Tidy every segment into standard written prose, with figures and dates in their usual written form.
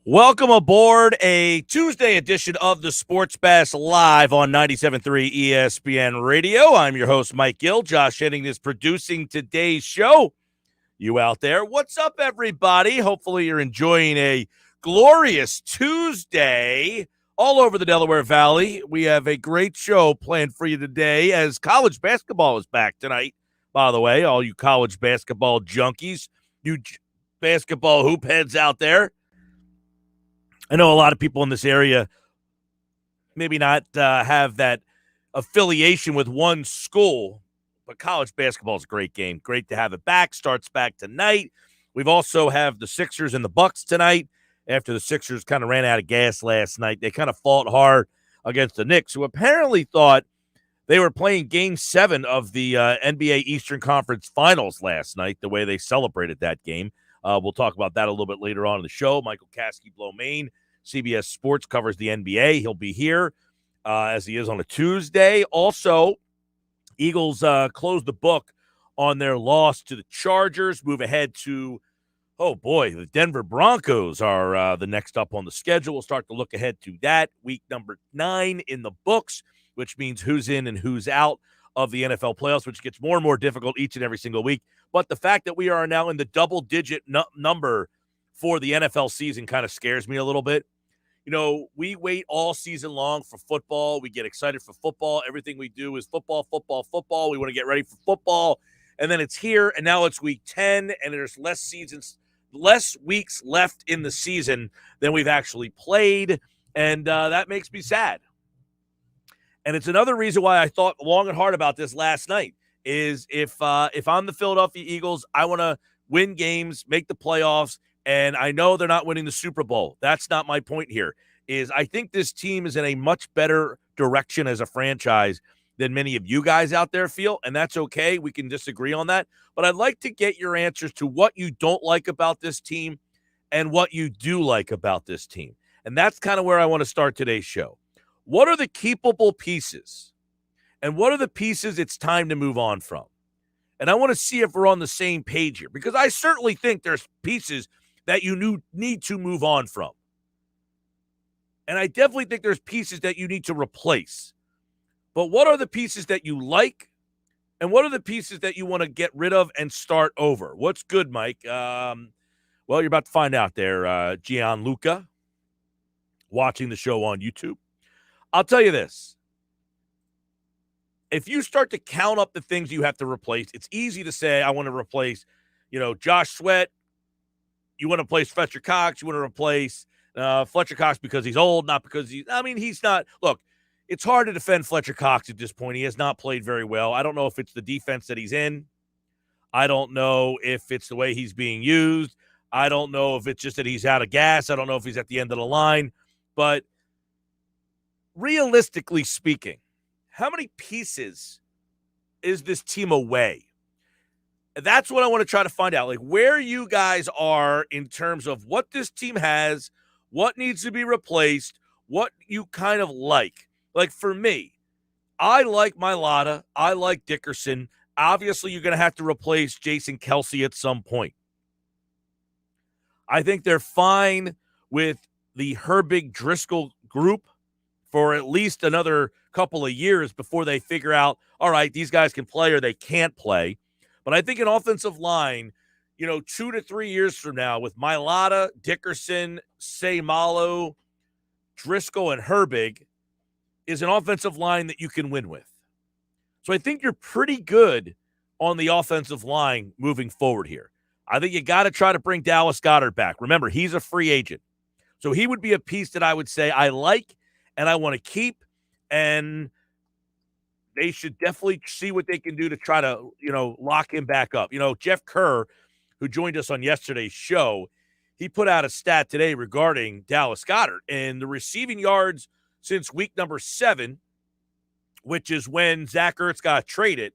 Welcome aboard a Tuesday edition of the Sports Bash live on 97.3 ESPN Radio. I'm your host, Mike Gill. Josh Henning is producing today's show. You out there, what's up, everybody? Hopefully you're enjoying a glorious Tuesday all over the Delaware Valley. We have a great show planned for you today as college basketball is back tonight. By the way, all you college basketball junkies, you basketball hoop heads out there. I know a lot of people in this area maybe not have that affiliation with one school, but college basketball is a great game. Great to have it back. Starts back tonight. We've also have the Sixers and the Bucks tonight after the Sixers kind of ran out of gas last night. They kind of fought hard against the Knicks, who apparently thought they were playing Game 7 of the NBA Eastern Conference Finals last night, the way they celebrated that game. We'll talk about that a little bit later on in the show. Michael Caskey-Blomain, CBS Sports, covers the NBA. He'll be here as he is on a Tuesday. Also, Eagles close the book on their loss to the Chargers, move ahead to, the Denver Broncos are the next up on the schedule. We'll start to look ahead to that. Week number 9 in the books, which means who's in and who's out of the NFL playoffs, which gets more and more difficult each and every single week. But the fact that we are now in the double-digit number for the NFL season kind of scares me a little bit. You know, we wait all season long for football. We get excited for football. Everything we do is football, football, football. We want to get ready for football. And then it's here, and now it's week 10, and there's less weeks left in the season than we've actually played, and that makes me sad. And it's another reason why I thought long and hard about this last night is if I'm the Philadelphia Eagles, I want to win games, make the playoffs, and I know they're not winning the Super Bowl. That's not my point here. Is I think this team is in a much better direction as a franchise than many of you guys out there feel, and that's okay. We can disagree on that. But I'd like to get your answers to what you don't like about this team and what you do like about this team. And that's kind of where I want to start today's show. What are the keepable pieces? And what are the pieces it's time to move on from? And I want to see if we're on the same page here, because I certainly think there's pieces that you need to move on from. And I definitely think there's pieces that you need to replace. But what are the pieces that you like? And what are the pieces that you want to get rid of and start over? What's good, Mike? Well, you're about to find out there, Gianluca, watching the show on YouTube. I'll tell you this. If you start to count up the things you have to replace, it's easy to say, I want to replace, Josh Sweat. You want to replace Fletcher Cox. You want to replace Fletcher Cox because he's old, not because he's not. Look, it's hard to defend Fletcher Cox at this point. He has not played very well. I don't know if it's the defense that he's in. I don't know if it's the way he's being used. I don't know if it's just that he's out of gas. I don't know if he's at the end of the line. But realistically speaking, how many pieces is this team away? That's what I want to try to find out, like where you guys are in terms of what this team has, what needs to be replaced, what you kind of like. Like for me, I like Mailata. I like Dickerson. Obviously, you're going to have to replace Jason Kelce at some point. I think they're fine with the Herbig Driscoll group for at least another couple of years before they figure out, all right, these guys can play or they can't play. But I think an offensive line, 2 to 3 years from now with Mailata, Dickerson, Seumalo, Driscoll, and Herbig is an offensive line that you can win with. So I think you're pretty good on the offensive line moving forward here. I think you got to try to bring Dallas Goddard back. Remember, he's a free agent. So he would be a piece that I would say I like and I want to keep, and they should definitely see what they can do to try to, lock him back up. Jeff Kerr, who joined us on yesterday's show, he put out a stat today regarding Dallas Goddard and the receiving yards since week number 7, which is when Zach Ertz got traded.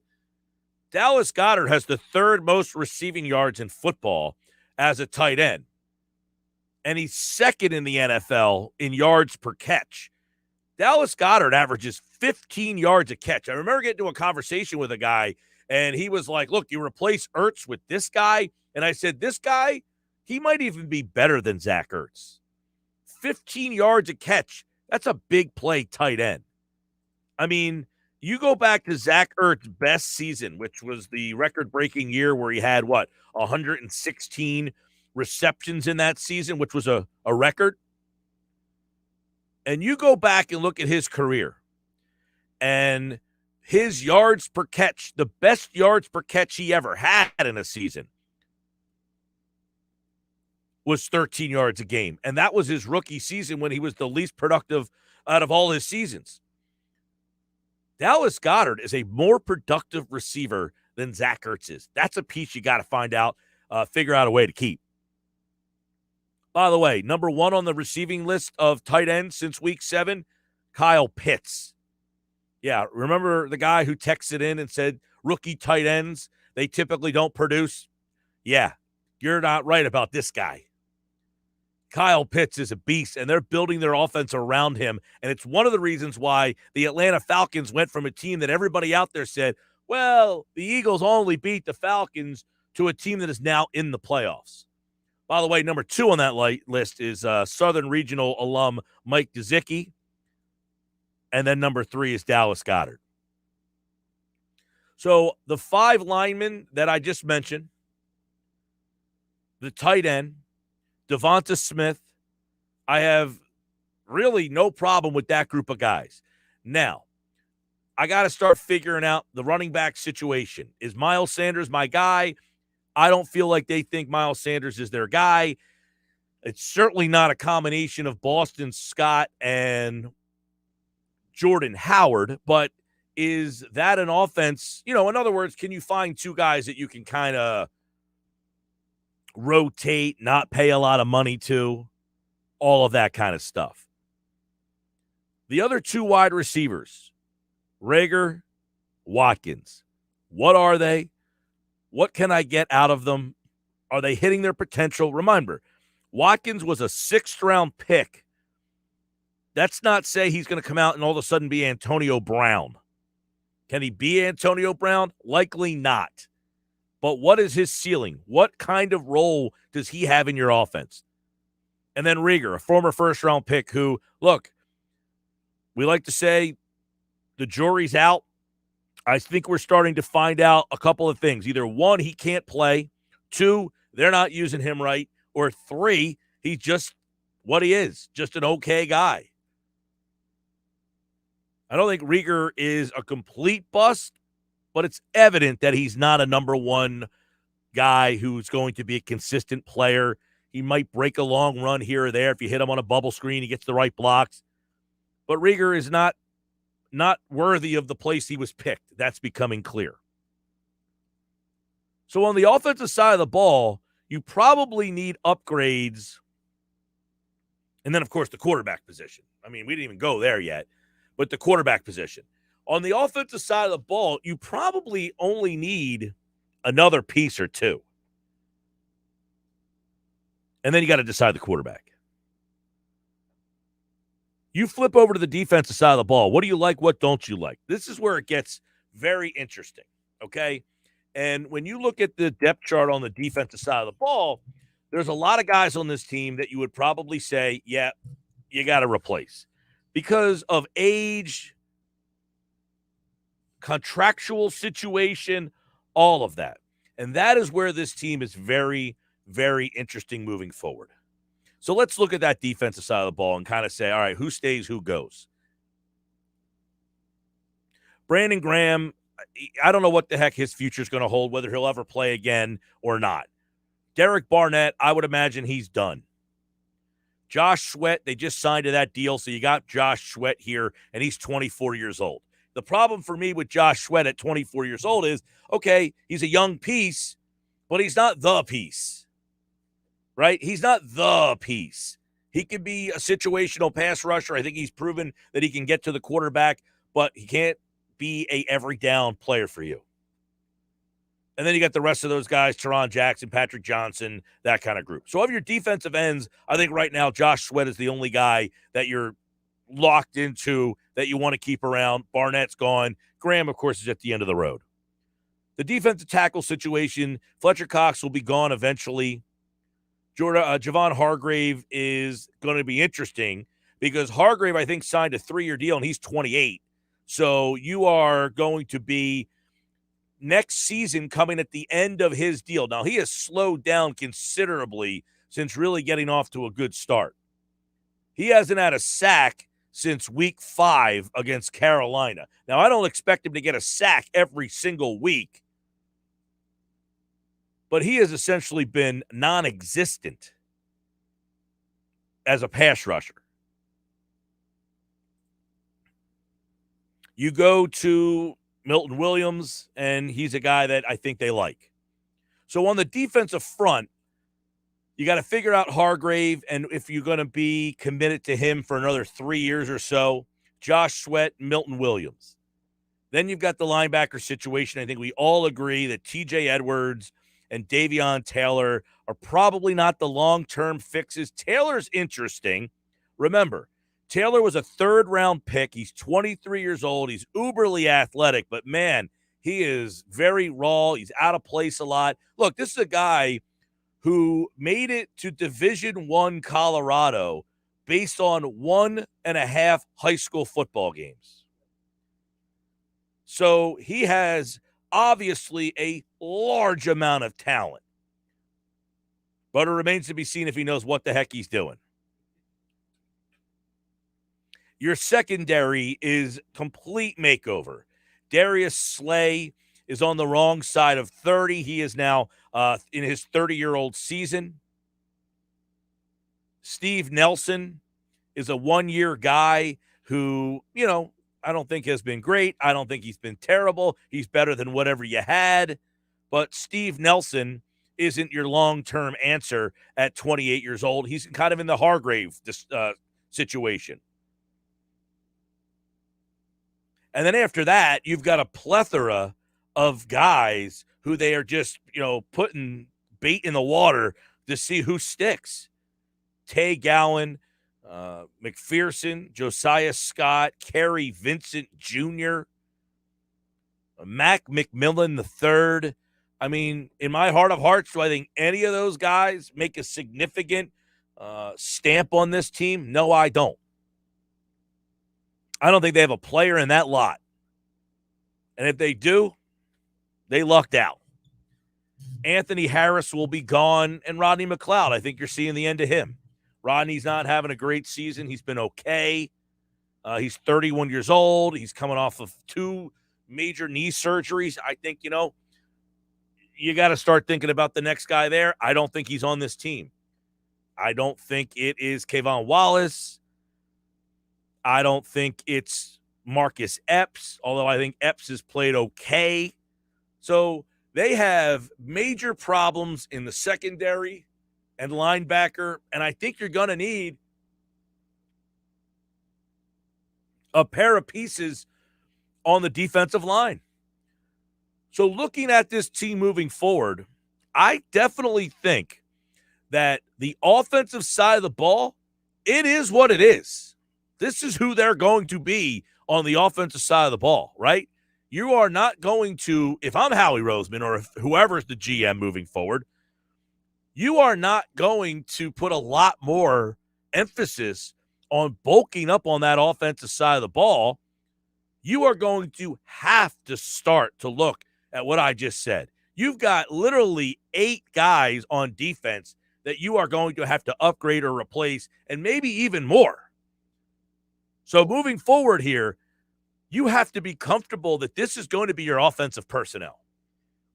Dallas Goddard has the 3rd most receiving yards in football as a tight end. And he's 2nd in the NFL in yards per catch. Dallas Goddard averages 15 yards a catch. I remember getting into a conversation with a guy, and he was like, look, you replace Ertz with this guy? And I said, this guy, he might even be better than Zach Ertz. 15 yards a catch. That's a big play tight end. I mean, you go back to Zach Ertz's best season, which was the record-breaking year where he had, 116 receptions in that season, which was a record. And you go back and look at his career and his yards per catch, the best yards per catch he ever had in a season was 13 yards a game. And that was his rookie season when he was the least productive out of all his seasons. Dallas Goddard is a more productive receiver than Zach Ertz is. That's a piece you got to find out, figure out a way to keep. By the way, number one on the receiving list of tight ends since week 7, Kyle Pitts. Yeah, remember the guy who texted in and said rookie tight ends, they typically don't produce? Yeah, you're not right about this guy. Kyle Pitts is a beast, and they're building their offense around him. And it's one of the reasons why the Atlanta Falcons went from a team that everybody out there said, well, the Eagles only beat the Falcons, to a team that is now in the playoffs. By the way, number 2 on that list is Southern Regional alum Mike Gill. And then number 3 is Dallas Goddard. So the 5 linemen that I just mentioned, the tight end, Devonta Smith, I have really no problem with that group of guys. Now, I got to start figuring out the running back situation. Is Miles Sanders my guy? I don't feel like they think Miles Sanders is their guy. It's certainly not a combination of Boston Scott and Jordan Howard, but is that an offense? In other words, can you find 2 guys that you can kind of rotate, not pay a lot of money to, all of that kind of stuff? The other 2 wide receivers, Reagor, Watkins. What are they? What can I get out of them? Are they hitting their potential? Remember, Watkins was a 6th-round pick. That's not say he's going to come out and all of a sudden be Antonio Brown. Can he be Antonio Brown? Likely not. But what is his ceiling? What kind of role does he have in your offense? And then Reagor, a former first-round pick who, look, we like to say the jury's out. I think we're starting to find out a couple of things. Either 1, he can't play. 2, they're not using him right. Or 3, he's just what he is, just an okay guy. I don't think Reagor is a complete bust, but it's evident that he's not a number 1 guy who's going to be a consistent player. He might break a long run here or there. If you hit him on a bubble screen, he gets the right blocks. But Reagor is not worthy of the place he was picked. That's becoming clear. So on the offensive side of the ball, you probably need upgrades. And then, of course, the quarterback position. I mean, we didn't even go there yet, but the quarterback position. On the offensive side of the ball, you probably only need another piece or 2. And then you got to decide the quarterback. You flip over to the defensive side of the ball. What do you like? What don't you like? This is where it gets very interesting, okay? And when you look at the depth chart on the defensive side of the ball, there's a lot of guys on this team that you would probably say, yeah, you got to replace because of age, contractual situation, all of that. And that is where this team is very, very interesting moving forward. So let's look at that defensive side of the ball and kind of say, all right, who stays, who goes? Brandon Graham, I don't know what the heck his future is going to hold, whether he'll ever play again or not. Derek Barnett, I would imagine he's done. Josh Sweat, they just signed to that deal, so you got Josh Sweat here, and he's 24 years old. The problem for me with Josh Sweat at 24 years old is, okay, he's a young piece, but he's not the piece, right? He's not the piece. He could be a situational pass rusher. I think he's proven that he can get to the quarterback, but he can't be a every down player for you. And then you got the rest of those guys, Teron Jackson, Patrick Johnson, that kind of group. So of your defensive ends, I think right now Josh Sweat is the only guy that you're locked into that you want to keep around. Barnett's gone. Graham, of course, is at the end of the road. The defensive tackle situation, Fletcher Cox will be gone eventually. Javon Hargrave is going to be interesting because Hargrave, I think, signed a 3-year deal, and he's 28. So you are going to be next season coming at the end of his deal. Now, he has slowed down considerably since really getting off to a good start. He hasn't had a sack since week 5 against Carolina. Now, I don't expect him to get a sack every single week, but he has essentially been non-existent as a pass rusher. You go to Milton Williams, and he's a guy that I think they like. So on the defensive front, you got to figure out Hargrave, and if you're going to be committed to him for another 3 years or so, Josh Sweat, Milton Williams. Then you've got the linebacker situation. I think we all agree that TJ Edwards and Davion Taylor are probably not the long-term fixes. Taylor's interesting. Remember, Taylor was a 3rd-round pick. He's 23 years old. He's uberly athletic, but, man, he is very raw. He's out of place a lot. Look, this is a guy who made it to Division I Colorado based on 1.5 high school football games. So he has obviously a large amount of talent, but it remains to be seen if he knows what the heck he's doing. Your secondary is complete makeover. Darius Slay is on the wrong side of 30. He is now in his 30-year-old season. Steve Nelson is a 1-year guy who, I don't think has been great. I don't think he's been terrible. He's better than whatever you had. But Steve Nelson isn't your long-term answer at 28 years old. He's kind of in the Hargrave situation. And then after that, you've got a plethora of guys who they are just, putting bait in the water to see who sticks. Tay Gowan, McPherson, Josiah Scott, Kerry Vincent Jr., Mac McMillan III. I mean, in my heart of hearts, do I think any of those guys make a significant stamp on this team? No, I don't. I don't think they have a player in that lot. And if they do, they lucked out. Anthony Harris will be gone, and Rodney McLeod, I think you're seeing the end of him. Rodney's not having a great season. He's been okay. He's 31 years old. He's coming off of 2 major knee surgeries. I think, you got to start thinking about the next guy there. I don't think he's on this team. I don't think it is Kayvon Wallace. I don't think it's Marcus Epps, although I think Epps has played okay. So they have major problems in the secondary and linebacker, and I think you're going to need a pair of pieces on the defensive line. So looking at this team moving forward, I definitely think that the offensive side of the ball, it is what it is. This is who they're going to be on the offensive side of the ball, right? You are not going to, if I'm Howie Roseman or if whoever's the GM moving forward, you are not going to put a lot more emphasis on bulking up on that offensive side of the ball. You are going to have to start to look at what I just said. You've got literally 8 guys on defense that you are going to have to upgrade or replace, and maybe even more. So moving forward here, you have to be comfortable that this is going to be your offensive personnel.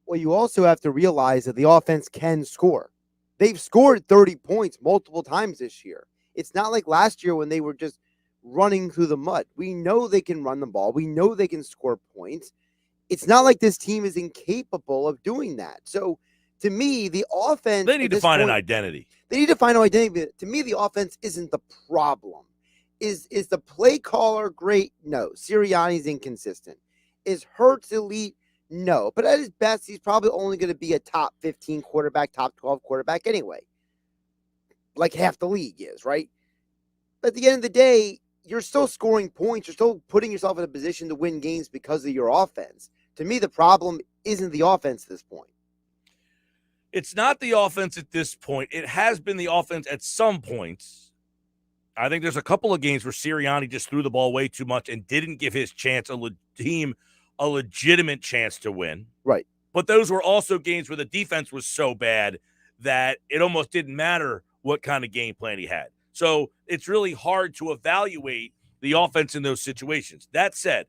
Well, you also have to realize that the offense can score. They've scored 30 points multiple times this year. It's not like last year when they were just running through the mud. We know they can run the ball. We know they can score points. It's not like this team is incapable of doing that. So, to me, the offense... They need to find an identity. They need to find an identity. But to me, the offense isn't the problem. Is the play caller great? No. Sirianni's inconsistent. Is Hurts elite? No. But at his best, he's probably only going to be a top 15 quarterback, top 12 quarterback anyway. Like half the league is, right? But at the end of the day, you're still scoring points. You're still putting yourself in a position to win games because of your offense. To me, the problem isn't the offense at this point. It's not the offense at this point. It has been the offense at some points. I think there's a couple of games where Sirianni just threw the ball way too much and didn't give his team a legitimate chance to win. Right. But those were also games where the defense was so bad that it almost didn't matter what kind of game plan he had. So it's really hard to evaluate the offense in those situations. That said,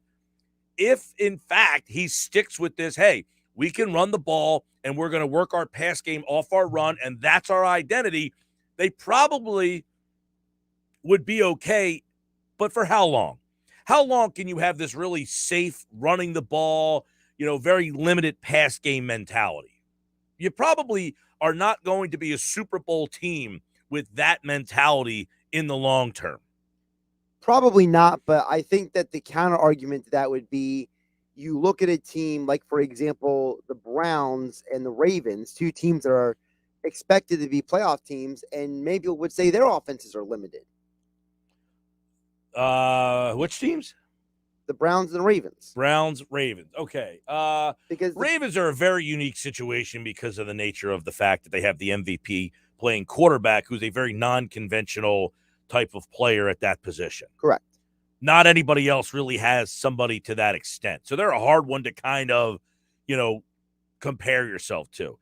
if in fact he sticks with this, hey, we can run the ball and we're going to work our pass game off our run, and that's our identity, they probably would be okay. But for how long? How long can you have this really safe running the ball, very limited pass game mentality? You probably are not going to be a Super Bowl team with that mentality in the long term. Probably not, but I think that the counter argument to that would be you look at a team like, for example, the Browns and the Ravens, two teams that are expected to be playoff teams, and maybe would say their offenses are limited. Which teams? The Browns and the Ravens. Browns, Ravens. Okay. Because Ravens are a very unique situation because of the nature of the fact that they have the MVP playing quarterback, who's a very non-conventional type of player at that position. Correct. Not anybody else really has somebody to that extent. So they're a hard one to kind of, compare yourself to.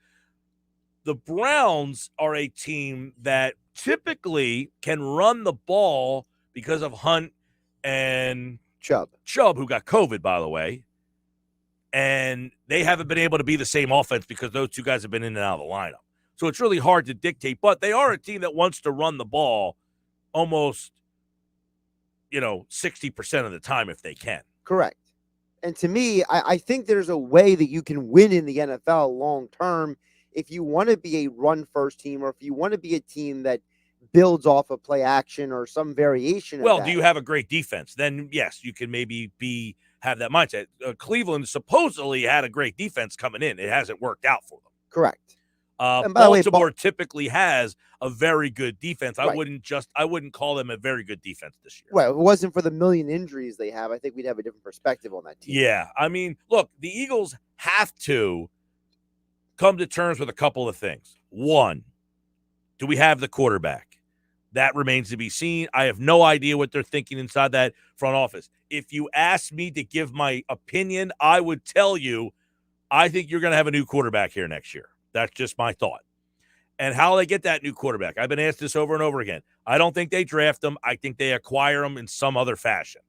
The Browns are a team that typically can run the ball because of Hunt and Chubb, who got COVID, by the way. And they haven't been able to be the same offense because those two guys have been in and out of the lineup. So it's really hard to dictate. But they are a team that wants to run the ball almost, 60% of the time if they can. Correct. And to me, I think there's a way that you can win in the NFL long term if you want to be a run-first team, or if you want to be a team that builds off of play action or some variation of that. Do you have a great defense? Then, yes, you can maybe have that mindset. Cleveland supposedly had a great defense coming in. It hasn't worked out for them. Correct. And by Baltimore the way, typically has a very good defense. Right. I wouldn't call them a very good defense this year. Well, if it wasn't for the million injuries they have, I think we'd have a different perspective on that team. Yeah. I mean, look, the Eagles have to come to terms with a couple of things. One, do we have the quarterback? That remains to be seen. I have no idea what they're thinking inside that front office. If you ask me to give my opinion, I would tell you I think you're going to have a new quarterback here next year. That's just my thought. And how they get that new quarterback, I've been asked this over and over again. I don't think they draft them. I think they acquire them in some other fashion.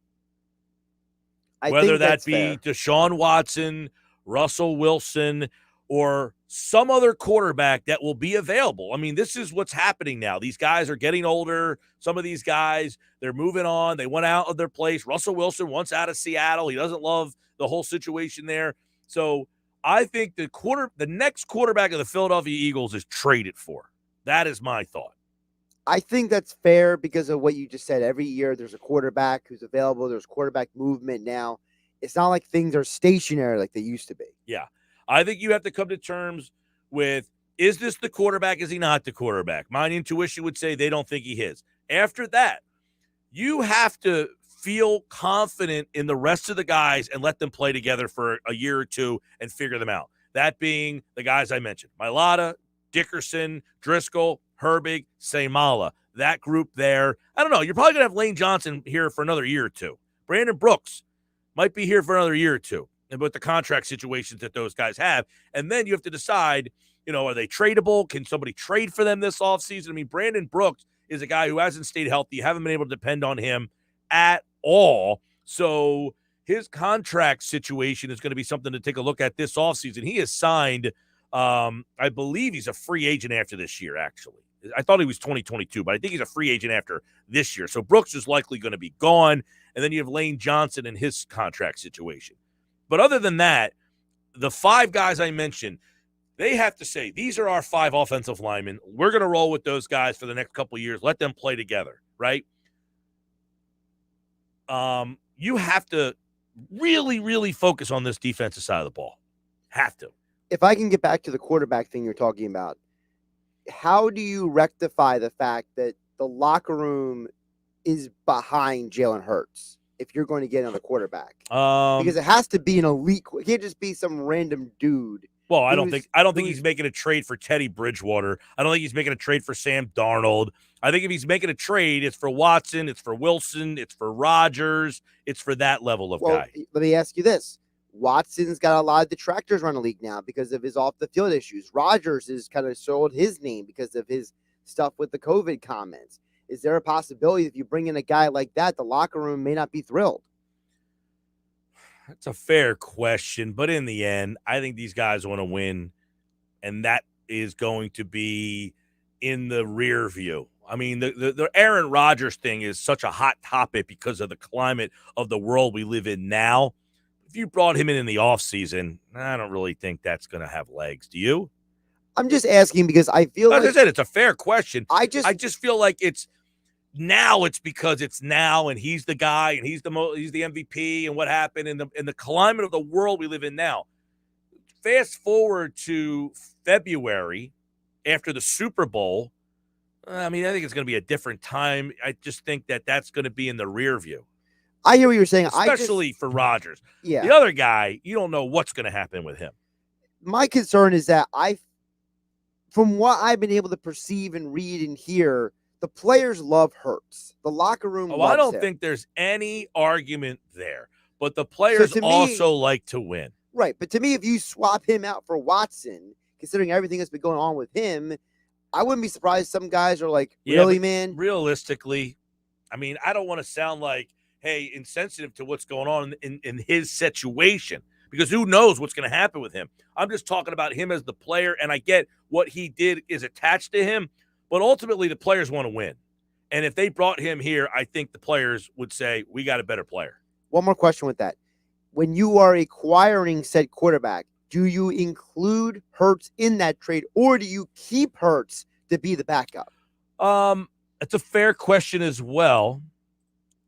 Whether that be fair. Deshaun Watson, Russell Wilson, or some other quarterback that will be available. I mean, this is what's happening now. These guys are getting older. Some of these guys, they're moving on. They went out of their place. Russell Wilson wants out of Seattle. He doesn't love the whole situation there. So I think the next quarterback of the Philadelphia Eagles is traded for. That is my thought. I think that's fair because of what you just said. Every year there's a quarterback who's available. There's quarterback movement now. It's not like things are stationary like they used to be. Yeah. I think you have to come to terms with, is this the quarterback? Is he not the quarterback? My intuition would say they don't think he is. After that, you have to feel confident in the rest of the guys and let them play together for a year or two and figure them out. That being the guys I mentioned, Mailata, Dickerson, Driscoll, Herbig, Seimala, that group there. I don't know. You're probably going to have Lane Johnson here for another year or two. Brandon Brooks might be here for another year or two, and with the contract situations that those guys have. And then you have to decide, are they tradable? Can somebody trade for them this offseason? I mean, Brandon Brooks is a guy who hasn't stayed healthy. You haven't been able to depend on him at all. So his contract situation is going to be something to take a look at this offseason. He has signed, I believe he's a free agent after this year, actually. I thought he was 2022, but I think he's a free agent after this year. So Brooks is likely going to be gone. And then you have Lane Johnson and his contract situation. But other than that, the five guys I mentioned, they have to say, these are our five offensive linemen. We're going to roll with those guys for the next couple of years. Let them play together, right? You have to really, really focus on this defensive side of the ball. Have to. If I can get back to the quarterback thing you're talking about, how do you rectify the fact that the locker room is behind Jalen Hurts if you're going to get on the quarterback? Because it has to be an elite. It can't just be some random dude Well, I don't think who's he's making a trade for Teddy Bridgewater. I don't think he's making a trade for Sam Darnold. I think if he's making a trade, it's for Watson, it's for Wilson, it's for Rodgers, it's for that level of well, guy. let me ask you this. Watson's got a lot of detractors around the league now because of his off the field issues. Rodgers has kind of sold his name because of his stuff with the COVID comments. Is there a possibility if you bring in a guy like that, the locker room may not be thrilled? That's a fair question, but in the end, I think these guys want to win, and that is going to be in the rear view. I mean, the Aaron Rodgers thing is such a hot topic because of the climate of the world we live in now. If you brought him in the offseason, I don't really think that's going to have legs. Do you? I'm just asking because I feel Like like I said, it's a fair question. I I just feel like it's because it's now, and he's the guy, and he's the MVP, and what happened in the climate of the world we live in now. Fast forward to February after the Super Bowl. I mean, I think it's going to be a different time. I just think that that's going to be in the rear view, I hear what you're saying. especially for Rodgers. Yeah. The other guy, you don't know what's going to happen with him. My concern is that from what I've been able to perceive and read and hear, the players love Hurts. The locker room loves I don't him. think there's any argument there, but the players to me- also like to win. Right. But to me, if you swap him out for Watson, considering everything that's been going on with him, I wouldn't be surprised some guys are like, really, man? Realistically, I mean, I don't want to sound like, hey, insensitive to what's going on in his situation, because who knows what's going to happen with him. I'm just talking about him as the player, and I get what he did is attached to him, but ultimately the players want to win. And if they brought him here, I think the players would say, we got a better player. One more question with that. When you are acquiring said quarterback, do you include Hurts in that trade, or do you keep Hurts to be the backup? It's a fair question as well.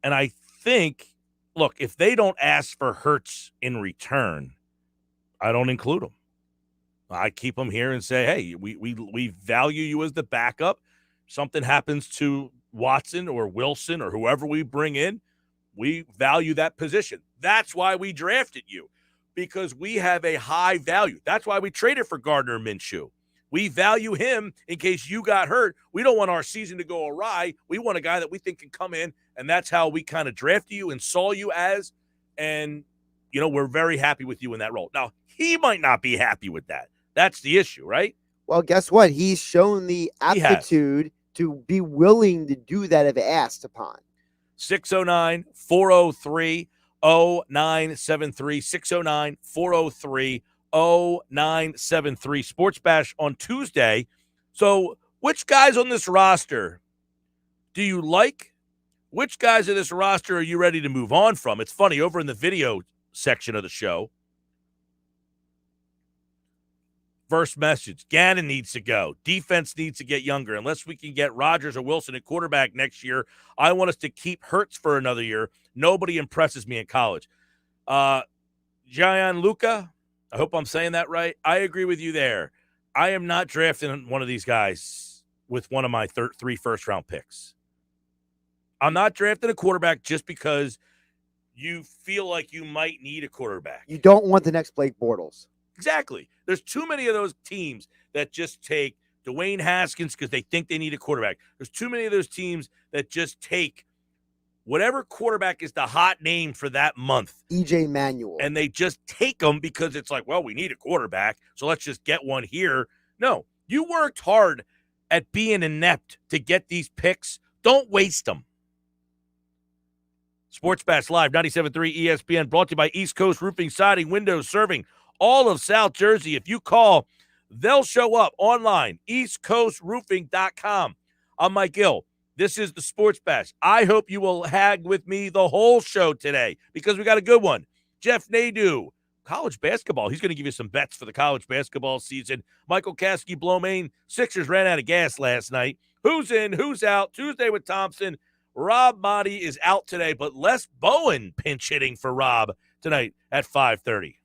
And I think, look, if they don't ask for Hurts in return, I don't include him. I keep him here and say, hey, we value you as the backup. Something happens to Watson or Wilson or whoever we bring in, we value that position. That's why we drafted you, because we have a high value. That's why we traded for Gardner Minshew. We value him in case you got hurt. We don't want our season to go awry. We want a guy that we think can come in, and that's how we kind of drafted you and saw you as. And, you know, we're very happy with you in that role. Now, he might not be happy with that. That's the issue, right? Well, guess what? He's shown the aptitude to be willing to do that if asked upon. 609-403-0973. 609-403-0973. Sports Bash on Tuesday. So which guys on this roster do you like? Which guys in this roster are you ready to move on from? It's funny, over in the video section of the show, first message, Gannon needs to go. Defense needs to get younger. Unless we can get Rodgers or Wilson at quarterback next year, I want us to keep Hurts for another year. Nobody impresses me in college. Gianluca, I hope I'm saying that right. I agree with you there. I am not drafting one of these guys with one of my 3 first-round picks. I'm not drafting a quarterback just because you feel like you might need a quarterback. You don't want the next Blake Bortles. Exactly. There's too many of those teams that just take Dwayne Haskins because they think they need a quarterback. There's too many of those teams that just take whatever quarterback is the hot name for that month. EJ Manuel. And they just take them because it's like, well, we need a quarterback, so let's just get one here. No, you worked hard at being inept to get these picks. Don't waste them. Sports Bash Live, 97.3 ESPN, brought to you by East Coast Roofing, Siding, Windows, serving all of South Jersey. If you call, they'll show up online, eastcoastroofing.com. I'm Mike Gill. This is the Sports Bash. I hope you will hang with me the whole show today because we got a good one. Jeff Nadeau, college basketball. He's going to give you some bets for the college basketball season. Michael Kasky, Blomain. Sixers ran out of gas last night. Who's in, who's out? Tuesday with Thompson. Rob Motti is out today, but Les Bowen pinch hitting for Rob tonight at 5:30.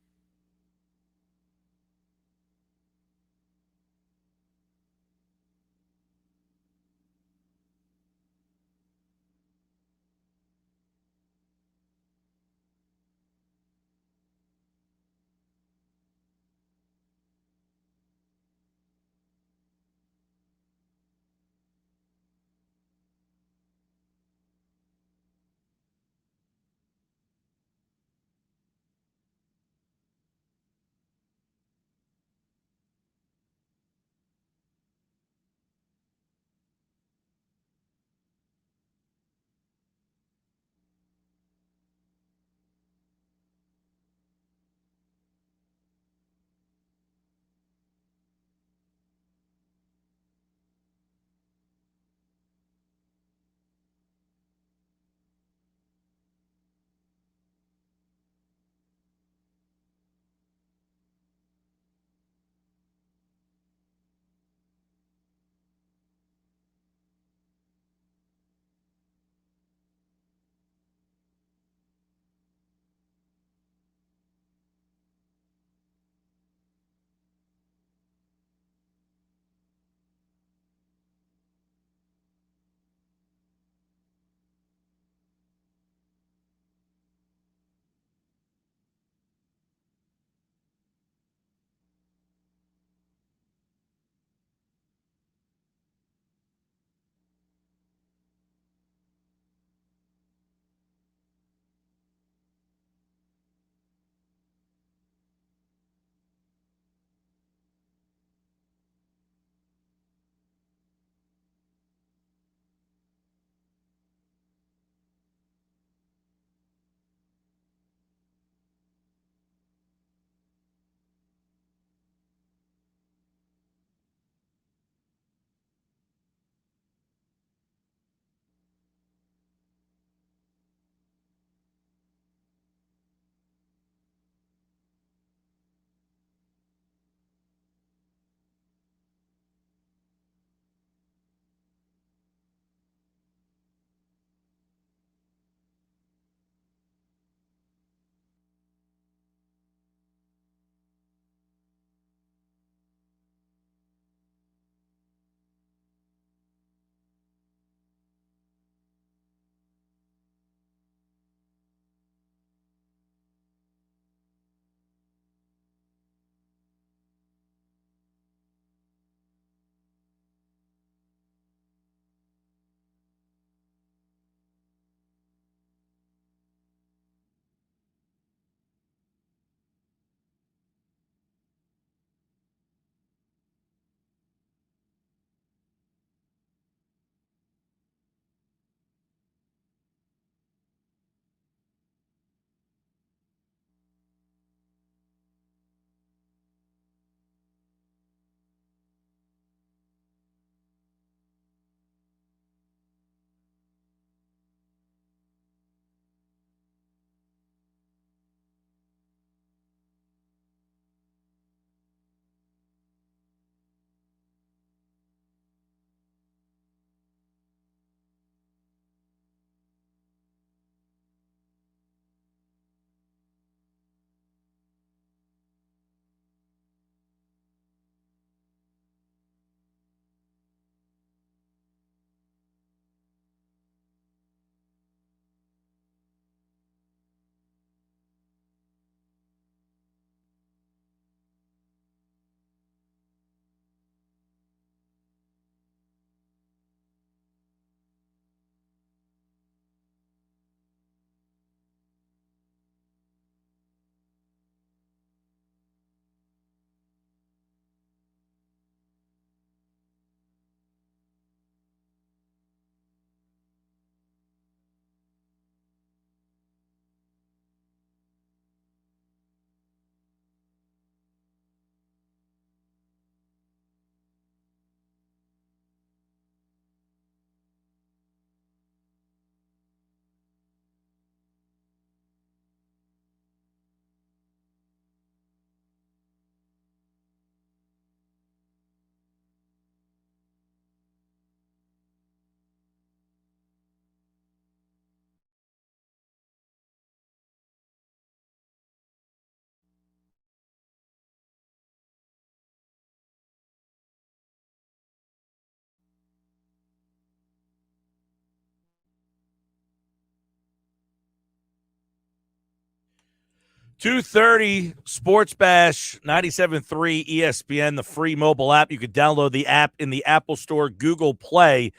2:30 Sports Bash 97.3 ESPN, the free mobile app. You can download the app in the Apple Store, Google Play.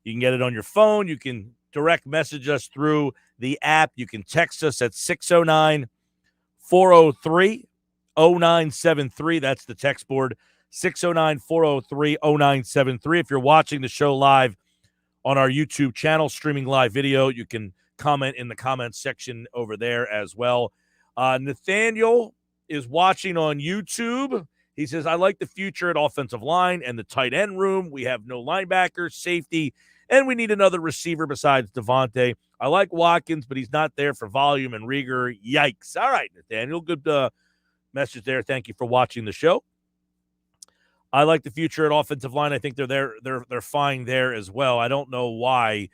You can get it on your phone. You can direct message us through the app. You can text us at 609-403-0973. That's the text board, 609-403-0973. If you're watching the show live on our YouTube channel, streaming live video, you can comment in the comments section over there as well. Nathaniel is watching on YouTube. He says, I like the future at offensive line and the tight end room. We have no linebackers, safety, and we need another receiver besides Devontae. I like Watkins, but he's not there for volume and rigor. Yikes. All right, Nathaniel, good message there. Thank you for watching the show. I like the future at offensive line. I think they're fine there as well. I don't know why.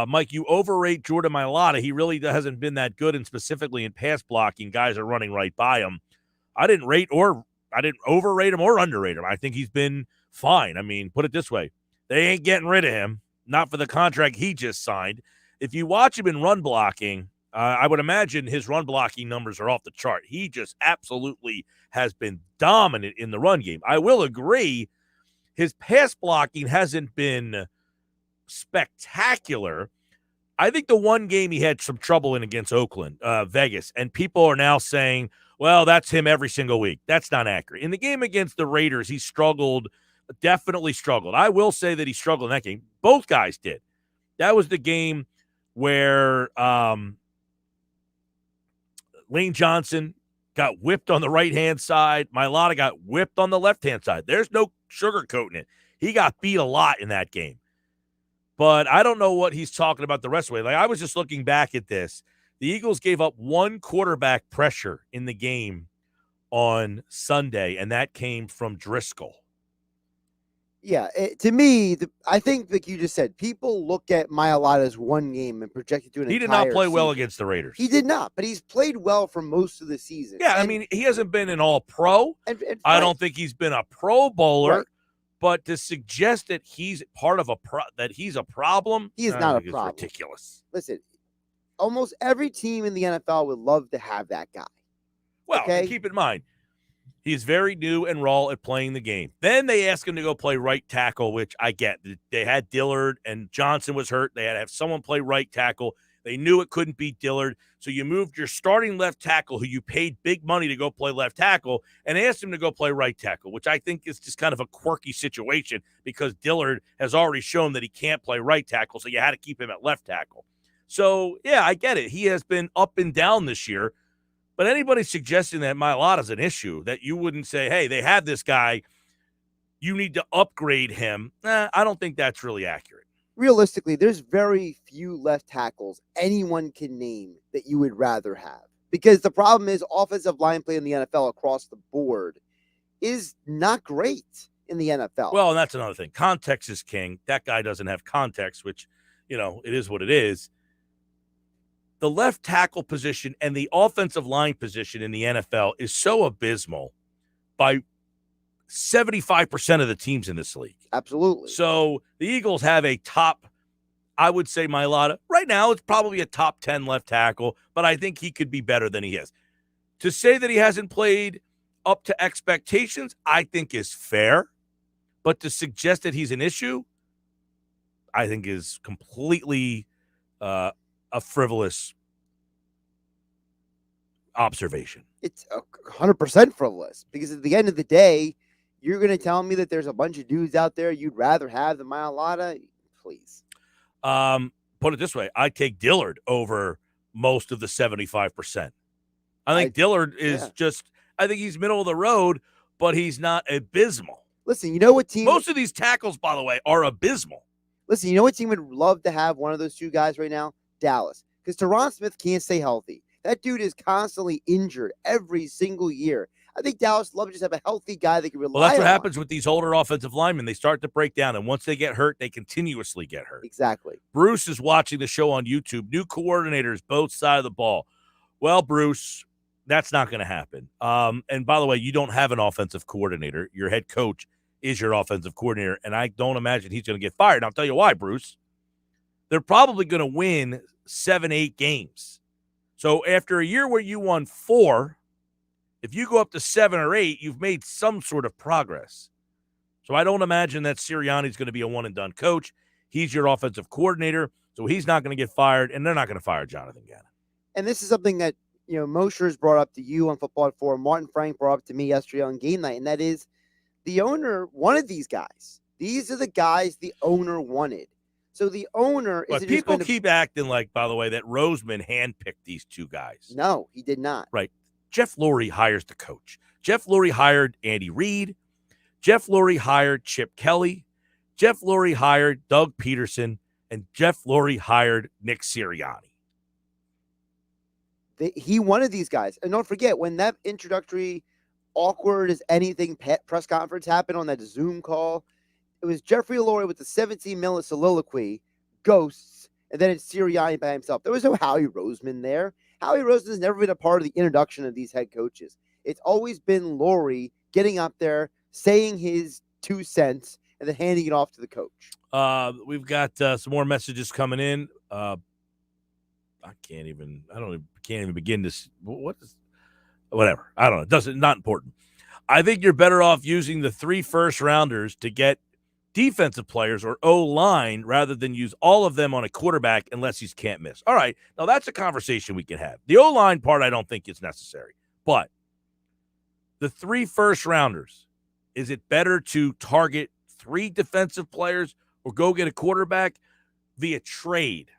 Mike, you overrate Jordan Mailata. He really hasn't been that good, and specifically in pass blocking, guys are running right by him. I didn't overrate him or underrate him. I think he's been fine. I mean, put it this way. They ain't getting rid of him, not for the contract he just signed. If you watch him in run blocking, I would imagine his run blocking numbers are off the chart. He just absolutely has been dominant in the run game. I will agree his pass blocking hasn't been spectacular. I think the one game he had some trouble in against Oakland, Vegas, and people are now saying, well, that's him every single week. That's not accurate. In the game against the Raiders, he struggled, definitely struggled. I will say that he struggled in that game. Both guys did. That was the game where Lane Johnson got whipped on the right-hand side. Mailata got whipped on the left-hand side. There's no sugarcoating it. He got beat a lot in that game. But I don't know what he's talking about the rest of the way. Like, I was just looking back at this. The Eagles gave up one quarterback pressure in the game on Sunday, and that came from Driscoll. Yeah, to me, I think, like you just said, people look at Mailata's one game and project it to an entire He did not play well season. against the Raiders. He did not, but he's played well for most of the season. Yeah, I mean, he hasn't been an all-pro. And I don't think he's been a Pro Bowler. Right. But to suggest that he's part of that he's a problem, he is not a problem. It's ridiculous. Listen, almost every team in the NFL would love to have that guy. Well, okay? Keep in mind, he's very new and raw at playing the game. Then they asked him to go play right tackle, which I get. They had Dillard and Johnson was hurt. They had to have someone play right tackle. They knew it couldn't be Dillard. So you moved your starting left tackle, who you paid big money to go play left tackle, and asked him to go play right tackle, which I think is just kind of a quirky situation because Dillard has already shown that he can't play right tackle, so you had to keep him at left tackle. So, yeah, I get it. He has been up and down this year. But anybody suggesting that Mailata is an issue, that you wouldn't say, hey, they have this guy, you need to upgrade him, I don't think that's really accurate. Realistically, there's very few left tackles anyone can name that you would rather have. Because the problem is offensive line play in the NFL across the board is not great in the NFL. Well, and that's another thing. Context is king. That guy doesn't have context, which, it is what it is. The left tackle position and the offensive line position in the NFL is so abysmal by 75% of the teams in this league. Absolutely. So the Eagles have a top, I would say Mailata, right now it's probably a top 10 left tackle, but I think he could be better than he is. To say that he hasn't played up to expectations, I think is fair. But to suggest that he's an issue, I think is completely a frivolous observation. It's 100% frivolous because at the end of the day, you're going to tell me that there's a bunch of dudes out there you'd rather have than Mailata? Please. Put it this way. I take Dillard over most of the 75%. I think Dillard is I think he's middle of the road, but he's not abysmal. Listen, you know what team? Most of these tackles, by the way, are abysmal. Listen, you know what team would love to have one of those two guys right now? Dallas. Because Tyron Smith can't stay healthy. That dude is constantly injured every single year. I think Dallas would love to just have a healthy guy that can rely on. Well, that's what happens with these older offensive linemen. They start to break down, and once they get hurt, they continuously get hurt. Exactly. Bruce is watching the show on YouTube. New coordinators, both sides of the ball. Well, Bruce, that's not going to happen. And by the way, you don't have an offensive coordinator. Your head coach is your offensive coordinator, and I don't imagine he's going to get fired. And I'll tell you why, Bruce. They're probably going to win 7-8 games. So after a year where you won 4, If you go up to 7 or 8, you've made some sort of progress. So I don't imagine that Sirianni's going to be a one-and-done coach. He's your offensive coordinator, so he's not going to get fired, and they're not going to fire Jonathan Gannon. And this is something that, Mosher's brought up to you on Football at 4. Martin Frank brought up to me yesterday on game night, and that is the owner wanted these guys. These are the guys the owner wanted. So the owner But people keep acting like, by the way, that Roseman handpicked these two guys. No, he did not. Right. Jeff Lurie hires the coach. Jeff Lurie hired Andy Reid. Jeff Lurie hired Chip Kelly. Jeff Lurie hired Doug Peterson. And Jeff Lurie hired Nick Sirianni. He wanted these guys. And don't forget, when that introductory awkward as anything press conference happened on that Zoom call, it was Jeffrey Lurie with the 17-minute soliloquy, ghosts, and then it's Sirianni by himself. There was no Howie Roseman there. Howie Roseman's never been a part of the introduction of these head coaches. It's always been Lurie getting up there, saying his 2 cents, and then handing it off to the coach. We've got some more messages coming in. I can't even begin to. Whatever. I don't know. Not important. I think you're better off using the 3 first-rounders to get defensive players or O-line rather than use all of them on a quarterback unless he can't miss. All right. Now, that's a conversation we can have. The O-line part I don't think is necessary. But the 3 first-rounders, is it better to target 3 defensive players or go get a quarterback via trade?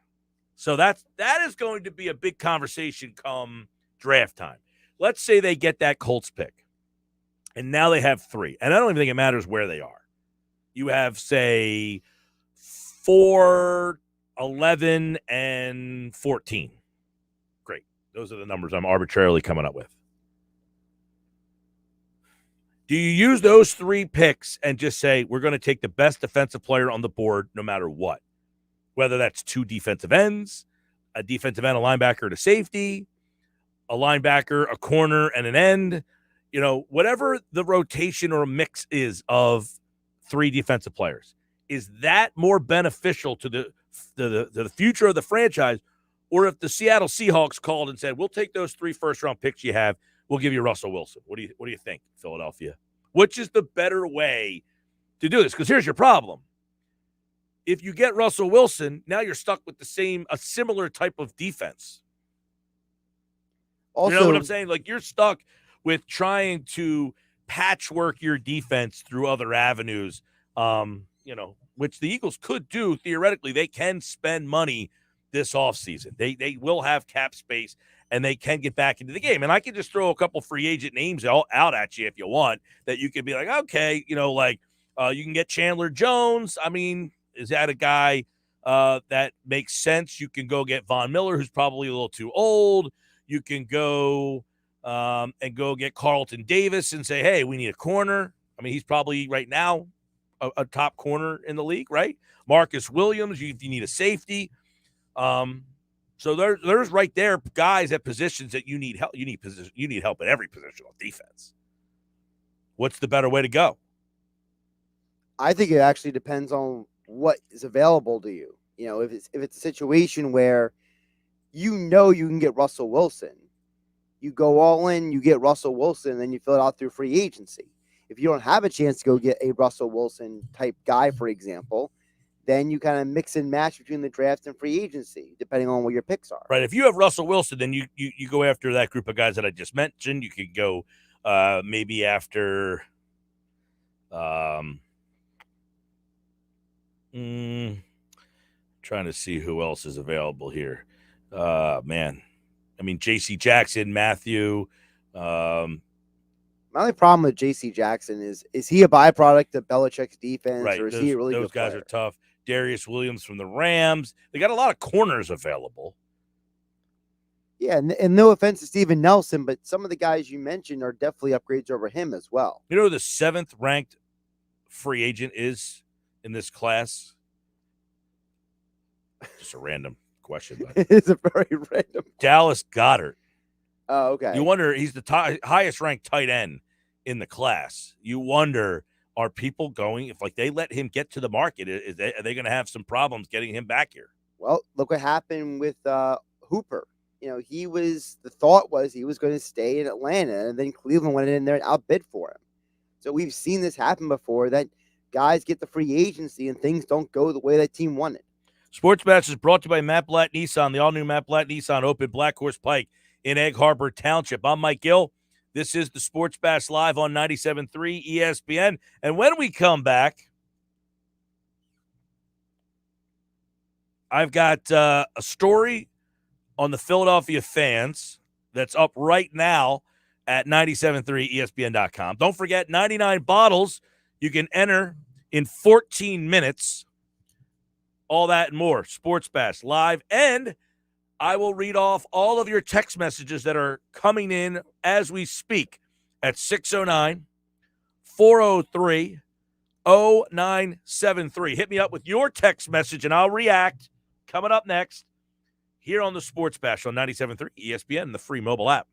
So that is going to be a big conversation come draft time. Let's say they get that Colts pick, and now they have 3. And I don't even think it matters where they are. You have, say, 4, 11, and 14. Great. Those are the numbers I'm arbitrarily coming up with. Do you use those 3 picks and just say, we're going to take the best defensive player on the board no matter what? Whether that's 2 defensive ends, a defensive end, a linebacker, and a safety, a linebacker, a corner, and an end, whatever the rotation or a mix is of 3 defensive players. Is that more beneficial to the future of the franchise? Or if the Seattle Seahawks called and said, we'll take those 3 first-round picks you have, we'll give you Russell Wilson. What do you think, Philadelphia? Which is the better way to do this? Because here's your problem. If you get Russell Wilson, now you're stuck with a similar type of defense. Also, you know what I'm saying? Like, you're stuck with trying to patchwork your defense through other avenues, which the Eagles could do. Theoretically, they can spend money this offseason. They will have cap space, and they can get back into the game. And I can just throw a couple free agent names out at you if you want, that you could be like, okay, you can get Chandler Jones. I mean, is that a guy that makes sense? You can go get Von Miller, who's probably a little too old. You can go and go get Carlton Davis and say, hey, we need a corner. I mean, he's probably right now a top corner in the league, right? Marcus Williams, you need a safety. So there's right there guys at positions that you need help. You need help at every position on defense. What's the better way to go? I think it actually depends on what is available to you. If it's a situation where you can get Russell Wilson, you go all in, you get Russell Wilson, and then you fill it out through free agency. If you don't have a chance to go get a Russell Wilson type guy, for example, then you kind of mix and match between the draft and free agency, depending on what your picks are. Right. If you have Russell Wilson, then you go after that group of guys that I just mentioned. You could go maybe after trying to see who else is available here. Man. I mean, J.C. Jackson, Matthew. My only problem with J.C. Jackson is he a byproduct of Belichick's defense, right. Or is he a really good Those guys player? Are tough. Darius Williams from the Rams. They got a lot of corners available. Yeah, and no offense to Steven Nelson, but some of the guys you mentioned are definitely upgrades over him as well. You know who the 7th ranked free agent is in this class? Just a random question. It's a very random. Dallas Goddard. Oh, okay. You wonder, he's the highest ranked tight end in the class. You wonder, are people going, if they let him get to the market, are they going to have some problems getting him back here? Well, look what happened with Hooper. the thought was he was going to stay in Atlanta, and then Cleveland went in there and outbid for him. So we've seen this happen before, that guys get the free agency and things don't go the way that team wanted. Sports Bash is brought to you by Matt Blatt Nissan, the all-new Matt Blatt Nissan, open Black Horse Pike in Egg Harbor Township. I'm Mike Gill. This is the Sports Bash live on 97.3 ESPN. And when we come back, I've got a story on the Philadelphia fans that's up right now at 97.3ESPN.com. Don't forget, 99 bottles you can enter in 14 minutes. All that and more. Sports Bash live. And I will read off all of your text messages that are coming in as we speak at 609-403-0973. Hit me up with your text message and I'll react. Coming up next here on the Sports Bash on 97.3 ESPN, the free mobile app.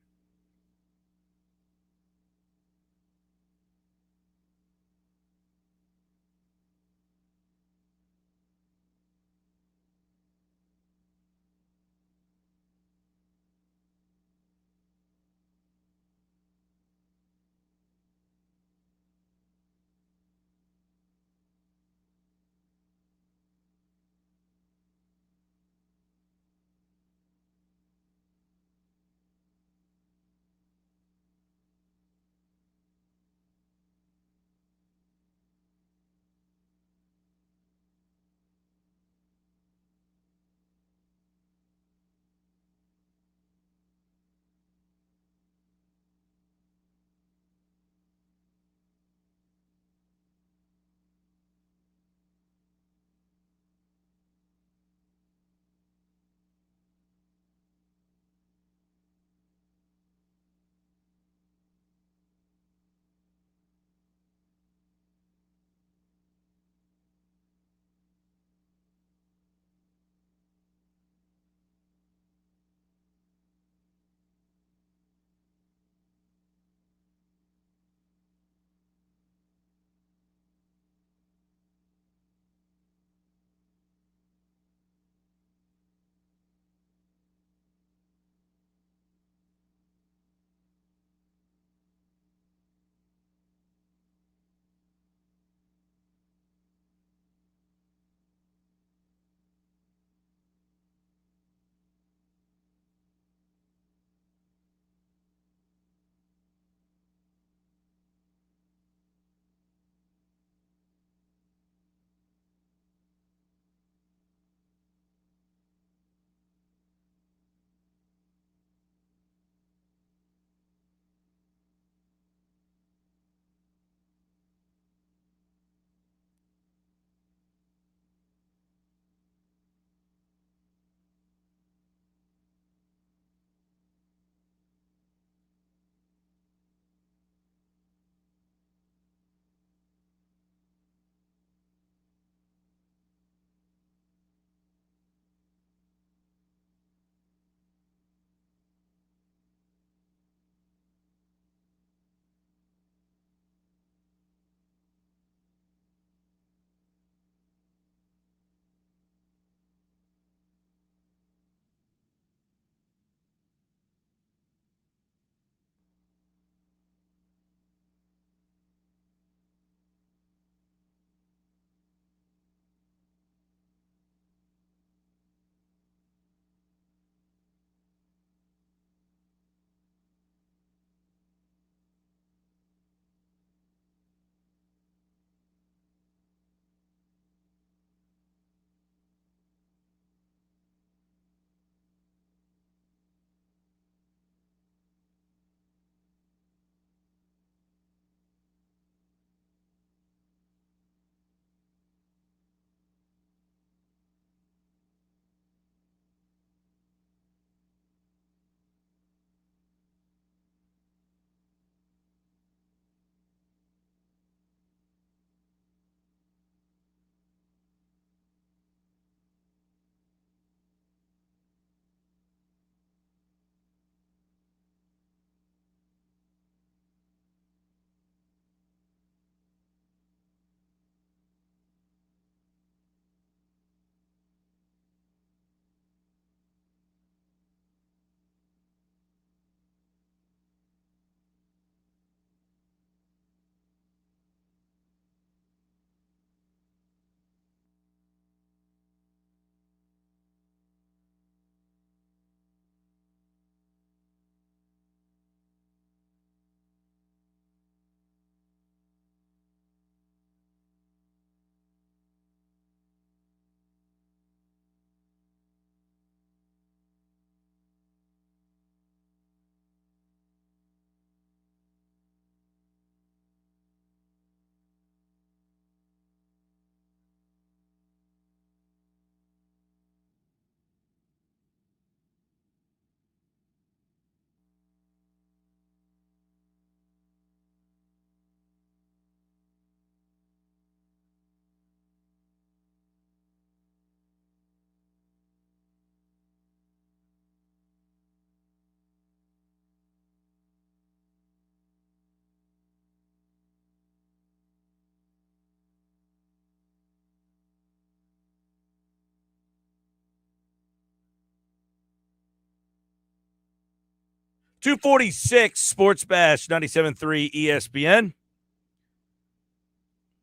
246 Sports Bash 97.3 ESPN.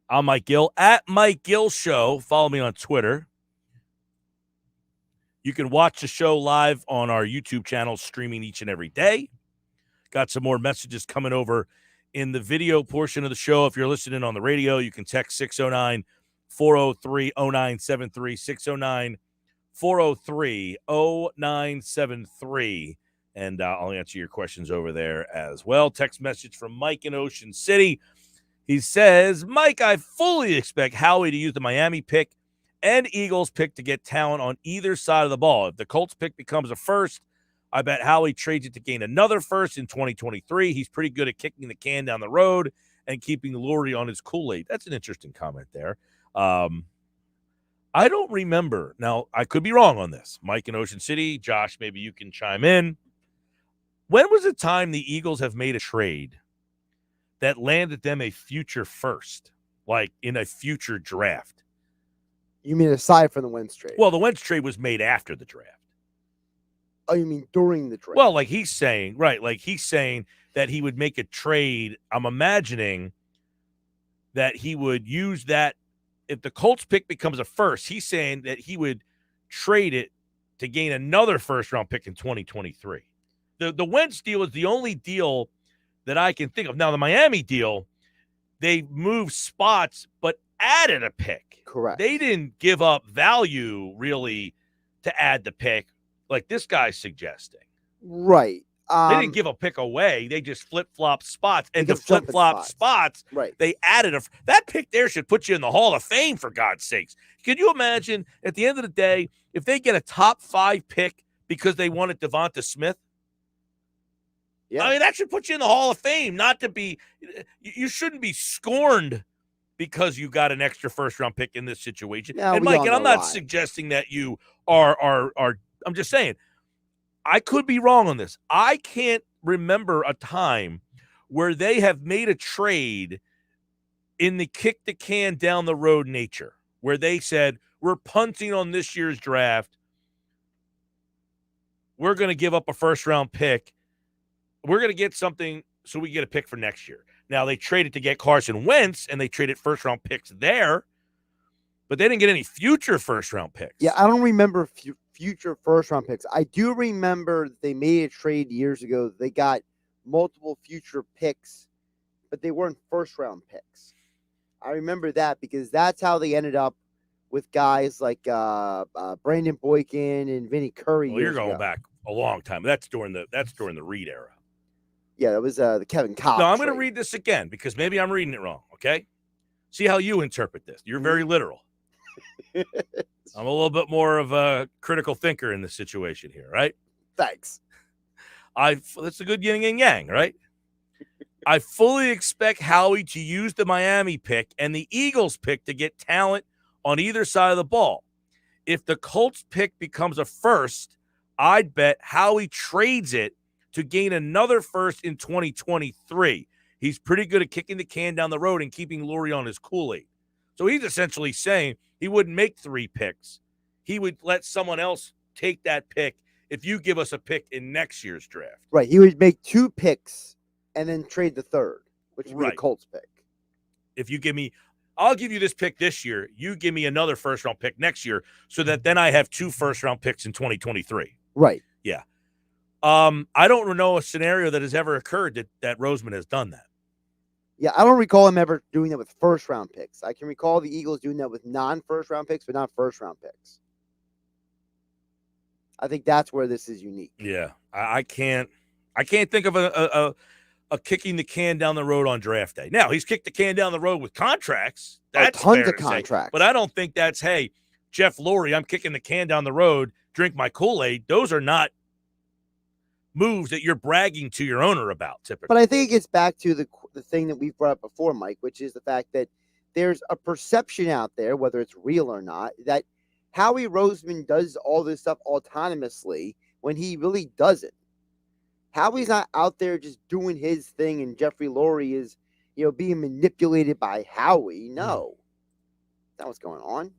I'm Mike Gill at Mike Gill Show. Follow me on Twitter. You can watch the show live on our YouTube channel, streaming each and every day. Got some more messages coming over in the video portion of the show. If you're listening on the radio, you can text 609-403-0973, 609-403-0973. And I'll answer your questions over there as well. Text message from Mike in Ocean City. He says, Mike, I fully expect Howie to use the Miami pick and Eagles pick to get talent on either side of the ball. If the Colts pick becomes a first, I bet Howie trades it to gain another first in 2023. He's pretty good at kicking the can down the road and keeping Lurie on his Kool-Aid. That's an interesting comment there. I don't remember. Now, I could be wrong on this. Mike in Ocean City, Josh, maybe you can chime in. When was the time the Eagles have made a trade that landed them a future first, like in a future draft? You mean aside from the Wentz trade? Well, the Wentz trade was made after the draft. Oh, you mean during the draft? Well, like he's saying, right, like he's saying that he would make a trade. I'm imagining that he would use that. If the Colts pick becomes a first, he's saying that he would trade it to gain another first-round pick in 2023. The Wentz deal is the only deal that I can think of. Now, the Miami deal, they moved spots but added a pick. Correct. They didn't give up value, really, to add the pick like this guy's suggesting. Right. They didn't give a pick away. They just flip-flop spots. And the flip-flop spots, right, they added that pick there should put you in the Hall of Fame, for God's sakes. Can you imagine, at the end of the day, if they get a top 5 pick because they wanted Devonta Smith? Yeah. I mean, that should put you in the Hall of Fame, not to be – you shouldn't be scorned because you got an extra first-round pick in this situation. No, and, Mike, and I'm not suggesting that you are – I'm just saying, I could be wrong on this. I can't remember a time where they have made a trade in the kick the can down the road nature, where they said, we're punting on this year's draft. We're going to give up a first-round pick. We're going to get something so we get a pick for next year. Now, they traded to get Carson Wentz, and they traded first-round picks there, but they didn't get any future first-round picks. Yeah, I don't remember future first-round picks. I do remember they made a trade years ago. They got multiple future picks, but they weren't first-round picks. I remember that because that's how they ended up with guys like Brandon Boykin and Vinny Curry. Well, you're going back a long time. That's during the Reed era. Yeah, that was the Kevin Cox. No, I'm going to read this again because maybe I'm reading it wrong, okay? See how you interpret this. You're very literal. I'm a little bit more of a critical thinker in this situation here, right? Thanks. That's a good yin and yang, right? I fully expect Howie to use the Miami pick and the Eagles pick to get talent on either side of the ball. If the Colts pick becomes a first, I'd bet Howie trades it to gain another first in 2023. He's pretty good at kicking the can down the road and keeping Lurie on his Kool-Aid. So he's essentially saying he wouldn't make 3 picks. He would let someone else take that pick if you give us a pick in next year's draft. Right. He would make 2 picks and then trade the third, which would be the Colts pick. If you give me, I'll give you this pick this year. You give me another first-round pick next year so that then I have 2 first-round picks in 2023. Right. Yeah. I don't know a scenario that has ever occurred that Roseman has done that. Yeah, I don't recall him ever doing that with first-round picks. I can recall the Eagles doing that with non-first-round picks, but not first-round picks. I think that's where this is unique. Yeah, I can't think of a kicking the can down the road on draft day. Now, he's kicked the can down the road with contracts. That's tons fair of to contracts. Say. But I don't think that's, hey, Jeff Lurie, I'm kicking the can down the road, drink my Kool-Aid. Those are not moves that you're bragging to your owner about, typically. But I think it gets back to the thing that we've brought up before, Mike, which is the fact that there's a perception out there, whether it's real or not, that Howie Roseman does all this stuff autonomously when he really doesn't. Howie's not out there just doing his thing and Jeffrey Lurie is, being manipulated by Howie. No. That's what's going on.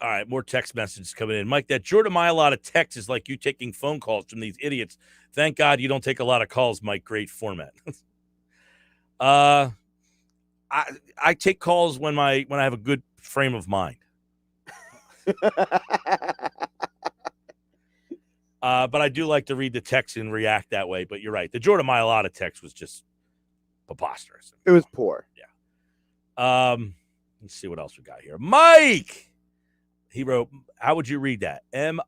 All right, more text messages coming in. Mike, that Jordan Mailata text is like you taking phone calls from these idiots. Thank God you don't take a lot of calls, Mike. Great format. I take calls when I have a good frame of mind. But I do like to read the text and react that way. But you're right. The Jordan Mailata text was just preposterous. It was poor. Yeah. Let's see what else we got here. Mike! He wrote, how would you read that? Miiiiikeee.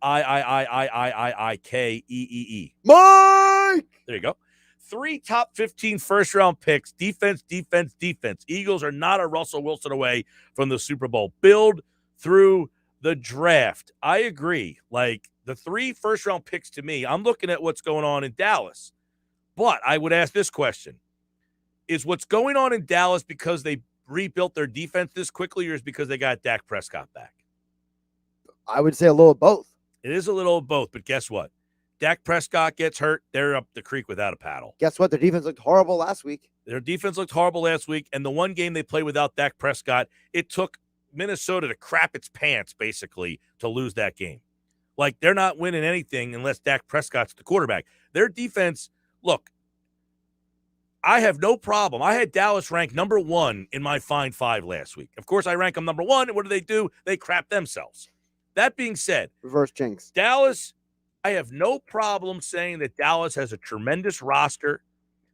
Mike! There you go. 3 top 15 first-round picks. Defense, defense, defense. Eagles are not a Russell Wilson away from the Super Bowl. Build through the draft. I agree. Like, the 3 first-round picks to me, I'm looking at what's going on in Dallas. But I would ask this question. Is what's going on in Dallas because they rebuilt their defense this quickly, or is because they got Dak Prescott back? I would say a little of both. It is a little of both, but guess what? Dak Prescott gets hurt. They're up the creek without a paddle. Guess what? Their defense looked horrible last week. Their defense looked horrible last week, and the one game they played without Dak Prescott, it took Minnesota to crap its pants, basically, to lose that game. Like, they're not winning anything unless Dak Prescott's the quarterback. Their defense, look, I have no problem. I had Dallas ranked number 1 in my Find 5 last week. Of course, I rank them number 1, and what do? They crap themselves. That being said, reverse jinx. Dallas, I have no problem saying that Dallas has a tremendous roster.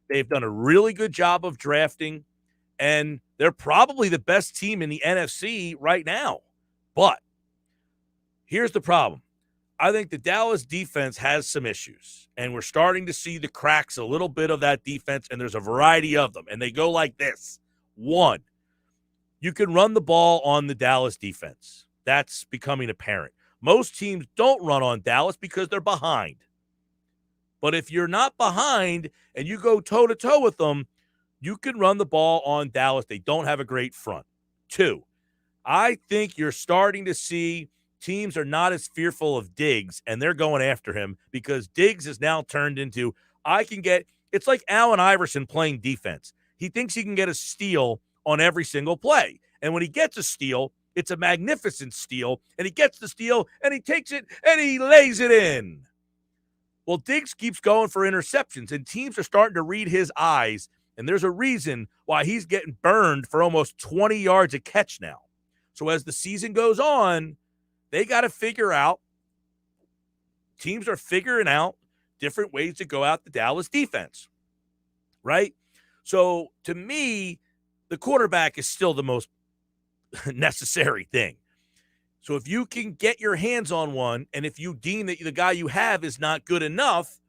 They've done a really good job of drafting, and they're probably the best team in the NFC right now. But here's the problem. I think the Dallas defense has some issues, and we're starting to see the cracks a little bit of that defense, and there's a variety of them, and they go like this. 1, you can run the ball on the Dallas defense. That's becoming apparent. Most teams don't run on Dallas because they're behind. But if you're not behind and you go toe-to-toe with them, you can run the ball on Dallas. They don't have a great front. 2, I think you're starting to see teams are not as fearful of Diggs, and they're going after him because Diggs is now turned into, it's like Allen Iverson playing defense. He thinks he can get a steal on every single play. And when he gets a steal, it's a magnificent steal, and he gets the steal, and he takes it, and he lays it in. Well, Diggs keeps going for interceptions, and teams are starting to read his eyes, and there's a reason why he's getting burned for almost 20 yards a catch now. So as the season goes on, they got to figure out, teams are figuring out different ways to go out the Dallas defense, right? So to me, the quarterback is still the most necessary thing. So if you can get your hands on one, and if you deem that the guy you have is not good enough,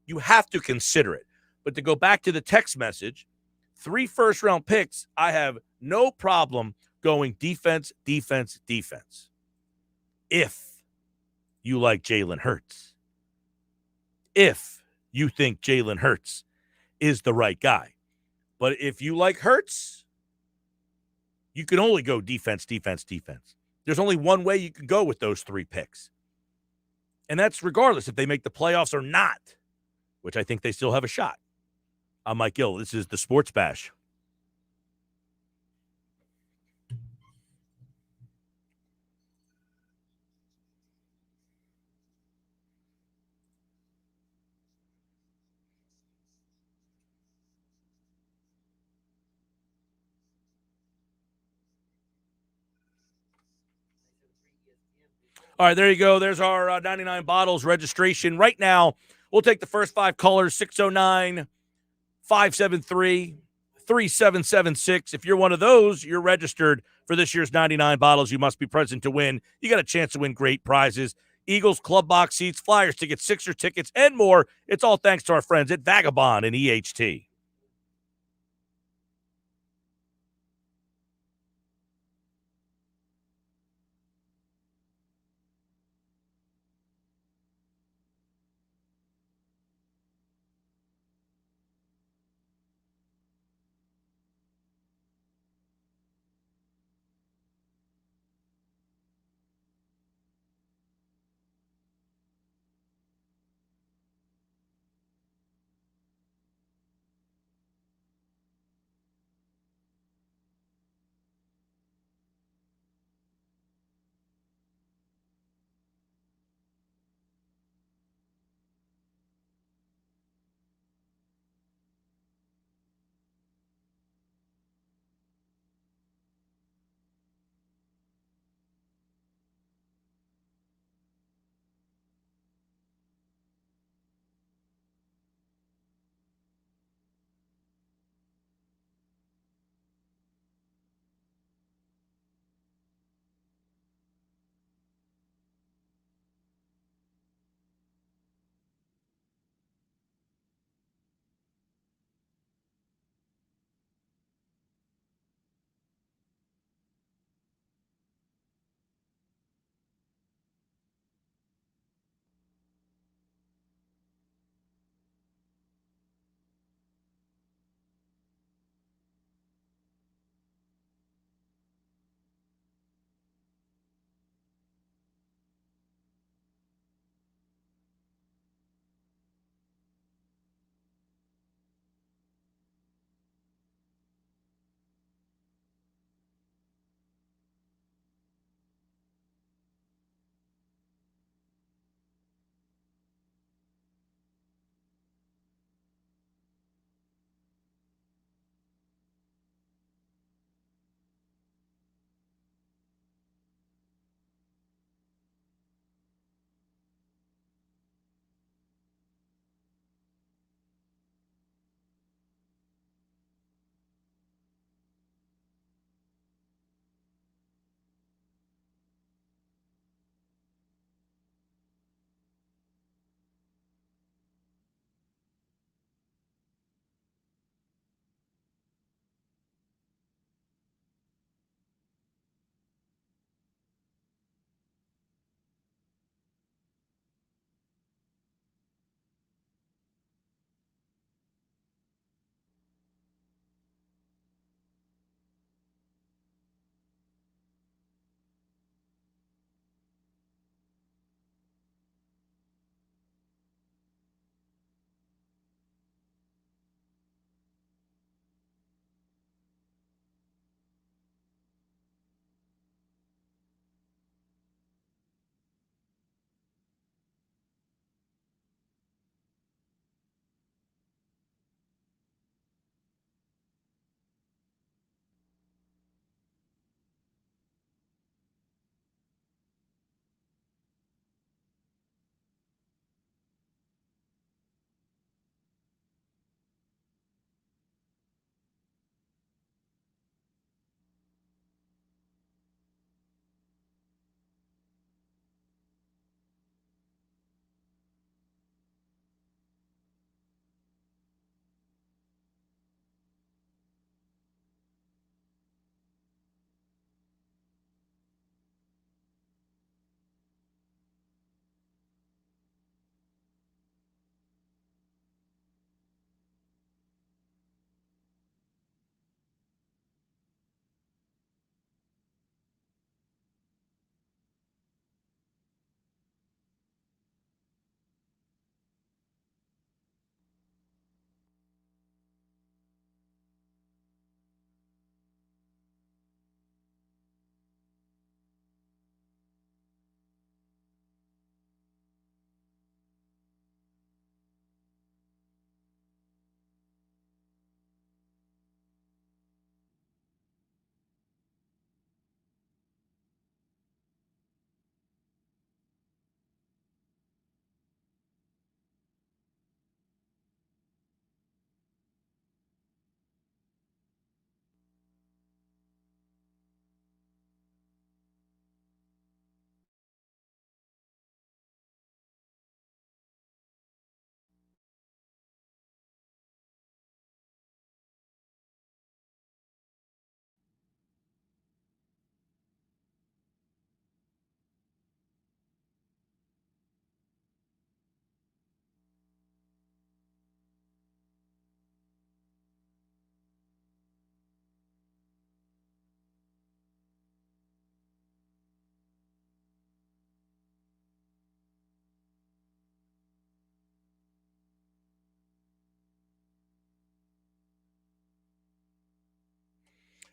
you have to consider it. But to go back to the text message, 3 first-round picks, I have no problem going defense, defense, defense. If you like Jalen Hurts. If you think Jalen Hurts is the right guy. But if you like Hurts, you can only go defense, defense, defense. There's only one way you can go with those 3 picks. And that's regardless if they make the playoffs or not, which I think they still have a shot. I'm Mike Gill. This is the Sports Bash. All right, there you go. There's our 99 bottles registration. Right now, we'll take the first 5 callers, 609-573-3776. If you're one of those, you're registered for this year's 99 bottles. You must be present to win. You got a chance to win great prizes. Eagles club box seats, Flyers tickets, Sixer tickets, and more. It's all thanks to our friends at Vagabond and EHT.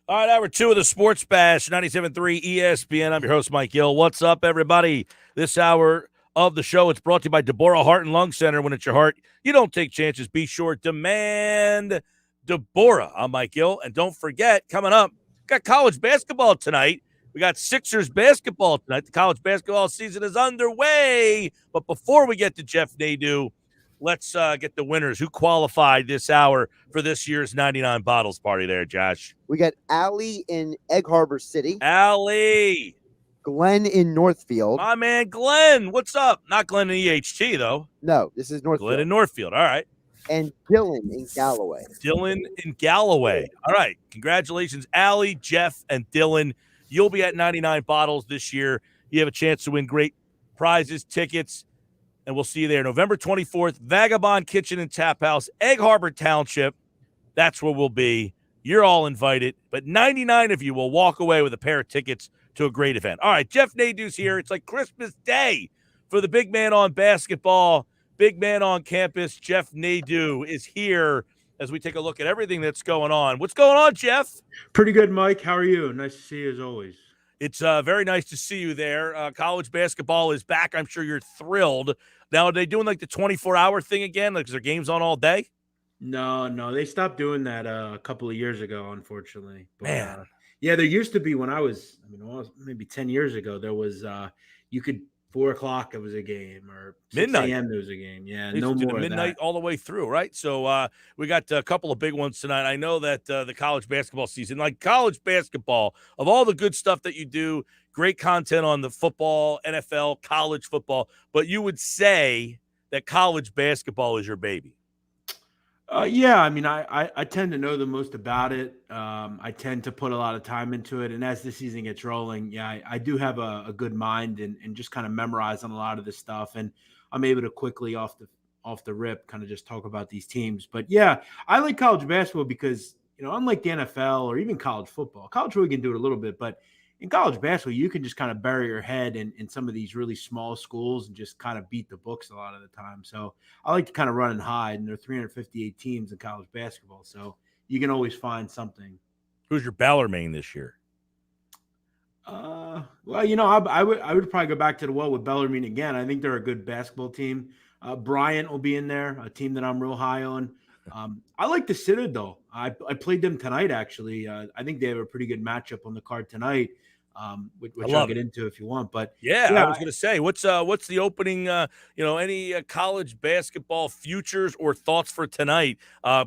All right, hour two of the Sports Bash, 97.3 ESPN. I'm your host, Mike Gill. What's up, everybody? This hour of the show, it's brought to you by Deborah Heart and Lung Center. When it's your heart, you don't take chances. Be sure, demand Deborah. I'm Mike Gill. And don't forget, coming up, we got college basketball tonight. We got Sixers basketball tonight. The college basketball season is underway. But before we get to Jeff Nadeau, let's get the winners who qualified this hour for this year's 99 Bottles party there, Josh. We got Allie in Egg Harbor City, Allie. Glenn in Northfield. My man Glenn. What's up? Not Glenn in EHT, though. No, this is Northfield. Glenn in Northfield. All right. And Dylan in Galloway. Dylan in Galloway. All right. Congratulations, Allie, Jeff, and Dylan. You'll be at 99 Bottles this year. You have a chance to win great prizes, tickets, and we'll see you there November 24th, Vagabond Kitchen and Tap House, Egg Harbor Township. That's where we'll be. You're all invited, but 99 of you will walk away with a pair of tickets to a great event. All right, Jeff Nadeau's here. It's like Christmas Day for the big man on basketball, big man on campus. Jeff Nadeau is here as we take a look at everything that's going on. What's going on, Jeff? Pretty good, Mike. How are you? Nice to see you as always. It's very nice to see you there. College basketball is back. I'm sure you're thrilled. Now, are they doing like the 24-hour thing again? Like, is there games on all day? No. They stopped doing that a couple of years ago, unfortunately. But, Man. Yeah, there used to be when I was maybe 10 years ago, there was you could 4 o'clock it was a game or 6 midnight. a.m. there was a game. Yeah, They no used to do more the of midnight that. all the way through, right? So we got a couple of big ones tonight. I know that the college basketball season, like college basketball, of all the good stuff that you do, great content on the football, NFL, college football, but you would say that college basketball is your baby. Yeah, I mean, I tend to know the most about it. I tend to put a lot of time into it. And as the season gets rolling, yeah, I do have a good mind and just kind of memorize on a lot of this stuff. And I'm able to quickly off the rip kind of just talk about these teams. But yeah, I like college basketball because, unlike the NFL or even college football, college really can do it a little bit, but in college basketball, you can just kind of bury your head in some of these really small schools and just kind of beat the books a lot of the time. So I like to kind of run and hide, and there are 358 teams in college basketball, so you can always find something. Who's your Baylor main this year? Well, I would probably go back to the well with Bellarmine again. I think they're a good basketball team. Bryant will be in there, a team that I'm real high on. I like the Citadel. I played them tonight, actually. I think they have a pretty good matchup on the card tonight, which I'll get into if you want. But yeah, I was going to say, what's the opening? Any college basketball futures or thoughts for tonight?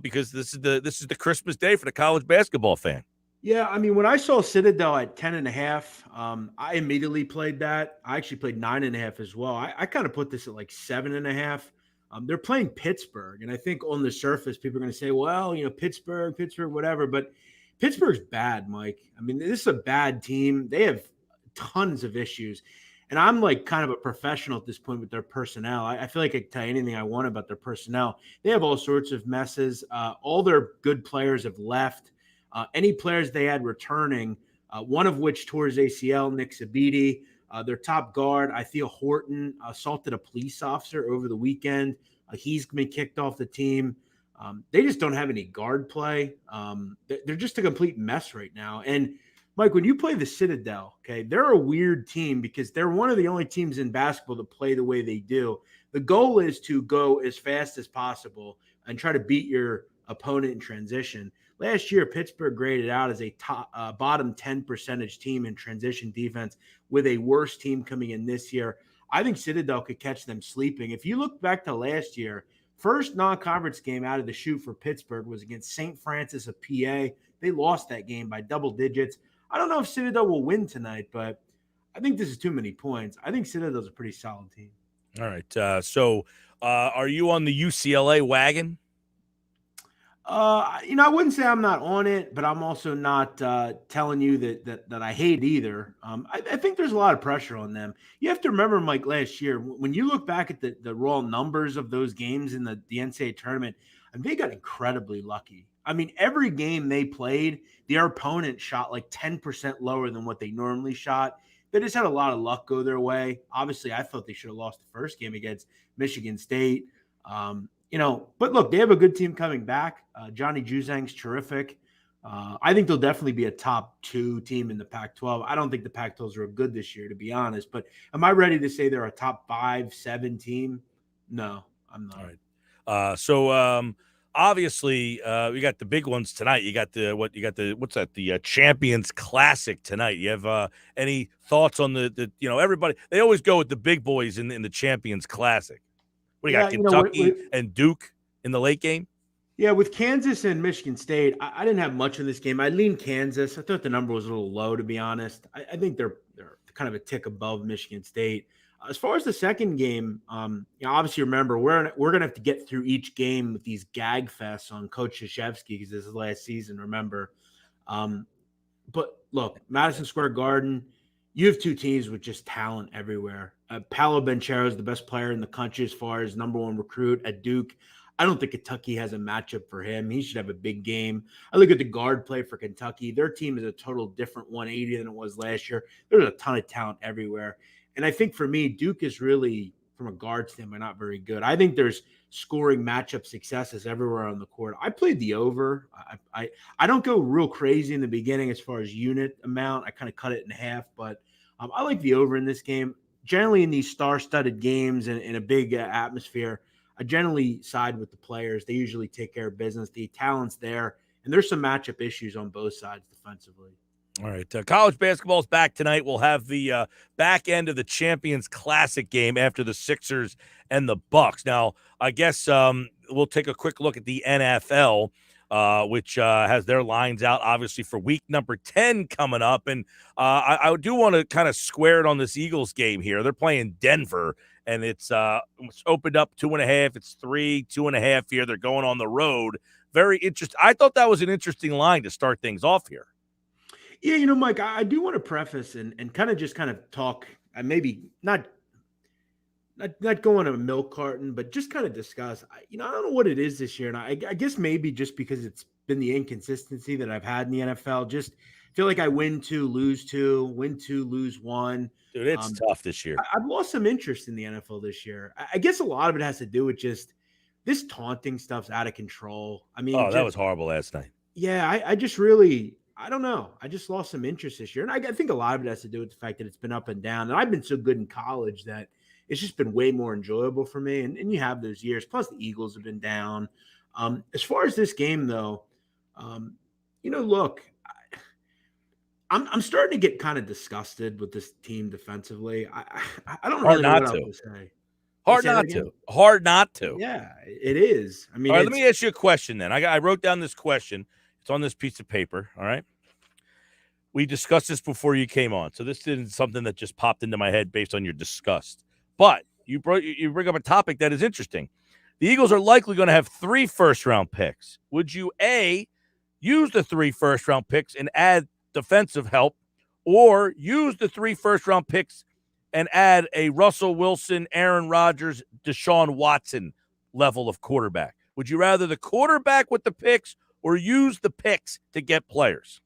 Because this is the Christmas day for the college basketball fan. Yeah, I mean, when I saw Citadel at 10.5, I immediately played that. I actually played 9.5 as well. I kind of put this at like 7.5. They're playing Pittsburgh, and I think on the surface, people are going to say, well, Pittsburgh, whatever. But Pittsburgh's bad, Mike. I mean, this is a bad team. They have tons of issues. And I'm like kind of a professional at this point with their personnel. I feel like I can tell you anything I want about their personnel. They have all sorts of messes. All their good players have left. Any players they had returning, one of which tore his ACL, Nick Sabiti. Their top guard, Ithia Horton, assaulted a police officer over the weekend. He's been kicked off the team. They just don't have any guard play. They're just a complete mess right now. And, Mike, when you play the Citadel, okay, they're a weird team because they're one of the only teams in basketball that play the way they do. The goal is to go as fast as possible and try to beat your opponent in transition. Last year, Pittsburgh graded out as a bottom 10 percentage team in transition defense with a worse team coming in this year. I think Citadel could catch them sleeping. If you look back to last year, first non-conference game out of the chute for Pittsburgh was against St. Francis of PA. They lost that game by double digits. I don't know if Citadel will win tonight, but I think this is too many points. I think Citadel's a pretty solid team. All right. So are you on the UCLA wagon? I wouldn't say I'm not on it, but I'm also not telling you that I hate either. I think there's a lot of pressure on them. You have to remember, Mike, last year, when you look back at the raw numbers of those games in the NCAA tournament, and they got incredibly lucky. I mean, every game they played, their opponent shot like 10% lower than what they normally shot. They just had a lot of luck go their way. Obviously, I thought they should have lost the first game against Michigan State. But look, they have a good team coming back. Johnny Juzang's terrific. I think they'll definitely be a top 2 team in the Pac-12. I don't think the Pac-12s are good this year, to be honest. But am I ready to say they're a top 5, 7 team? No, I'm not. All right. So obviously we got the big ones tonight. You got the Champions Classic tonight. You have any thoughts on the everybody, they always go with the big boys in the Champions Classic. What do you got? Kentucky and Duke in the late game? Yeah, with Kansas and Michigan State, I didn't have much in this game. I leaned Kansas. I thought the number was a little low, to be honest. I think they're kind of a tick above Michigan State. As far as the second game, obviously remember we're gonna have to get through each game with these gag fests on Coach Krzyzewski because this is last season. Remember, but look, Madison Square Garden, you have 2 teams with just talent everywhere. Paolo Banchero is the best player in the country as far as number 1 recruit at Duke. I don't think Kentucky has a matchup for him. He should have a big game. I look at the guard play for Kentucky. Their team is a total different 180 than it was last year. There's a ton of talent everywhere. And I think for me, Duke is really, from a guard standpoint, not very good. I think there's scoring matchup successes everywhere on the court. I played the over. I don't go real crazy in the beginning as far as unit amount. I kind of cut it in half, but I like the over in this game. Generally in these star-studded games and in a big atmosphere, I generally side with the players. They usually take care of business. The talent's there, and there's some matchup issues on both sides defensively. All right. College basketball is back tonight. We'll have the back end of the Champions Classic game after the Sixers and the Bucks. Now, I guess we'll take a quick look at the NFL, which has their lines out, obviously, for week number 10 coming up. And I do want to kind of square it on this Eagles game here. They're playing Denver, and it's opened up 2.5. It's 3, 2.5 here. They're going on the road. Very interesting. I thought that was an interesting line to start things off here. Yeah, Mike, I do want to preface and kind of talk, maybe not go on a milk carton, but just kind of discuss, I don't know what it is this year. And I guess maybe just because it's been the inconsistency that I've had in the NFL, just feel like I win 2, lose 2, win 2, lose 1. Dude, it's tough this year. I've lost some interest in the NFL this year. I guess a lot of it has to do with just this taunting stuff's out of control. I mean, that was horrible last night. Yeah, I just really, I don't know. I just lost some interest this year. And I think a lot of it has to do with the fact that it's been up and down. And I've been so good in college that it's just been way more enjoyable for me. And you have those years. Plus, the Eagles have been down. As far as this game, though, look, I'm starting to get kind of disgusted with this team defensively. I don't really know what else to say. Hard not to. Yeah, it is. I mean, all right, let me ask you a question then. I wrote down this question. It's on this piece of paper, all right? We discussed this before you came on, so this isn't something that just popped into my head based on your disgust. But you bring up a topic that is interesting. The Eagles are likely going to have 3 first-round picks. Would you, A, use the 3 first-round picks and add defensive help, or use the 3 first-round picks and add a Russell Wilson, Aaron Rodgers, Deshaun Watson level of quarterback? Would you rather the quarterback with the picks or use the picks to get players?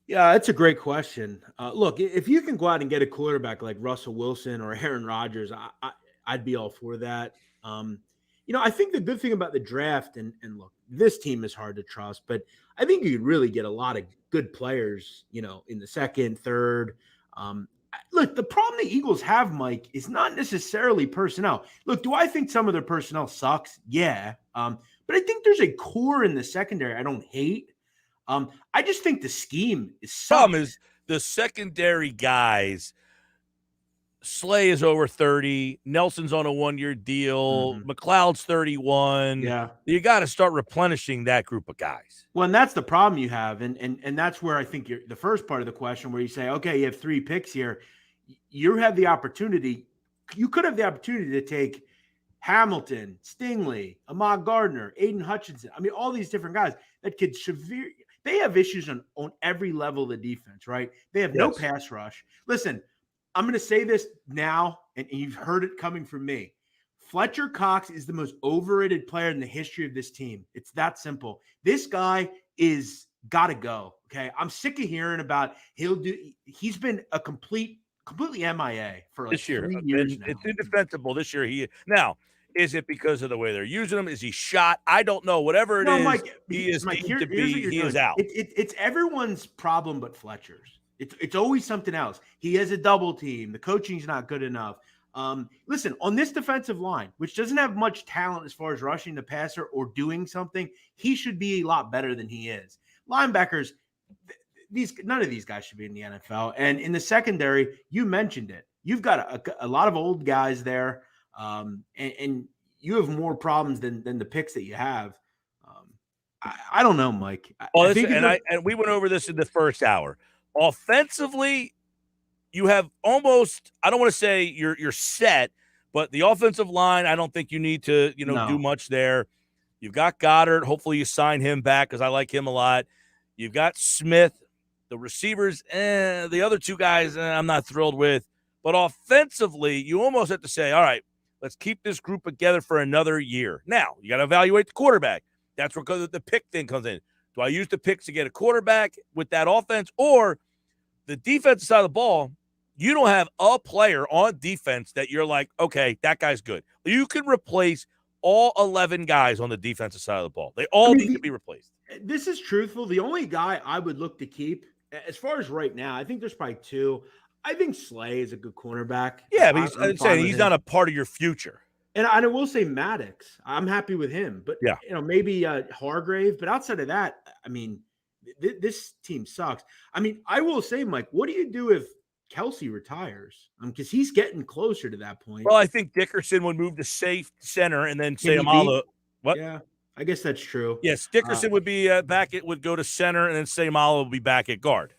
Yeah, that's a great question. Look, if you can go out and get a quarterback like Russell Wilson or Aaron Rodgers, I'd be all for that. I think the good thing about the draft, and look, this team is hard to trust, but I think you could really get a lot of good players, in the second, third. Look, the problem the Eagles have, Mike, is not necessarily personnel. Look, do I think some of their personnel sucks? Yeah. But I think there's a core in the secondary I don't hate. I just think the scheme is some is the secondary guys. Slay is over 30. Nelson's on a 1-year deal. McLeod's 31. Yeah. You got to start replenishing that group of guys. Well, and that's the problem you have. And that's where I think the first part of the question where you say, okay, you have 3 picks here. You have the opportunity. You could have the opportunity to take Hamilton, Stingley, Ahmad Gardner, Aiden Hutchinson. I mean, all these different guys that could they have issues on every level of the defense, right? They have no pass rush. Listen, I'm going to say this now, and you've heard it coming from me. Fletcher Cox is the most overrated player in the history of this team. It's that simple. This guy is got to go, okay? I'm sick of hearing about he's been a completely MIA for like this year. 3 years now. It's indefensible this year. Now, Is it because of the way they're using him? Is he shot? I don't know. Whatever it No, is, Mike. he is Mike, deemed to here's what be. you're He is doing. out. It's everyone's problem but Fletcher's. It's always something else. He has a double team. The coaching's not good enough. Listen, on this defensive line, which doesn't have much talent as far as rushing the passer or doing something, he should be a lot better than he is. Linebackers, none of these guys should be in the NFL. And in the secondary, you mentioned it. You've got a lot of old guys there, and you have more problems than the picks that you have. I don't know, Mike. Well, and we went over this in the first hour. Offensively, you have almost, I don't want to say you're set, but the offensive line, I don't think you need to, do much there. You've got Goddard. Hopefully you sign him back because I like him a lot. You've got Smith. The receivers, the other two guys, I'm not thrilled with. But offensively, you almost have to say, all right, let's keep this group together for another year. Now, you got to evaluate the quarterback. That's where the pick thing comes in. Do I use the picks to get a quarterback with that offense? Or the defensive side of the ball, you don't have a player on defense that you're like, okay, that guy's good. You can replace all 11 guys on the defensive side of the ball. They all need to be replaced. This is truthful. The only guy I would look to keep, as far as right now, I think there's probably two. I think Slay is a good cornerback. Yeah, but I'm saying he's not a part of your future. And I will say Maddox. I'm happy with him. But, maybe Hargrave. But outside of that, I mean, this team sucks. I mean, I will say, Mike, what do you do if Kelsey retires? Because he's getting closer to that point. Well, I think Dickerson would move to safe center and then Sayamala. What? Yeah, I guess that's true. Yes, Dickerson would be back. It would go to center, and then Sayamala would be back at guard.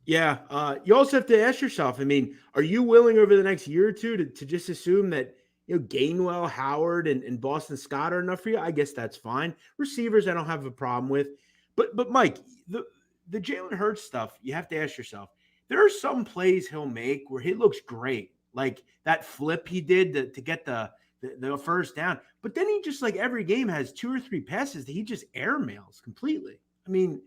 Yeah. You also have to ask yourself, I mean, are you willing over the next year or two to just assume that, Gainwell, Howard, and Boston Scott are enough for you? I guess that's fine. Receivers, I don't have a problem with. But Mike, the Jalen Hurts stuff, you have to ask yourself, there are some plays he'll make where he looks great. Like that flip he did to get the first down. But then he just, like, every game has 2 or 3 passes that he just airmails completely. I mean,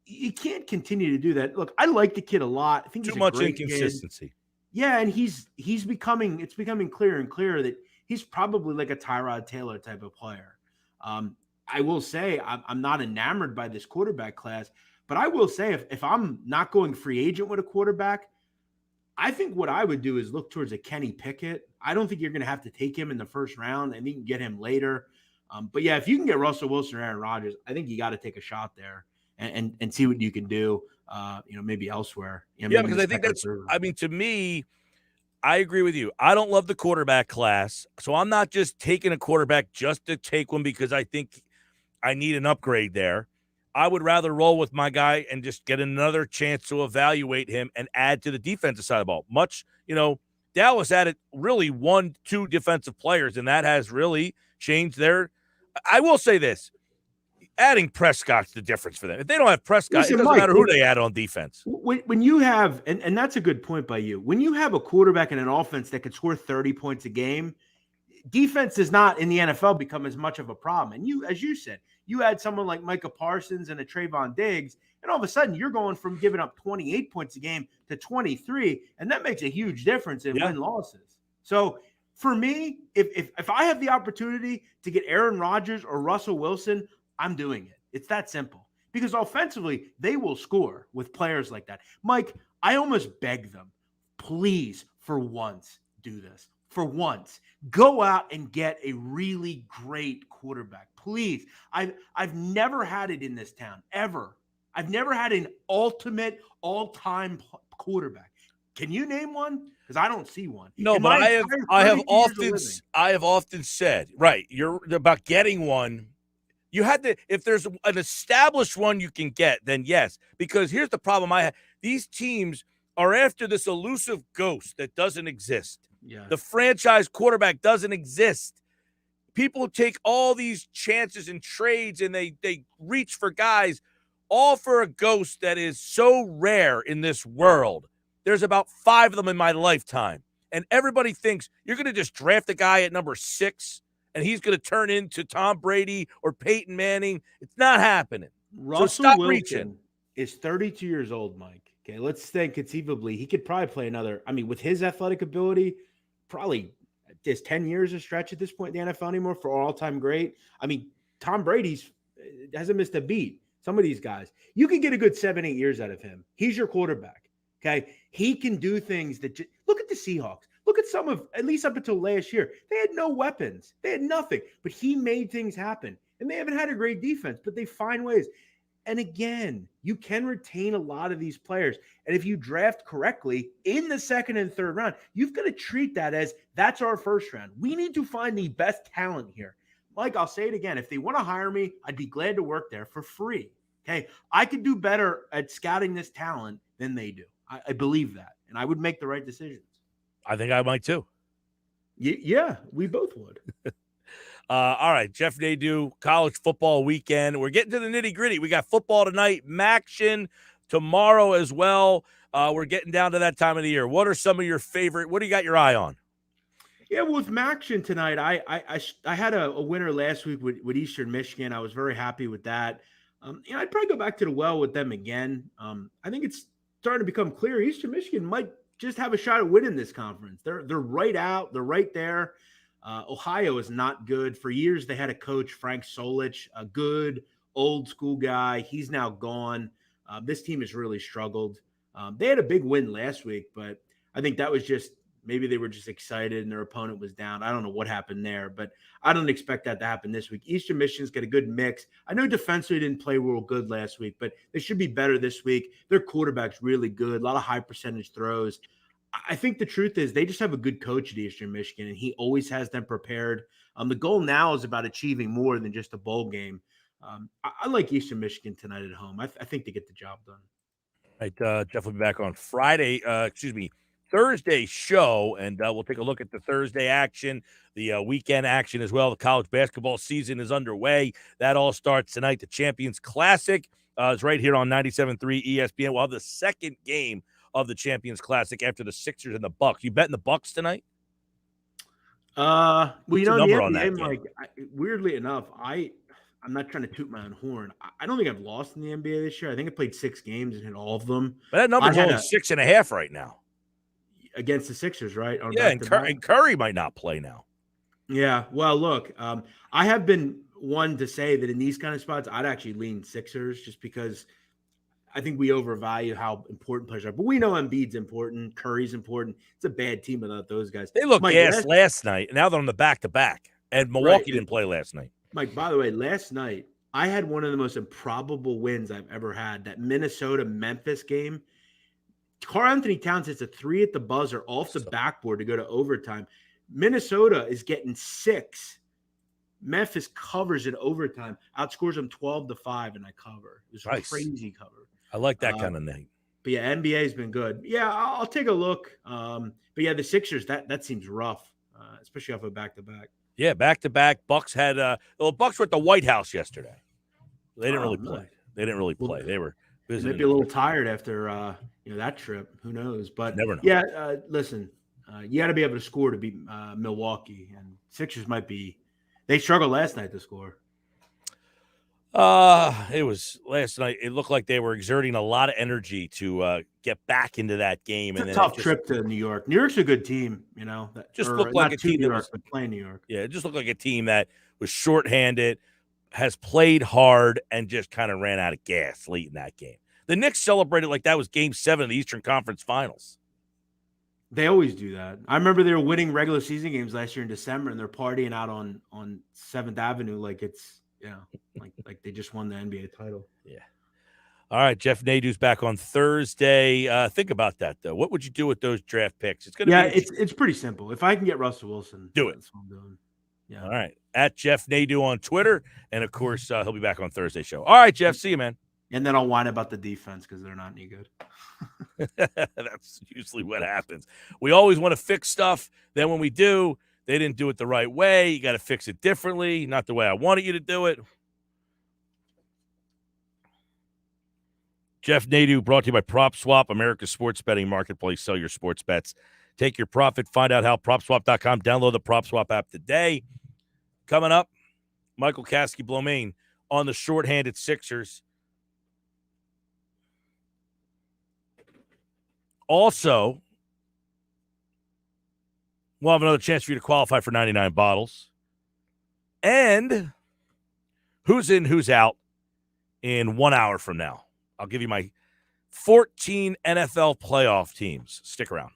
you can't continue to do that. Look, I like the kid a lot. I think he's too much great inconsistency. Kid. Yeah, and it's becoming clearer and clearer that he's probably like a Tyrod Taylor type of player. I will say I'm not enamored by this quarterback class, but I will say if I'm not going free agent with a quarterback, I think what I would do is look towards a Kenny Pickett. I don't think you're going to have to take him in the first round, and you can get him later. But yeah, if you can get Russell Wilson or Aaron Rodgers, I think you got to take a shot there and see what you can do. Maybe elsewhere. Because I think to me, I agree with you. I don't love the quarterback class, so I'm not just taking a quarterback just to take one because I think I need an upgrade there. I would rather roll with my guy and just get another chance to evaluate him and add to the defensive side of the ball. Dallas added really 1-2 defensive players, and that has really changed their – I will say this. Adding Prescott's the difference for them. If they don't have Prescott, it doesn't matter who they add on defense. When you have, and that's a good point by you, when you have a quarterback and an offense that can score 30 points a game, defense does not in the NFL become as much of a problem. And as you said, you add someone like Micah Parsons and a Trayvon Diggs, and all of a sudden you're going from giving up 28 points a game to 23, and that makes a huge difference in win-losses. So for me, if I have the opportunity to get Aaron Rodgers or Russell Wilson, I'm doing it. It's that simple. Because offensively, they will score with players like that. Mike, I almost beg them, please, for once, do this. For once, go out and get a really great quarterback. Please. I've never had it in this town, ever. I've never had an ultimate all-time quarterback. Can you name one? Because I don't see one. No, but I have often said, right, you're about getting one. You had to, if there's an established one you can get, then yes. Because here's the problem I have. These teams are after this elusive ghost that doesn't exist. Yeah. The franchise quarterback doesn't exist. People take all these chances and trades and they reach for guys all for a ghost that is so rare in this world. There's about 5 of them in my lifetime. And everybody thinks you're going to just draft a guy at number 6 and he's going to turn into Tom Brady or Peyton Manning. It's not happening. Russell so stop Wilson reaching. Is 32 years old, Mike. Okay, let's think conceivably. He could probably play another. I mean, with his athletic ability, probably is 10 years a stretch at this point in the NFL anymore for all-time great? I mean, Tom Brady's hasn't missed a beat. Some of these guys, you can get a good 7-8 years out of him. He's your quarterback. Okay. He can do things that look at the Seahawks. Look at some of, at least up until last year, they had no weapons. They had nothing, but he made things happen. And they haven't had a great defense, but they find ways. And again, you can retain a lot of these players. And if you draft correctly in the second and third round, you've got to treat that as that's our first round. We need to find the best talent here. Mike, I'll say it again. If they want to hire me, I'd be glad to work there for free. Okay. I could do better at scouting this talent than they do. I believe that. And I would make the right decisions. I think I might too. Yeah, we both would. All right, Jeff Nadeau, college football weekend. We're getting to the nitty-gritty. We got football tonight, Maction tomorrow as well. We're getting down to that time of the year. What are some of your favorite? What do you got your eye on? Yeah, well, with Maction tonight, I had a winner last week with Eastern Michigan. I was very happy with that. I'd probably go back to the well with them again. I think it's starting to become clear Eastern Michigan might just have a shot at winning this conference. They're right out. They're right there. Ohio is not good. For years, they had a coach, Frank Solich, a good old school guy. He's now gone. This team has really struggled. They had a big win last week, but I think that was just maybe they were just excited and their opponent was down. I don't know what happened there, but I don't expect that to happen this week. Eastern Michigan's got a good mix. I know defensively didn't play real good last week, but they should be better this week. Their quarterback's really good, a lot of high percentage throws. I think the truth is they just have a good coach at Eastern Michigan, and he always has them prepared. The goal now is about achieving more than just a bowl game. I like Eastern Michigan tonight at home. I think they get the job done. Right, Jeff will be back on Thursday show, and we'll take a look at the Thursday action, the weekend action as well. The college basketball season is underway. That all starts tonight. The Champions Classic is right here on 97.3 ESPN. We'll have the second game of the Champions Classic after the Sixers and the Bucks. You betting the Bucks tonight? Well, What's you know, the number the on NBA, that Mike, weirdly enough, I'm not trying to toot my own horn. I don't think I've lost in the NBA this year. I think I played 6 games and hit all of them. But that number's only 6.5 right now. Against the Sixers, right? Yeah, and Curry might not play now. Yeah, well, look, I have been one to say that in these kind of spots, I'd actually lean Sixers just because I think we overvalue how important players are. But we know Embiid's important, Curry's important. It's a bad team without those guys. They looked gassed last night, and now they're on the back-to-back. And Milwaukee didn't play last night. Mike, by the way, last night, I had one of the most improbable wins I've ever had, that Minnesota-Memphis game. Karl-Anthony Towns hits a 3 at the buzzer off the backboard to go to overtime. Minnesota is getting 6. Memphis covers in overtime, outscores them 12-5, and I cover. It was a crazy cover. I like that kind of thing. But yeah, NBA has been good. Yeah, I'll take a look. But yeah, the Sixers, that seems rough, especially off a back-to-back. Yeah, back-to-back. Bucks had Bucks were at the White House yesterday. They didn't really play. They didn't really play. They were busy. They'd be a little tired after that trip. Who knows? But never know. Yeah, listen, you got to be able to score to beat Milwaukee, and Sixers might be. They struggled last night to score. It was last night. It looked like they were exerting a lot of energy to get back into that game. It's a tough trip to New York. New York's a good team, you know. Looked like a team that was playing New York. Yeah, it just looked like a team that was shorthanded, has played hard, and just kind of ran out of gas late in that game. The Knicks celebrated like that was Game 7 of the Eastern Conference Finals. They always do that. I remember they were winning regular season games last year in December, and they're partying out on 7th Avenue like it's like they just won the NBA title. Yeah. All right, Jeff Nadeau's back on Thursday. Think about that though. What would you do with those draft picks? It's it's pretty simple. If I can get Russell Wilson, do it. That's what I'm doing. Yeah. All right. At Jeff Nadeau on Twitter, and of course he'll be back on Thursday show. All right, Jeff. See you, man. And then I'll whine about the defense because they're not any good. That's usually what happens. We always want to fix stuff. Then when we do, they didn't do it the right way. You got to fix it differently, not the way I wanted you to do it. Jeff Nadeau brought to you by PropSwap, America's sports betting marketplace. Sell your sports bets. Take your profit. Find out how. PropSwap.com. Download the PropSwap app today. Coming up, Michael Kasky-Blomain on the shorthanded Sixers. Also, We'll have another chance for you to qualify for 99 bottles. And who's in, who's out in 1 hour from now. I'll give you my 14 NFL playoff teams. Stick around.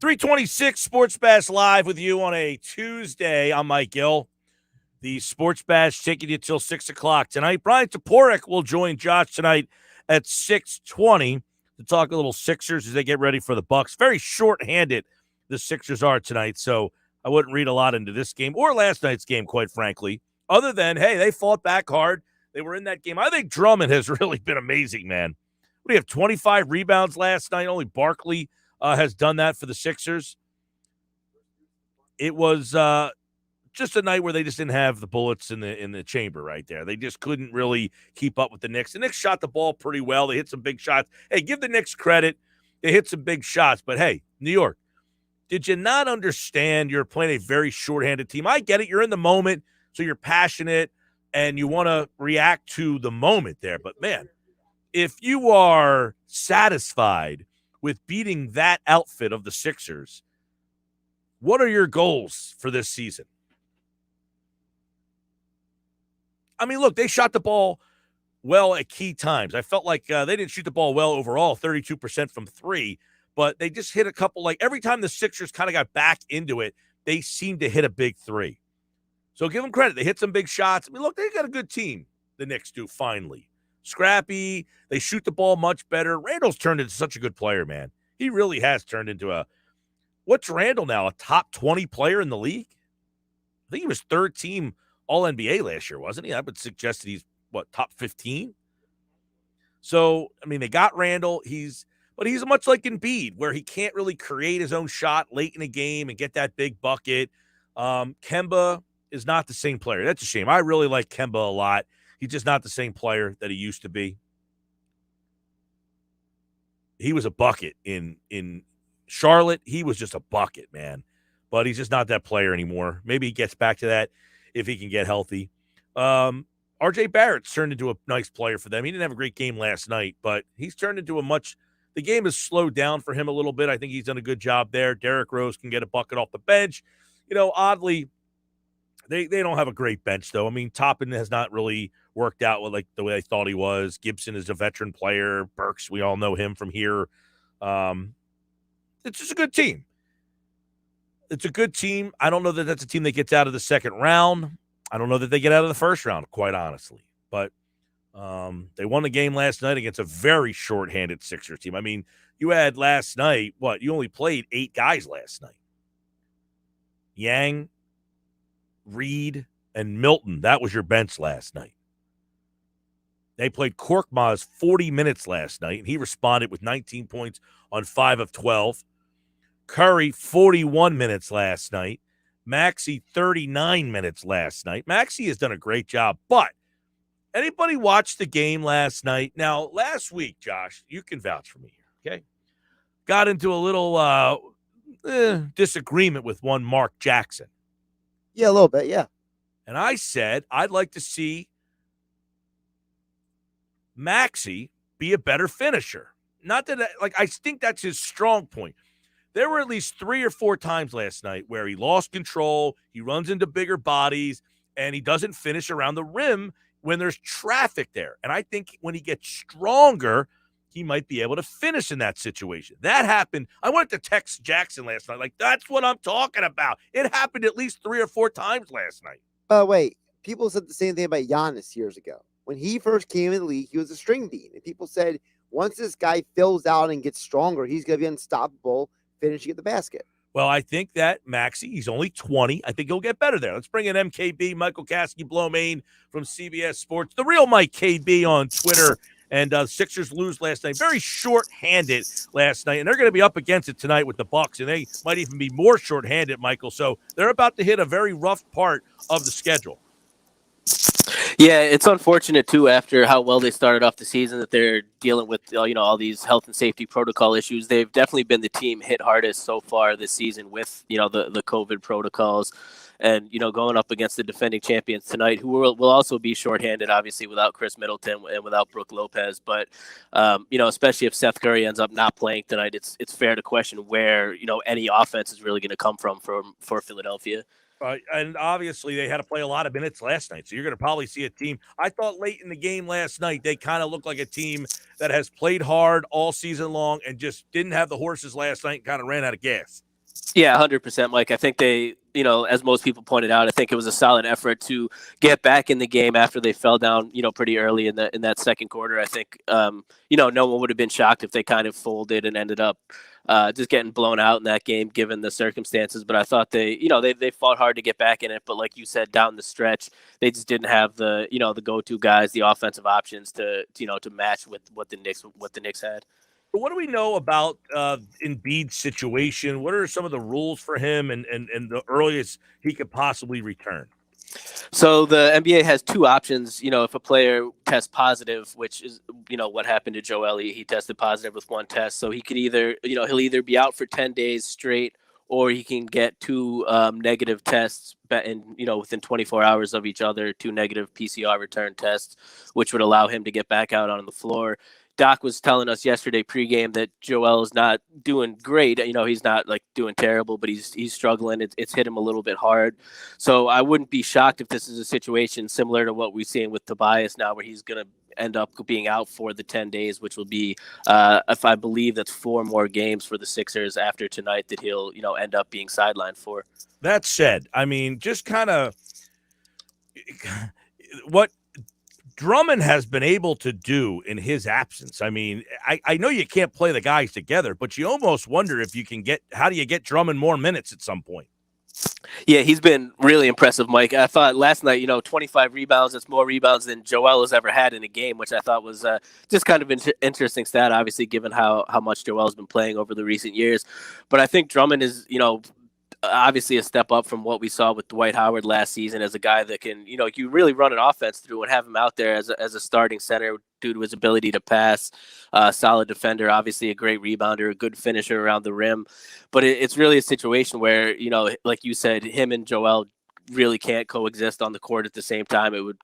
326 Sports Bash Live with you on a Tuesday. I'm Mike Gill. The Sports Bash taking you till 6 o'clock tonight. Brian Toporek will join Josh tonight at 6:20 to talk a little Sixers as they get ready for the Bucks. Very short-handed the Sixers are tonight, so I wouldn't read a lot into this game or last night's game, quite frankly, other than, hey, they fought back hard. They were in that game. I think Drummond has really been amazing, man. What do you have, 25 rebounds last night? Only Barkley has done that for the Sixers. It was just a night where they just didn't have the bullets in the chamber right there. They just couldn't really keep up with the Knicks. The Knicks shot the ball pretty well. They hit some big shots. Hey, give the Knicks credit. They hit some big shots. But, hey, New York, did you not understand you're playing a very shorthanded team? I get it. You're in the moment, so you're passionate, and you want to react to the moment there. But, man, if you are satisfied with beating that outfit of the Sixers, what are your goals for this season? I mean, look, they shot the ball well at key times. I felt like they didn't shoot the ball well overall, 32% from three, but they just hit a couple. Like every time the Sixers kind of got back into it, they seemed to hit a big three. So give them credit. They hit some big shots. I mean, look, they got a good team, the Knicks do, finally. Scrappy. They shoot the ball much better. Randall's turned into such a good player, man. He really has turned into what's Randall now, a top 20 player in the league? I think he was third team All-NBA last year, wasn't he? I would suggest that he's, top 15? So, I mean, they got Randall. But he's much like Embiid, where he can't really create his own shot late in a game and get that big bucket. Kemba is not the same player. That's a shame. I really like Kemba a lot. He's just not the same player that he used to be. He was a bucket in Charlotte. He was just a bucket, man. But he's just not that player anymore. Maybe he gets back to that if he can get healthy. R.J. Barrett's turned into a nice player for them. He didn't have a great game last night, but he's turned into the game has slowed down for him a little bit. I think he's done a good job there. Derrick Rose can get a bucket off the bench. Oddly, they don't have a great bench, though. I mean, Toppin has not really worked out with the way I thought he was. Gibson is a veteran player. Burks, we all know him from here. It's just a good team. It's a good team. I don't know that that's a team that gets out of the second round. I don't know that they get out of the first round, quite honestly. But they won the game last night against a very shorthanded Sixers team. I mean, you had last night, you only played 8 guys last night. Yang, Reed, and Milton. That was your bench last night. They played Korkmaz 40 minutes last night, and he responded with 19 points on 5 of 12. Curry, 41 minutes last night. Maxey, 39 minutes last night. Maxey has done a great job, but anybody watch the game last night? Now, last week, Josh, you can vouch for me here, okay? Got into a little disagreement with one Mark Jackson. Yeah, a little bit, yeah. And I said I'd like to see Maxey be a better finisher. Not that, I think that's his strong point. There were at least 3 or 4 times last night where he lost control, he runs into bigger bodies, and he doesn't finish around the rim when there's traffic there. And I think when he gets stronger, he might be able to finish in that situation. That happened. I wanted to text Jackson last night. That's what I'm talking about. It happened at least 3 or 4 times last night. Wait, people said the same thing about Giannis years ago. When he first came in the league, he was a string bean. And people said, once this guy fills out and gets stronger, he's going to be unstoppable, finishing at the basket. Well, I think that Maxey, he's only 20. I think he'll get better there. Let's bring in MKB, Michael Kasky-Blomane from CBS Sports, the real Mike KB on Twitter. And Sixers lose last night. Very short-handed last night. And they're going to be up against it tonight with the Bucks. And they might even be more short-handed, Michael. So they're about to hit a very rough part of the schedule. Yeah, it's unfortunate, too, after how well they started off the season, that they're dealing with, all these health and safety protocol issues. They've definitely been the team hit hardest so far this season with, the COVID protocols. And, going up against the defending champions tonight, who will also be shorthanded, obviously, without Chris Middleton and without Brook Lopez. But, especially if Seth Curry ends up not playing tonight, it's fair to question where, any offense is really going to come from for Philadelphia. And obviously they had to play a lot of minutes last night. So you're going to probably see a team. I thought late in the game last night, they kind of looked like a team that has played hard all season long and just didn't have the horses last night and kind of ran out of gas. Yeah, 100%, Mike. I think they, as most people pointed out, I think it was a solid effort to get back in the game after they fell down, pretty early in that second quarter. I think, no one would have been shocked if they kind of folded and ended up just getting blown out in that game, given the circumstances. But I thought they fought hard to get back in it. But like you said, down the stretch, they just didn't have the go-to guys, the offensive options to match with what the Knicks had. What do we know about Embiid's situation? What are some of the rules for him and the earliest he could possibly return? So the NBA has two options. If a player tests positive, which is, what happened to Joel, he tested positive with one test. So he could he'll either be out for 10 days straight, or he can get two negative tests within 24 hours of each other, two negative PCR return tests, which would allow him to get back out on the floor. Doc was telling us yesterday pregame that Joel is not doing great. He's not like doing terrible, but he's struggling. It's hit him a little bit hard. So I wouldn't be shocked if this is a situation similar to what we've seen with Tobias now, where he's going to end up being out for the 10 days, which will be, if I believe that's 4 more games for the Sixers after tonight that he'll, end up being sidelined for. That said, I mean, just kind of what Drummond has been able to do in his absence. I mean, I know you can't play the guys together, but you almost wonder if you can how do you get Drummond more minutes at some point? Yeah, he's been really impressive, Mike. I thought last night, 25 rebounds, that's more rebounds than Joel has ever had in a game, which I thought was just kind of interesting stat, obviously, given how much Joel's been playing over the recent years. But I think Drummond is, obviously a step up from what we saw with Dwight Howard last season as a guy that can, you really run an offense through and have him out there as a starting center due to his ability to pass, solid defender, obviously a great rebounder, a good finisher around the rim. But it's really a situation where, like you said, him and Joel really can't coexist on the court at the same time. It would,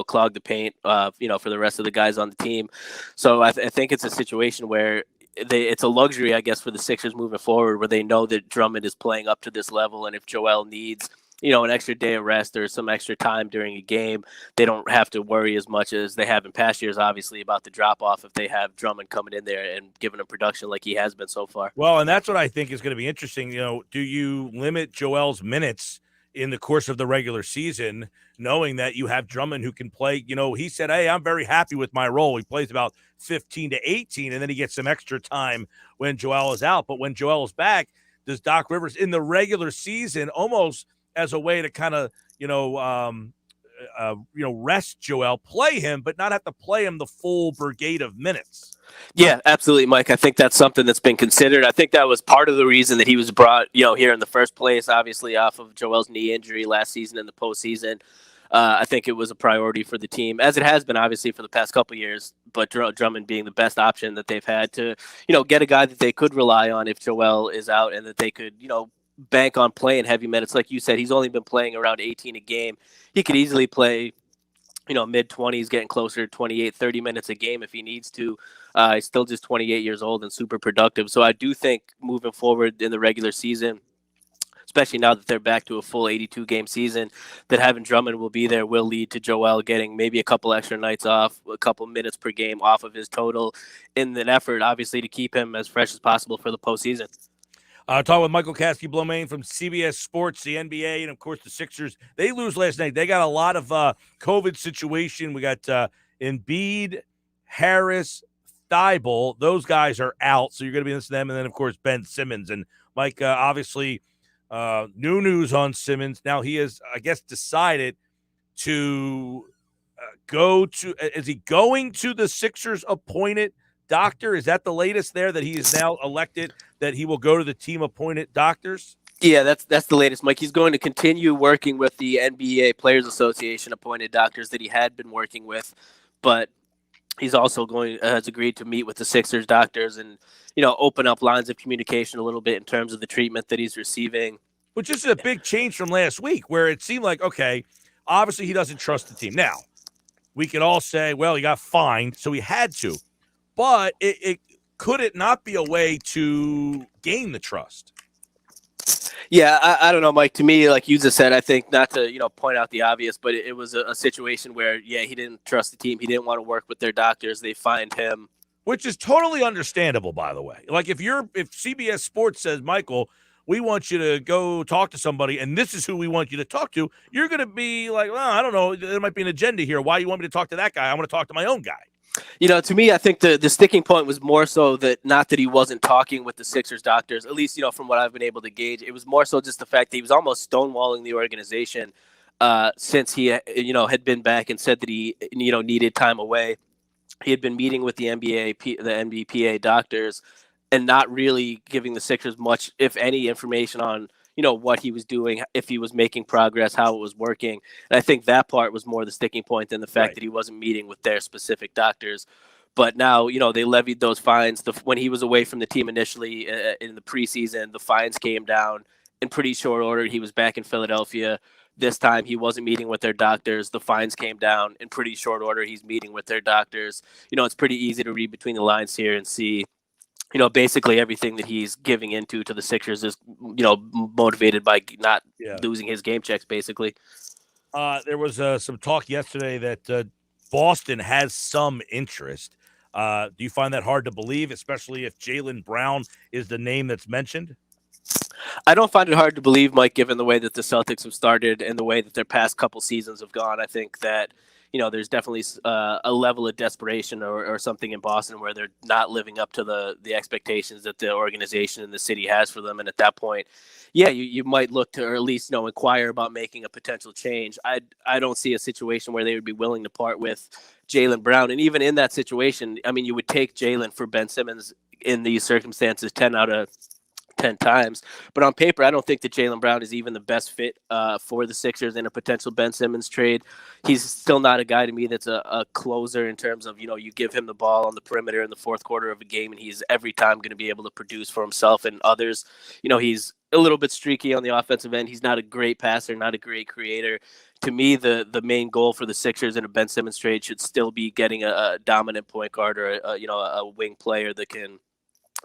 clog the paint, for the rest of the guys on the team. So I think it's a situation where it's a luxury, I guess, for the Sixers moving forward, where they know that Drummond is playing up to this level, and if Joel needs, an extra day of rest or some extra time during a game, they don't have to worry as much as they have in past years, obviously, about the drop-off if they have Drummond coming in there and giving him production like he has been so far. Well, and that's what I think is going to be interesting. Do you limit Joel's minutes in the course of the regular season, knowing that you have Drummond who can play? He said, hey, I'm very happy with my role. He plays about 15 to 18, and then he gets some extra time when Joel is out. But when Joel is back, does Doc Rivers in the regular season almost as a way to kind of, rest Joel, play him, but not have to play him the full brigade of minutes? Yeah, absolutely, Mike. I think that's something that's been considered. I think that was part of the reason that he was brought, here in the first place, obviously off of Joel's knee injury last season in the postseason. I think it was a priority for the team, as it has been, obviously, for the past couple of years, but Drummond being the best option that they've had to, get a guy that they could rely on if Joel is out and that they could, bank on playing heavy minutes. Like you said, he's only been playing around 18 a game. He could easily play, mid-20s, getting closer to 28, 30 minutes a game if he needs to. He's still just 28 years old and super productive. So I do think moving forward in the regular season, especially now that they're back to a full 82-game season, that having Drummond will be there will lead to Joel getting maybe a couple extra nights off, a couple minutes per game off of his total in an effort, obviously, to keep him as fresh as possible for the postseason. Talking with Michael Kasky-Blomain from CBS Sports, the NBA, and, of course, the Sixers. They lose last night. They got a lot of COVID situation. We got Embiid, Harris, Thibault. Those guys are out, so you're going to be listening to them. And then, of course, Ben Simmons. And, Mike, obviously, new news on Simmons. Now he has, I guess, decided to go to – is he going to the Sixers appointed doctor? Is that the latest there, that he is now elected that he will go to the team appointed doctors? Yeah, that's the latest, Mike. He's going to continue working with the NBA Players Association appointed doctors that he had been working with, but he's also has agreed to meet with the Sixers doctors and, open up lines of communication a little bit in terms of the treatment that he's receiving. Which is a big change from last week, where it seemed like, okay, obviously he doesn't trust the team. Now, we could all say, well, he got fined, so he had to. But could it not be a way to gain the trust? Yeah, I don't know, Mike. To me, like you just said, I think, not to point out the obvious, but it was a situation where, he didn't trust the team. He didn't want to work with their doctors. They fined him. Which is totally understandable, by the way. Like if CBS Sports says, Michael, we want you to go talk to somebody, and this is who we want you to talk to, you're going to be like, well, I don't know. There might be an agenda here. Why you want me to talk to that guy? I want to talk to my own guy. To me, I think the sticking point was more so that not that he wasn't talking with the Sixers doctors, at least, from what I've been able to gauge. It was more so just the fact that he was almost stonewalling the organization since he, had been back and said that he, needed time away. He had been meeting with the NBPA doctors and not really giving the Sixers much, if any, information on, what he was doing, if he was making progress, how it was working. And I think that part was more the sticking point than the fact that he wasn't meeting with their specific doctors. But now, they levied those fines. When he was away from the team initially in the preseason, the fines came down in pretty short order. He was back in Philadelphia. This time he wasn't meeting with their doctors. The fines came down in pretty short order. He's meeting with their doctors. It's pretty easy to read between the lines here and see, basically everything that he's giving into to the Sixers is, motivated by not losing his game checks, basically. There was some talk yesterday that Boston has some interest. Do you find that hard to believe, especially if Jaylen Brown is the name that's mentioned? I don't find it hard to believe, Mike, given the way that the Celtics have started and the way that their past couple seasons have gone. I think that, there's definitely a level of desperation or something in Boston where they're not living up to the expectations that the organization and the city has for them. And at that point, you might look to, or at least, inquire about making a potential change. I don't see a situation where they would be willing to part with Jaylen Brown. And even in that situation, I mean, you would take Jaylen for Ben Simmons in these circumstances 10 out of 10 times. But on paper, I don't think that Jaylen Brown is even the best fit for the Sixers in a potential Ben Simmons trade. He's still not a guy to me that's a closer in terms of, you give him the ball on the perimeter in the fourth quarter of a game, and he's every time going to be able to produce for himself and others. He's a little bit streaky on the offensive end. He's not a great passer, not a great creator. To me, the main goal for the Sixers in a Ben Simmons trade should still be getting a dominant point guard or a wing player that can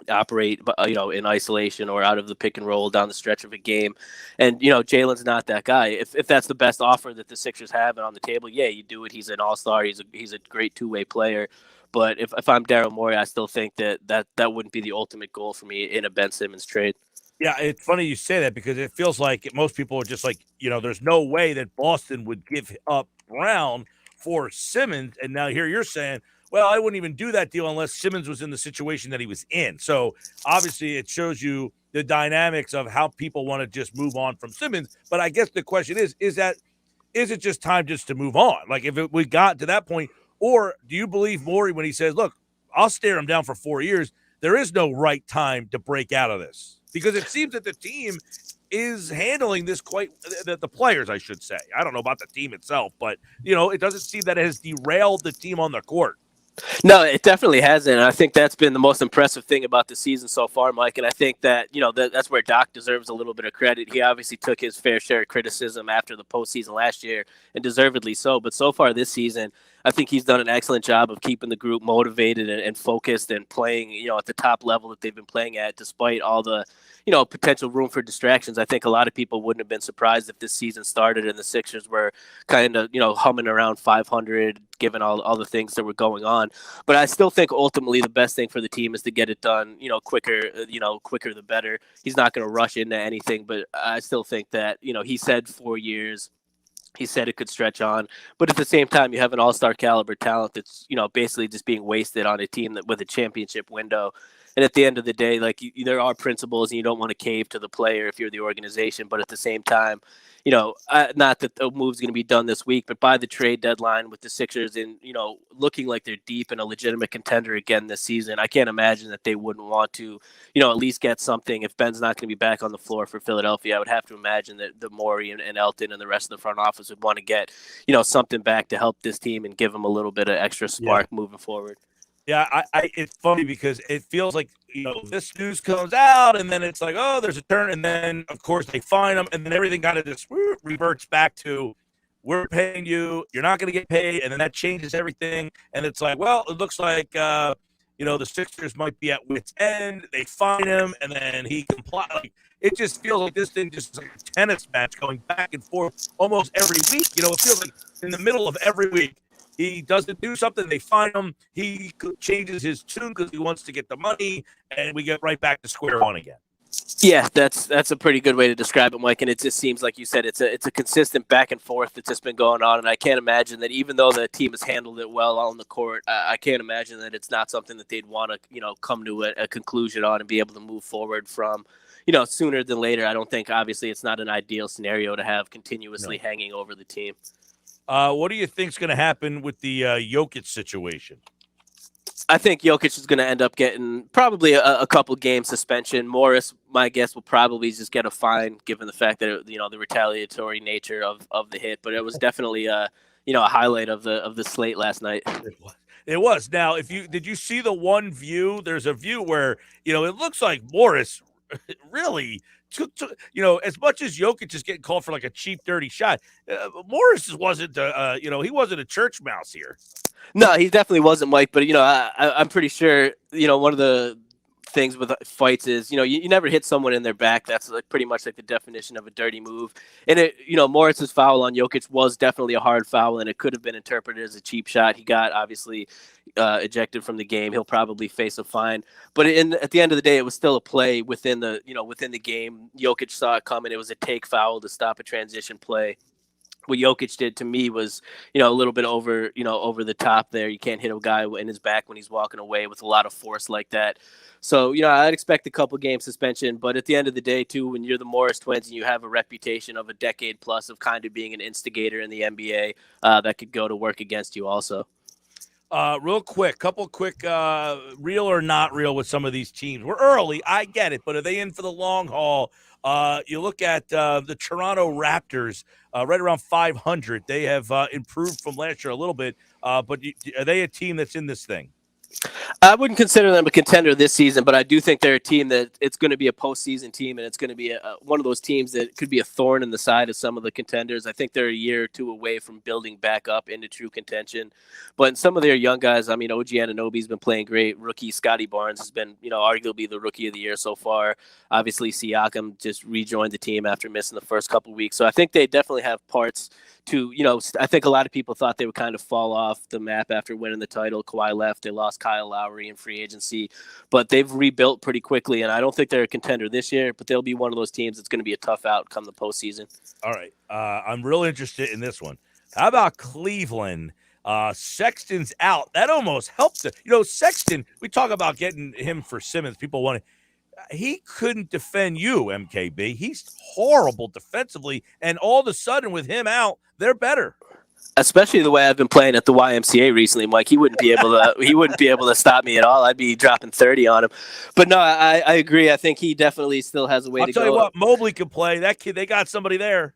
operate, in isolation or out of the pick and roll down the stretch of a game. And, Jaylen's not that guy. If that's the best offer that the Sixers have on the table, you do it. He's an all-star. He's a great two-way player. But if I'm Daryl Morey, I still think that wouldn't be the ultimate goal for me in a Ben Simmons trade. Yeah, it's funny you say that because it feels like most people are just like, there's no way that Boston would give up Brown for Simmons. And now here you're saying, well, I wouldn't even do that deal unless Simmons was in the situation that he was in. So obviously it shows you the dynamics of how people want to just move on from Simmons. But I guess the question is it just time just to move on? Like we got to that point, or do you believe Morey when he says, look, I'll stare him down for 4 years. There is no right time to break out of this because it seems that the team is handling this quite the players, I should say. I don't know about the team itself, but it doesn't seem that it has derailed the team on the court. No, it definitely hasn't. And I think that's been the most impressive thing about the season so far, Mike. And I think that, that's where Doc deserves a little bit of credit. He obviously took his fair share of criticism after the postseason last year, and deservedly so. But so far this season, I think he's done an excellent job of keeping the group motivated and focused and playing, at the top level that they've been playing at, despite all the, potential room for distractions. I think a lot of people wouldn't have been surprised if this season started and the Sixers were kind of, humming around 500, given all the things that were going on. But I still think ultimately the best thing for the team is to get it done, quicker the better. He's not going to rush into anything, but I still think that, he said 4 years. He said it could stretch on, but at the same time, you have an all-star caliber talent that's, basically just being wasted on a team with a championship window. And at the end of the day, like there are principles and you don't want to cave to the player if you're the organization. But at the same time, not that the move's going to be done this week, but by the trade deadline with the Sixers and, looking like they're deep in a legitimate contender again this season, I can't imagine that they wouldn't want to, at least get something. If Ben's not going to be back on the floor for Philadelphia, I would have to imagine that the Morey and Elton and the rest of the front office would want to get, something back to help this team and give them a little bit of extra spark moving forward. Yeah, I it's funny because it feels like, this news comes out and then it's like, oh, there's a turn. And then, of course, they fine them. And then everything kind of just reverts back to, we're paying you. You're not going to get paid. And then that changes everything. And it's like, well, it looks like, the Sixers might be at wit's end. They fine him. And then he complies. Like, it just feels like this thing just is like a tennis match going back and forth almost every week. It feels like in the middle of every week, he doesn't do something, they fine him. He changes his tune because he wants to get the money, and we get right back to square one again. Yeah, that's a pretty good way to describe it, Mike. And it just seems like you said it's a consistent back and forth that's just been going on. And I can't imagine that even though the team has handled it well on the court, I can't imagine that it's not something that they'd want to come to a conclusion on and be able to move forward from sooner than later. I don't think obviously it's not an ideal scenario to have continuously hanging over the team. What do you think is going to happen with the Jokic situation? I think Jokic is going to end up getting probably a couple game suspension. Morris, my guess, will probably just get a fine, given the fact that the retaliatory nature of the hit. But it was definitely a highlight of the slate last night. It was. Now, did you see the one view? There's a view where it looks like Morris really took as much as Jokic is getting called for like a cheap, dirty shot. Morris wasn't he wasn't a church mouse here. No, he definitely wasn't, Mike. But I'm pretty sure one of the things with fights is you never hit someone in their back. That's pretty much like the definition of a dirty move. And Morris's foul on Jokic was definitely a hard foul, and it could have been interpreted as a cheap shot. He got obviously ejected from the game. He'll probably face a fine. But at the end of the day, it was still a play within the game. Jokic saw it coming. It was a take foul to stop a transition play. What Jokic did to me was, a little bit over the top there. You can't hit a guy in his back when he's walking away with a lot of force like that. So, I'd expect a couple game suspension. But at the end of the day, too, when you're the Morris twins and you have a reputation of a decade plus of kind of being an instigator in the NBA, that could go to work against you also. Real quick, real or not real with some of these teams. We're early, I get it, but are they in for the long haul? You look at the Toronto Raptors, right around 500. They have improved from last year a little bit, but are they a team that's in this thing? I wouldn't consider them a contender this season, but I do think they're a team that it's going to be a postseason team, and it's going to be one of those teams that could be a thorn in the side of some of the contenders. I think they're a year or two away from building back up into true contention. But some of their young guys, OG Anunoby's been playing great. Rookie Scotty Barnes has been, arguably the rookie of the year so far. Obviously, Siakam just rejoined the team after missing the first couple weeks. So I think they definitely have parts to, I think a lot of people thought they would kind of fall off the map after winning the title. Kawhi left. They lost Kyle Lowry in free agency, but they've rebuilt pretty quickly. And I don't think they're a contender this year, but they'll be one of those teams that's going to be a tough out come the postseason. All right. I'm real interested in this one. How about Cleveland? Sexton's out. That almost helped it. Sexton, we talk about getting him for Simmons. People want to. He couldn't defend you, MKB. He's horrible defensively, and all of a sudden, with him out, they're better. Especially the way I've been playing at the YMCA recently, Mike. He wouldn't be able to stop me at all. I'd be dropping 30 on him. But no, I agree. I think he definitely still has a way to go. I'll tell you what, Mobley can play. That kid, they got somebody there.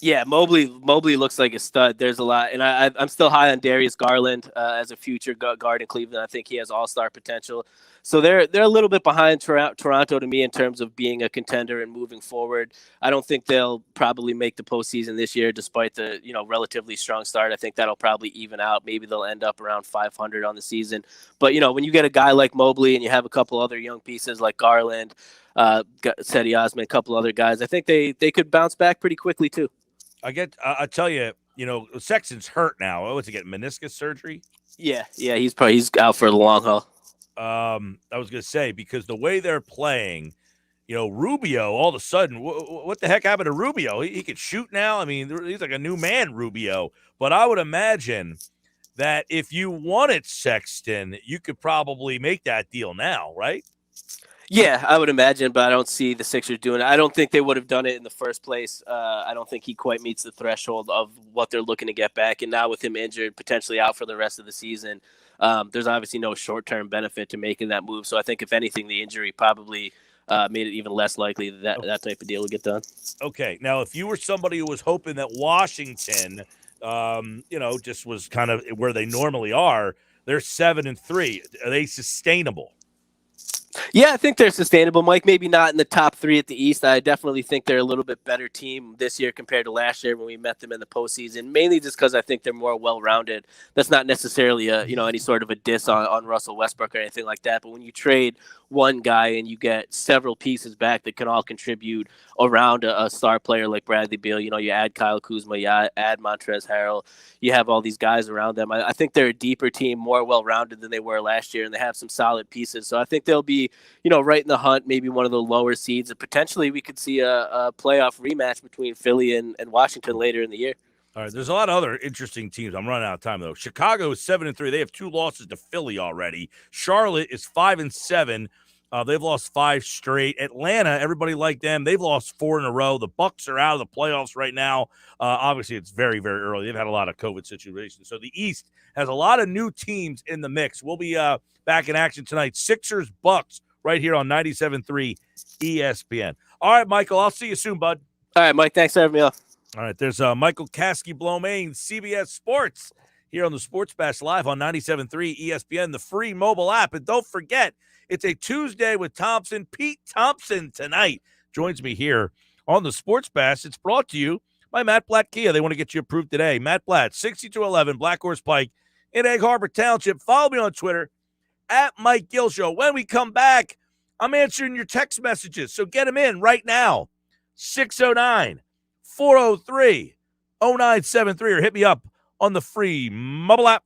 Yeah, Mobley looks like a stud. There's a lot, and I'm still high on Darius Garland as a future guard in Cleveland. I think he has all-star potential. So they're a little bit behind Toronto to me in terms of being a contender and moving forward. I don't think they'll probably make the postseason this year, despite the relatively strong start. I think that'll probably even out. Maybe they'll end up around 500 on the season. But when you get a guy like Mobley and you have a couple other young pieces like Garland, Cedi Osman, a couple other guys, I think they could bounce back pretty quickly too. I tell you, Sexton's hurt now. What's he getting? Meniscus surgery? Yeah, he's out for the long haul. I was going to say, because the way they're playing, Rubio, all of a sudden, what the heck happened to Rubio? He could shoot now. I mean, he's like a new man, Rubio. But I would imagine that if you wanted Sexton, you could probably make that deal now, right? Yeah, I would imagine, but I don't see the Sixers doing it. I don't think they would have done it in the first place. I don't think he quite meets the threshold of what they're looking to get back. And now with him injured, potentially out for the rest of the season, there's obviously no short-term benefit to making that move. So I think, if anything, the injury probably made it even less likely that type of deal would get done. Okay, now if you were somebody who was hoping that Washington, just was kind of where they normally are, they're 7-3. Are they sustainable? Yeah, I think they're sustainable, Mike. Maybe not in the top three at the East. I definitely think they're a little bit better team this year compared to last year when we met them in the postseason, mainly just because I think they're more well-rounded. That's not necessarily any sort of a diss on Russell Westbrook or anything like that. But when you trade one guy and you get several pieces back that can all contribute around a star player like Bradley Beal. You add Kyle Kuzma, you add Montrezl Harrell. You have all these guys around them. I think they're a deeper team, more well-rounded than they were last year, and they have some solid pieces. So I think they'll be, right in the hunt, maybe one of the lower seeds. And potentially we could see a playoff rematch between Philly and Washington later in the year. All right, there's a lot of other interesting teams. I'm running out of time though. Chicago is 7-3. They have 2 losses to Philly already. Charlotte is 5-7. They've lost 5 straight. Atlanta, everybody liked them. They've lost 4 in a row. The Bucks are out of the playoffs right now. Obviously, it's very, very early. They've had a lot of COVID situations. So the East has a lot of new teams in the mix. We'll be back in action tonight. Sixers, Bucks, right here on 97.3 ESPN. All right, Michael, I'll see you soon, bud. All right, Mike, thanks for having me on. All right, there's Michael Kasky-Blomain, CBS Sports, here on the Sports Bash Live on 97.3 ESPN, the free mobile app. And don't forget, it's a Tuesday with Thompson. Pete Thompson tonight joins me here on the Sports Bash. It's brought to you by Matt Blatt Kia. They want to get you approved today. Matt Blatt, 6211 Black Horse Pike in Egg Harbor Township. Follow me on Twitter, at Mike Gill Show. When we come back, I'm answering your text messages, so get them in right now. 609-403-0973 or hit me up on the free mobile app.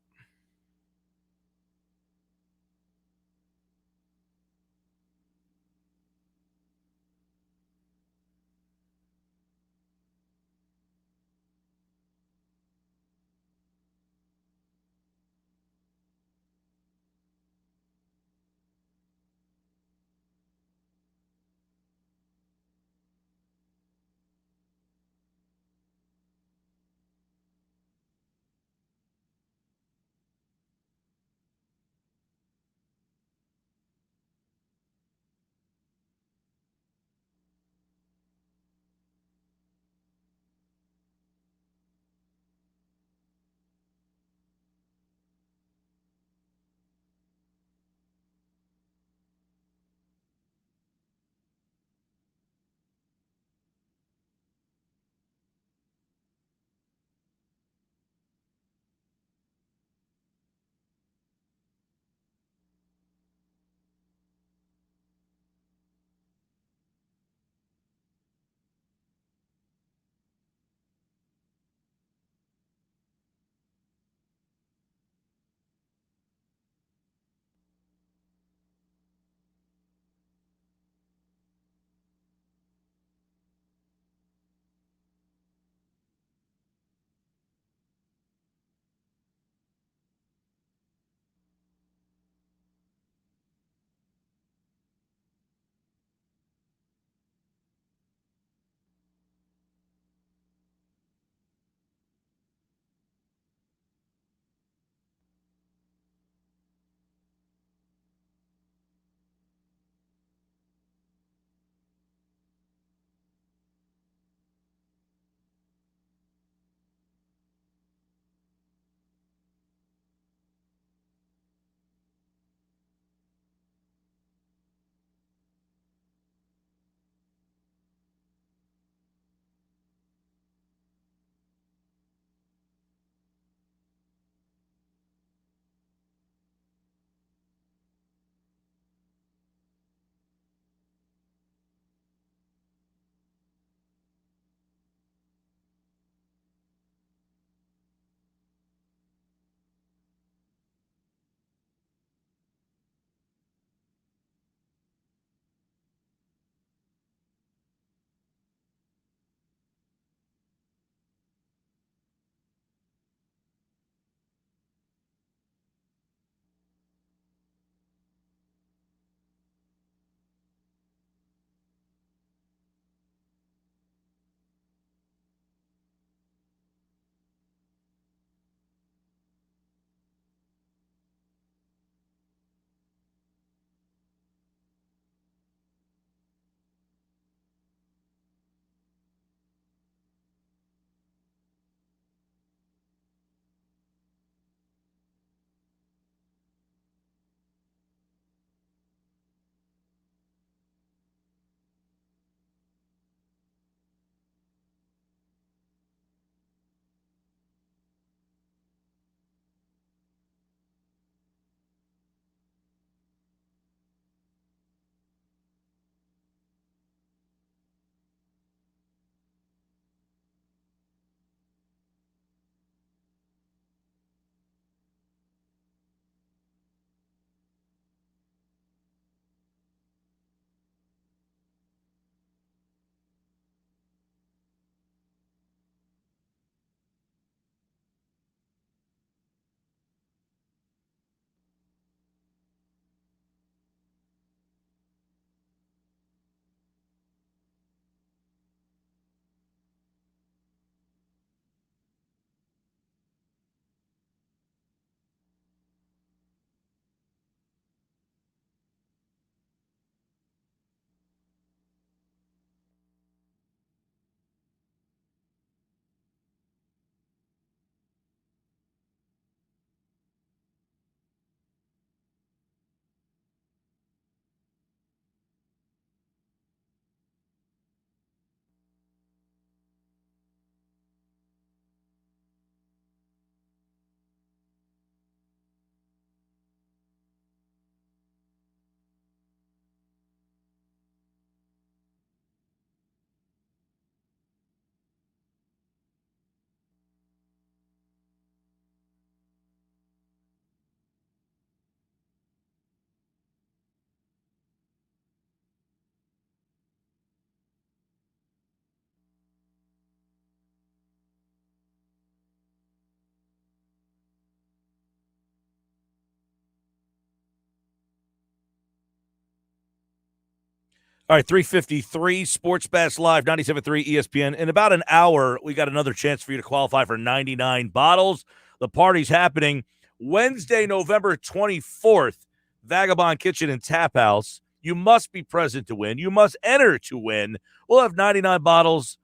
All right, 3:53 Sports Bash Live, 97.3 ESPN. In about an hour, we got another chance for you to qualify for 99 bottles. The party's happening Wednesday, November 24th, Vagabond Kitchen and Tap House. You must be present to win. You must enter to win. We'll have 99 bottles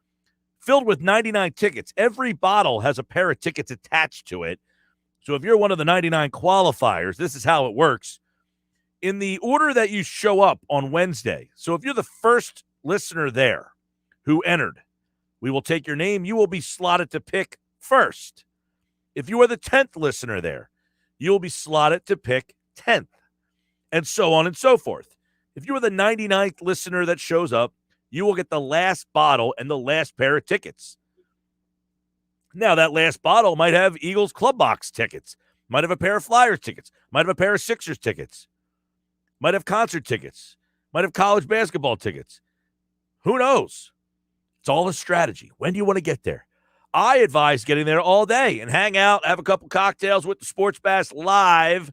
filled with 99 tickets. Every bottle has a pair of tickets attached to it. So if you're one of the 99 qualifiers, this is how it works. In the order that you show up on Wednesday, so if you're the first listener there who entered, we will take your name. You will be slotted to pick first. If you are the 10th listener there, you will be slotted to pick 10th, and so on and so forth. If you are the 99th listener that shows up, you will get the last bottle and the last pair of tickets. Now, that last bottle might have Eagles Club Box tickets, might have a pair of Flyers tickets, might have a pair of Sixers tickets, might have concert tickets, might have college basketball tickets. Who knows? It's all a strategy. When do you want to get there? I advise getting there all day and hang out, have a couple cocktails with the Sports Bash live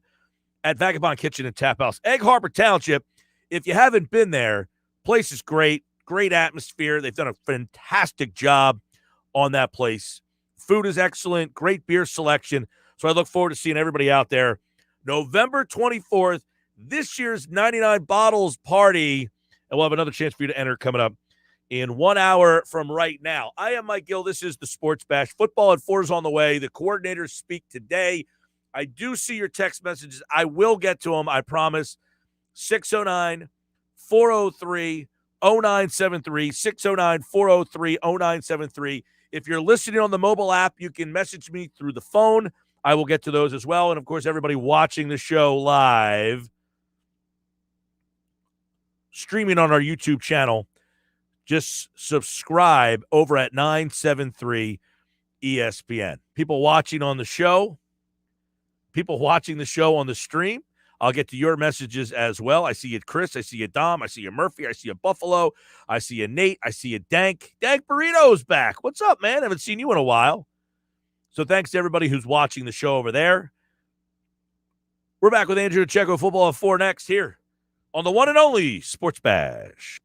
at Vagabond Kitchen and Tap House. Egg Harbor Township, if you haven't been there, place is great, great atmosphere. They've done a fantastic job on that place. Food is excellent, great beer selection. So I look forward to seeing everybody out there. November 24th, this year's 99 Bottles Party, and we'll have another chance for you to enter coming up in 1 hour from right now. I am Mike Gill. This is the Sports Bash. Football at 4 is on the way. The coordinators speak today. I do see your text messages. I will get to them, I promise. 609-403-0973, 609-403-0973. If you're listening on the mobile app, you can message me through the phone. I will get to those as well. And, of course, everybody watching the show live, streaming on our YouTube channel, just subscribe over at 973 ESPN. People watching on the show, people watching the show on the stream, I'll get to your messages as well. I see you, Chris. I see you, Dom. I see you, Murphy. I see you, Buffalo. I see you, Nate. I see you, Dank. Dank Burrito's back. What's up, man? Haven't seen you in a while. So thanks to everybody who's watching the show over there. We're back with Andrew Checo, Football at 4 next here on the one and only Sports Bash.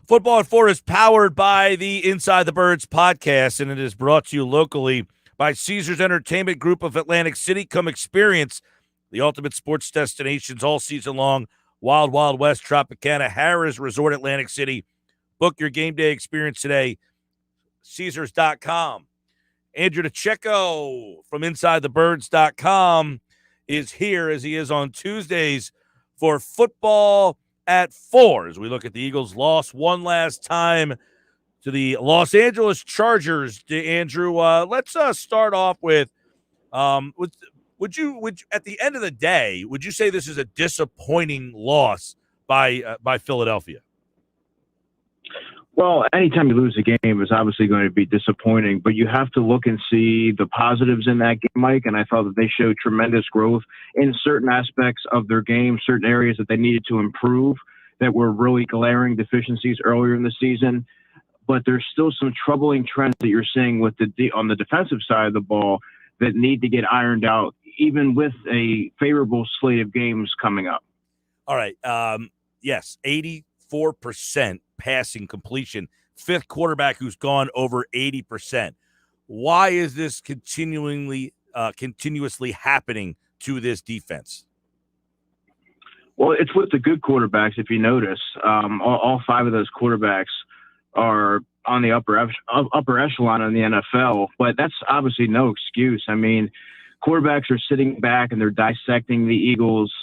Football at 4 is powered by the Inside the Birds podcast, and it is brought to you locally by Caesars Entertainment Group of Atlantic City. Come experience the ultimate sports destinations all season long. Wild Wild West, Tropicana, Harrah's Resort, Atlantic City. Book your game day experience today. Caesars.com. Andrew DeCecco from InsideTheBirds.com is here as he is on Tuesdays for Football at 4 as we look at the Eagles' loss one last time to the Los Angeles Chargers. Andrew, let's start off with would you at the end of the day, would you say this is a disappointing loss by Philadelphia? Well, anytime you lose a game is obviously going to be disappointing, but you have to look and see the positives in that game, Mike, and I thought that they showed tremendous growth in certain aspects of their game, certain areas that they needed to improve that were really glaring deficiencies earlier in the season. But there's still some troubling trends that you're seeing with on the defensive side of the ball that need to get ironed out, even with a favorable slate of games coming up. All right. Yes, 84% passing completion, fifth quarterback who's gone over 80%. Why is this continuously happening to this defense? Well, it's with the good quarterbacks. If you notice, all 5 of those quarterbacks are on the upper echelon in the NFL, but that's obviously no excuse. I mean, quarterbacks are sitting back and they're dissecting the Eagles'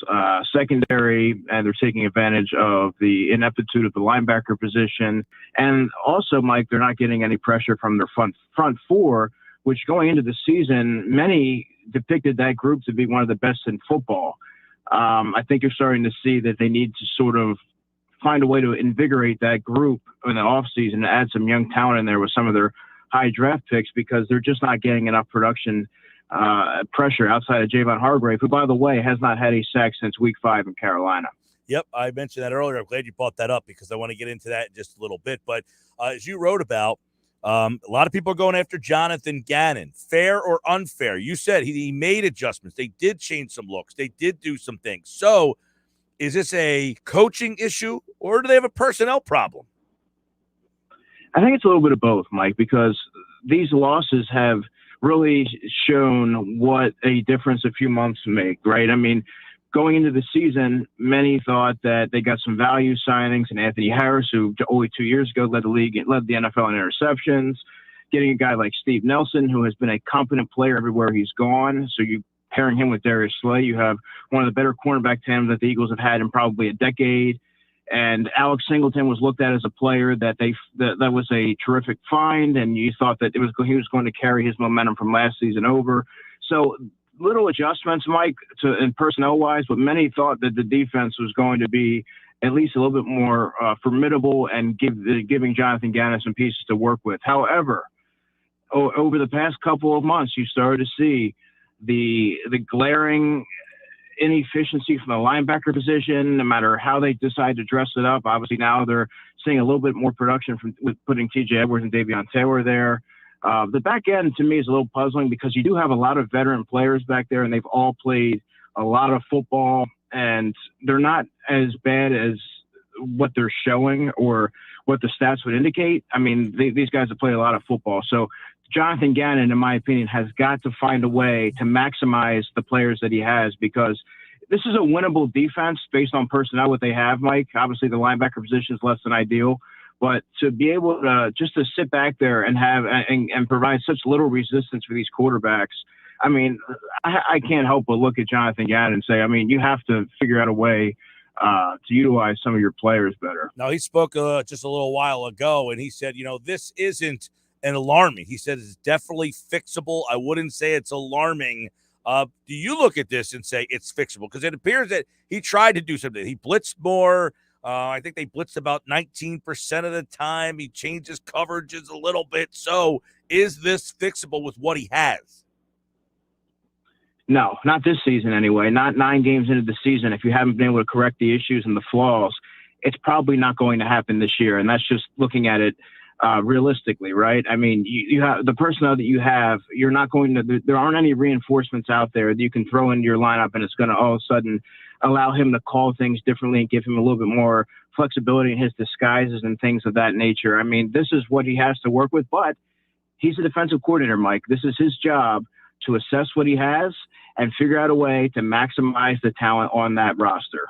secondary, and they're taking advantage of the ineptitude of the linebacker position. And also, Mike, they're not getting any pressure from their front 4, which going into the season, many depicted that group to be one of the best in football. I think you're starting to see that they need to sort of find a way to invigorate that group in the offseason and add some young talent in there with some of their high draft picks, because they're just not getting enough production pressure outside of Javon Hargrave, who, by the way, has not had a sack since week 5 in Carolina. Yep, I mentioned that earlier. I'm glad you brought that up because I want to get into that in just a little bit. But as you wrote about, a lot of people are going after Jonathan Gannon. Fair or unfair? You said he made adjustments. They did change some looks. They did do some things. So is this a coaching issue or do they have a personnel problem? I think it's a little bit of both, Mike, because these losses have really shown what a difference a few months make, right? I mean, going into the season, many thought that they got some value signings in Anthony Harris, who only 2 years ago led the NFL in interceptions, getting a guy like Steve Nelson, who has been a competent player everywhere he's gone. So you pairing him with Darius Slay, you have one of the better cornerback tandems that the Eagles have had in probably a decade. And Alex Singleton was looked at as a player that was a terrific find, and you thought that he was going to carry his momentum from last season over. So little adjustments, Mike, in personnel-wise, but many thought that the defense was going to be at least a little bit more formidable and giving Jonathan Gannon some pieces to work with. However, over the past couple of months, you started to see the glaring inefficiency from the linebacker position, no matter how they decide to dress it up. Obviously, now they're seeing a little bit more production with putting T.J. Edwards and Davion Taylor there. The back end, to me, is a little puzzling because you do have a lot of veteran players back there, and they've all played a lot of football, and they're not as bad as what they're showing or what the stats would indicate. I mean, these guys have played a lot of football. So Jonathan Gannon, in my opinion, has got to find a way to maximize the players that he has, because this is a winnable defense based on personnel, what they have, Mike. Obviously, the linebacker position is less than ideal, but to be able to just to sit back there and have and provide such little resistance for these quarterbacks, I mean, I can't help but look at Jonathan Gannon and say, I mean, you have to figure out a way to utilize some of your players better. Now, he spoke just a little while ago, and he said, this isn't an alarming. He said it's definitely fixable. I wouldn't say it's alarming. Do you look at this and say it's fixable? Because it appears that he tried to do something. He blitzed more. I think they blitzed about 19% of the time. He changed his coverages a little bit. So is this fixable with what he has? No, not this season anyway. Not 9 games into the season. If you haven't been able to correct the issues and the flaws, it's probably not going to happen this year. And that's just looking at it realistically, right? I mean, you have the personnel that you have. You're not going to. There aren't any reinforcements out there that you can throw into your lineup, and it's going to all of a sudden allow him to call things differently and give him a little bit more flexibility in his disguises and things of that nature. I mean, this is what he has to work with, but he's a defensive coordinator, Mike. This is his job to assess what he has and figure out a way to maximize the talent on that roster.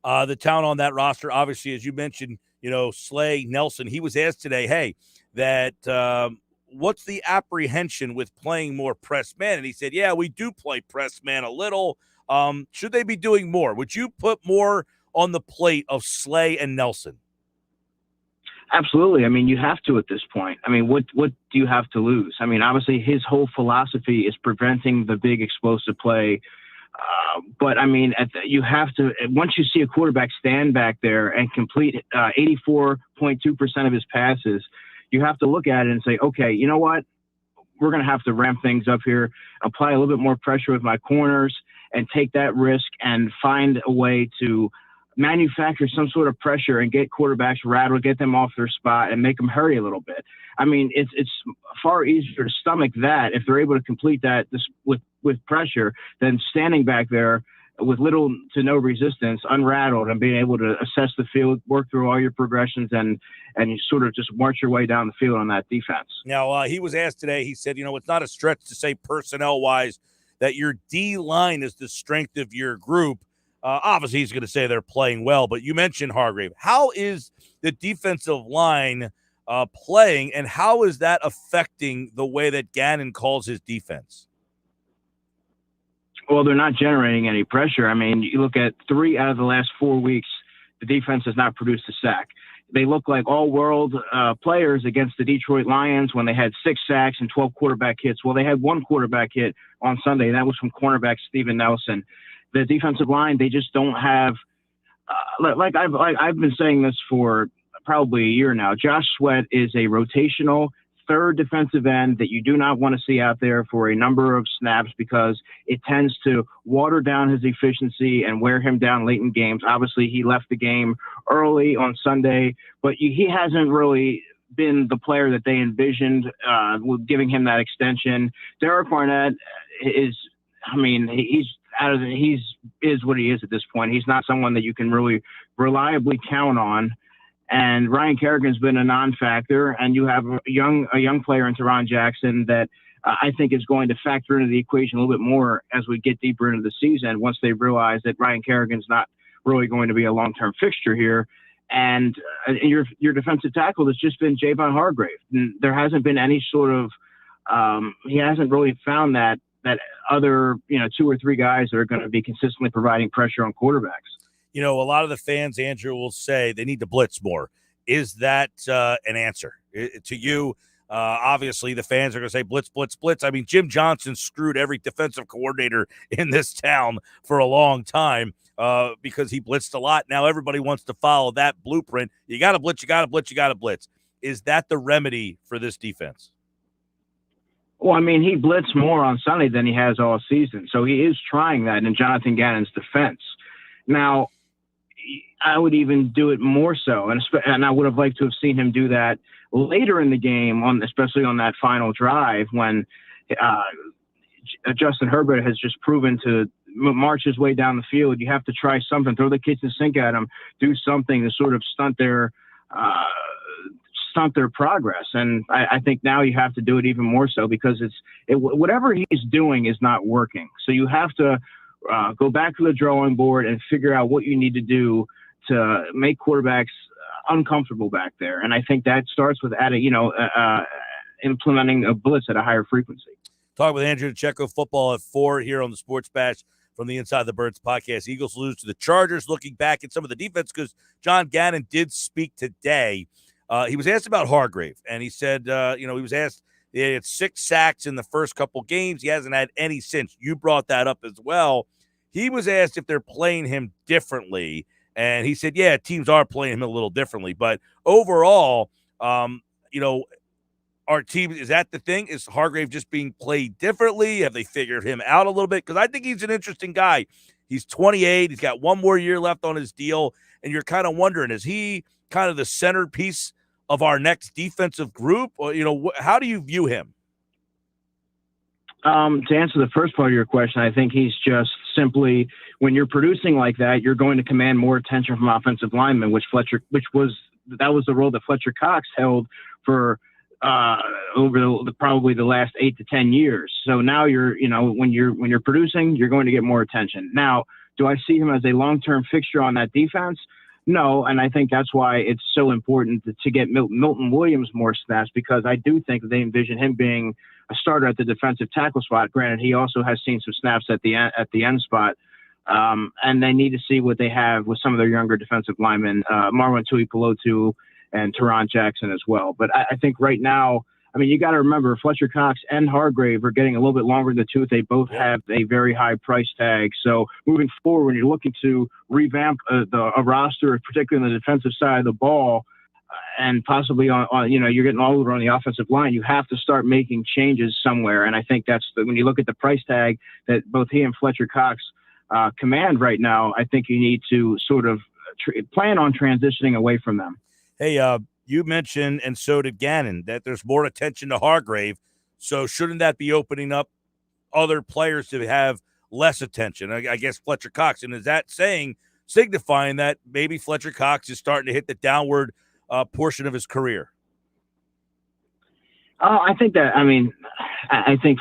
The talent on that roster, obviously, as you mentioned, Slay, Nelson, he was asked today, hey, that what's the apprehension with playing more press man? And he said, yeah, we do play press man a little. Should they be doing more? Would you put more on the plate of Slay and Nelson? Absolutely. I mean, you have to at this point. I mean, what do you have to lose? I mean, obviously his whole philosophy is preventing the big explosive play. But I mean, you have to, once you see a quarterback stand back there and complete 84.2% of his passes, you have to look at it and say, okay, you know what? We're going to have to ramp things up here, apply a little bit more pressure with my corners and take that risk and find a way to manufacture some sort of pressure and get quarterbacks rattled, get them off their spot and make them hurry a little bit. I mean, it's far easier to stomach that if they're able to complete that with pressure than standing back there with little to no resistance, unrattled, and being able to assess the field, work through all your progressions, and you sort of just march your way down the field on that defense. Now, he was asked today, he said, it's not a stretch to say personnel-wise that your D-line is the strength of your group. Obviously, he's going to say they're playing well, but you mentioned Hargrave. How is the defensive line playing, and how is that affecting the way that Gannon calls his defense? Well, they're not generating any pressure. I mean, you look at 3 out of the last 4 weeks, the defense has not produced a sack. They look like all-world players against the Detroit Lions when they had 6 sacks and 12 quarterback hits. Well, they had 1 quarterback hit on Sunday, and that was from cornerback Steven Nelson. The defensive line, they just don't have like I've been saying this for probably a year now. Josh Sweat is a rotational third defensive end that you do not want to see out there for a number of snaps because it tends to water down his efficiency and wear him down late in games. Obviously, he left the game early on Sunday, but he hasn't really been the player that they envisioned with giving him that extension. Derek Barnett is what he is at this point. He's not someone that you can really reliably count on. And Ryan Kerrigan's been a non-factor, and you have a young player in Teron Jackson that I think is going to factor into the equation a little bit more as we get deeper into the season once they realize that Ryan Kerrigan's not really going to be a long-term fixture here. And your defensive tackle has just been Javon Hargrave. And there hasn't been any sort of he hasn't really found that other 2 or 3 guys that are going to be consistently providing pressure on quarterbacks. A lot of the fans, Andrew, will say they need to blitz more. Is that an answer to you? Obviously, the fans are going to say blitz, blitz, blitz. I mean, Jim Johnson screwed every defensive coordinator in this town for a long time because he blitzed a lot. Now everybody wants to follow that blueprint. You got to blitz, you got to blitz, you got to blitz. Is that the remedy for this defense? Well, I mean, he blitzed more on Sunday than he has all season. So he is trying that in Jonathan Gannon's defense. Now, I would even do it more so, and I would have liked to have seen him do that later in the game, especially on that final drive when Justin Herbert has just proven to march his way down the field. You have to try something, throw the kitchen sink at him, do something to sort of stunt their progress. And I think now you have to do it even more so because whatever he's doing is not working. So you have to go back to the drawing board and figure out what you need to do to make quarterbacks uncomfortable back there. And I think that starts with implementing a blitz at a higher frequency. Talk with Andrew Checo, football at 4 here on the Sports Bash from the Inside the Birds podcast. Eagles lose to the Chargers. Looking back at some of the defense, because John Gannon did speak today. He was asked about Hargrave, and he said, he was asked, he had 6 sacks in the first couple games. He hasn't had any since. You brought that up as well. He was asked if they're playing him differently, and he said, yeah, teams are playing him a little differently. But overall, our team, is that the thing? Is Hargrave just being played differently? Have they figured him out a little bit? Because I think he's an interesting guy. He's 28. He's got 1 more year left on his deal, and you're kind of wondering, is he kind of the centerpiece of our next defensive group? Or, how do you view him? To answer the first part of your question, I think he's just simply, when you're producing like that, you're going to command more attention from offensive linemen, that was the role that Fletcher Cox held for over probably the last 8 to 10 years. So now when you're producing, you're going to get more attention. Now, do I see him as a long-term fixture on that defense? No, and I think that's why it's so important to get Milton Williams more snaps, because I do think that they envision him being a starter at the defensive tackle spot. Granted, he also has seen some snaps at the end spot, and they need to see what they have with some of their younger defensive linemen, Marwan Tuipulotu and Teron Jackson as well. But I think right now, I mean, you got to remember Fletcher Cox and Hargrave are getting a little bit longer in the tooth. They both have a very high price tag. So moving forward, when you're looking to revamp a roster, particularly on the defensive side of the ball, and possibly on you're getting all over on the offensive line, you have to start making changes somewhere. And I think when you look at the price tag that both he and Fletcher Cox command right now, I think you need to sort of plan on transitioning away from them. Hey, you mentioned, and so did Gannon, that there's more attention to Hargrave. So shouldn't that be opening up other players to have less attention? I guess Fletcher Cox. And is that signifying that maybe Fletcher Cox is starting to hit the downward portion of his career? I think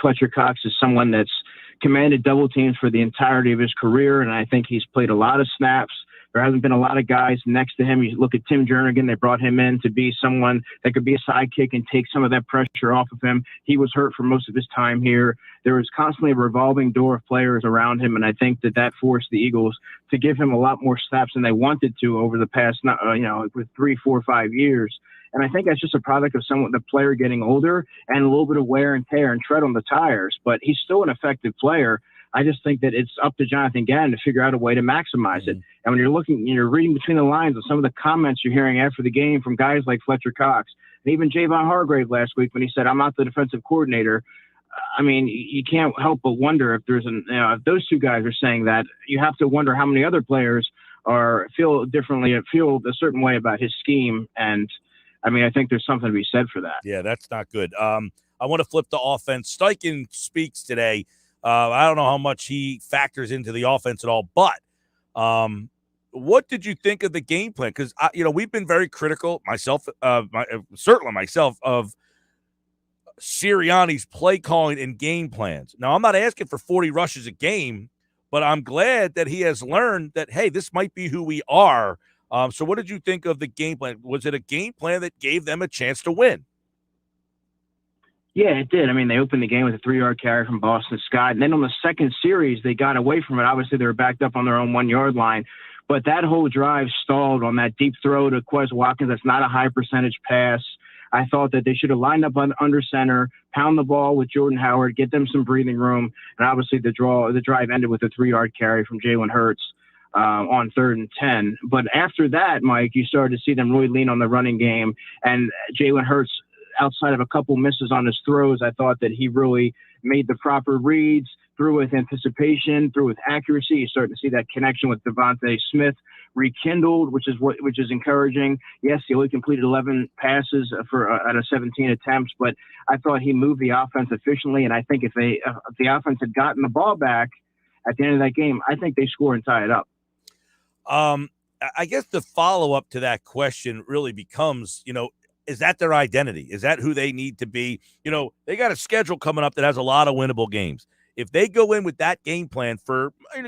Fletcher Cox is someone that's commanded double teams for the entirety of his career, and I think he's played a lot of snaps. There hasn't been a lot of guys next to him. You look at Tim Jernigan, they brought him in to be someone that could be a sidekick and take some of that pressure off of him. He was hurt for most of his time here. There was constantly a revolving door of players around him, and I think that forced the Eagles to give him a lot more snaps than they wanted to over the past, with 3, 4, 5 years. And I think that's just a product of the player getting older and a little bit of wear and tear and tread on the tires. But he's still an effective player. I just think that it's up to Jonathan Gannon to figure out a way to maximize it. And when you're reading between the lines of some of the comments you're hearing after the game from guys like Fletcher Cox and even Javon Hargrave last week when he said, "I'm not the defensive coordinator." I mean, you can't help but wonder if if those two guys are saying that, you have to wonder how many other players feel a certain way about his scheme. And I mean, I think there's something to be said for that. Yeah, that's not good. I want to flip the offense. Steichen speaks today. I don't know how much he factors into the offense at all, but what did you think of the game plan? Because, we've been very critical, certainly myself, of Sirianni's play calling and game plans. Now, I'm not asking for 40 rushes a game, but I'm glad that he has learned that, hey, this might be who we are. So what did you think of the game plan? Was it a game plan that gave them a chance to win? Yeah, it did. I mean, they opened the game with a 3-yard carry from Boston Scott. And then on the second series, they got away from it. Obviously, they were backed up on their own 1-yard line. But that whole drive stalled on that deep throw to Quez Watkins. That's not a high percentage pass. I thought that they should have lined up under center, pound the ball with Jordan Howard, get them some breathing room. And obviously, the drive ended with a 3-yard carry from Jalen Hurts on 3rd and 10. But after that, Mike, you started to see them really lean on the running game. And Jalen Hurts, outside of a couple misses on his throws, I thought that he really made the proper reads, threw with anticipation, threw with accuracy. You're starting to see that connection with Devontae Smith rekindled, which is encouraging. Yes, he only completed 11 passes out of 17 attempts, but I thought he moved the offense efficiently. And I think if the offense had gotten the ball back at the end of that game, I think they score and tie it up. I guess the follow-up to that question really becomes, is that their identity? Is that who they need to be? They got a schedule coming up that has a lot of winnable games. If they go in with that game plan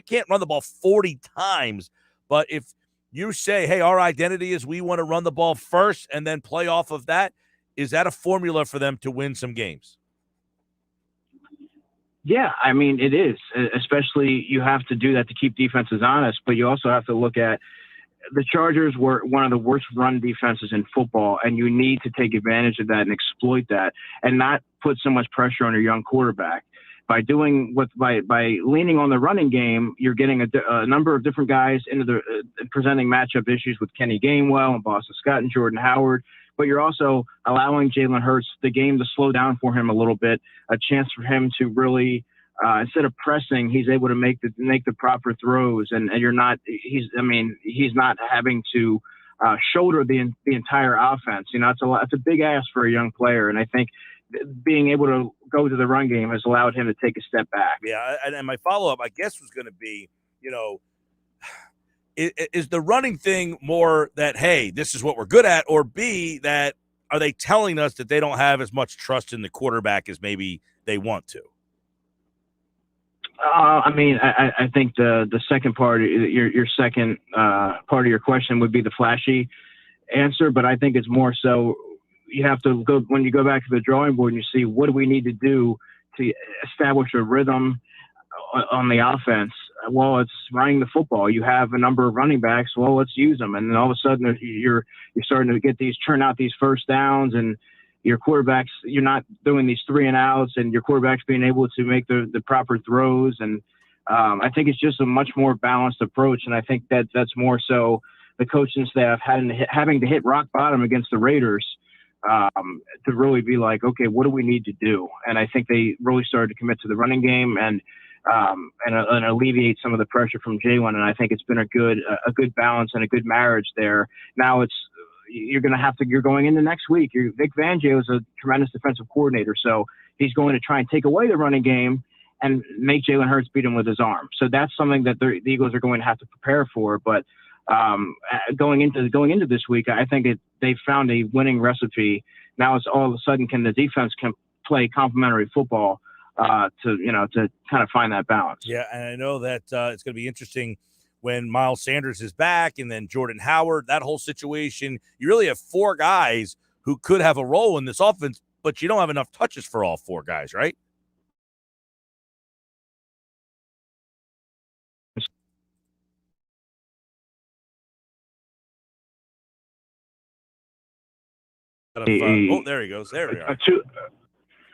can't run the ball 40 times, but if you say, hey, our identity is we want to run the ball first and then play off of that, is that a formula for them to win some games? Yeah, I mean, it is. Especially you have to do that to keep defenses honest, but you also have to look at the Chargers were one of the worst run defenses in football, and you need to take advantage of that and exploit that and not put so much pressure on your young quarterback. By leaning on the running game, you're getting a number of different guys into the presenting matchup issues with Kenny Gainwell and Boston Scott and Jordan Howard, but you're also allowing Jalen Hurts the game to slow down for him a little bit, a chance for him to really instead of pressing, he's able to make the proper throws, and he's not having to shoulder the entire offense. It's a big ask for a young player, and I think being able to go to the run game has allowed him to take a step back. Yeah, and my follow-up, I guess, was going to be, is the running thing more that, hey, this is what we're good at, or B, that are they telling us that they don't have as much trust in the quarterback as maybe they want to? I think the second part, your second part of your question would be the flashy answer, but I think it's more so you have to go when you go back to the drawing board and you see what do we need to do to establish a rhythm on the offense. Well, it's running the football. You have a number of running backs. Well, let's use them. And then all of a sudden you're starting to get turn out these first downs, and your quarterbacks, you're not doing these 3 and outs, and your quarterback's being able to make the proper throws. And I think it's just a much more balanced approach. And I think that's more so the coaching staff having to hit rock bottom against the Raiders to really be like, okay, what do we need to do? And I think they really started to commit to the running game and alleviate some of the pressure from Jalen. And I think it's been a good balance and a good marriage there. Now you're going into next week. Vic Fangio is a tremendous defensive coordinator, so he's going to try and take away the running game and make Jalen Hurts beat him with his arm. So that's something that the Eagles are going to have to prepare for. But going into this week, I think they've found a winning recipe. Now it's all of a sudden, can the defense play complementary football to kind of find that balance. Yeah, and I know that it's going to be interesting when Miles Sanders is back and then Jordan Howard, that whole situation. You really have 4 guys who could have a role in this offense, but you don't have enough touches for all 4 guys, right? There he goes. There we are.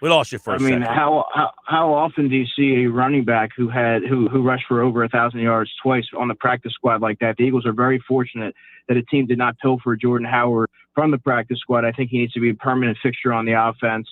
We lost you for a second. How often do you see a running back who rushed for over 1,000 yards twice on the practice squad like that? The Eagles are very fortunate that a team did not pilfer Jordan Howard from the practice squad. I think he needs to be a permanent fixture on the offense.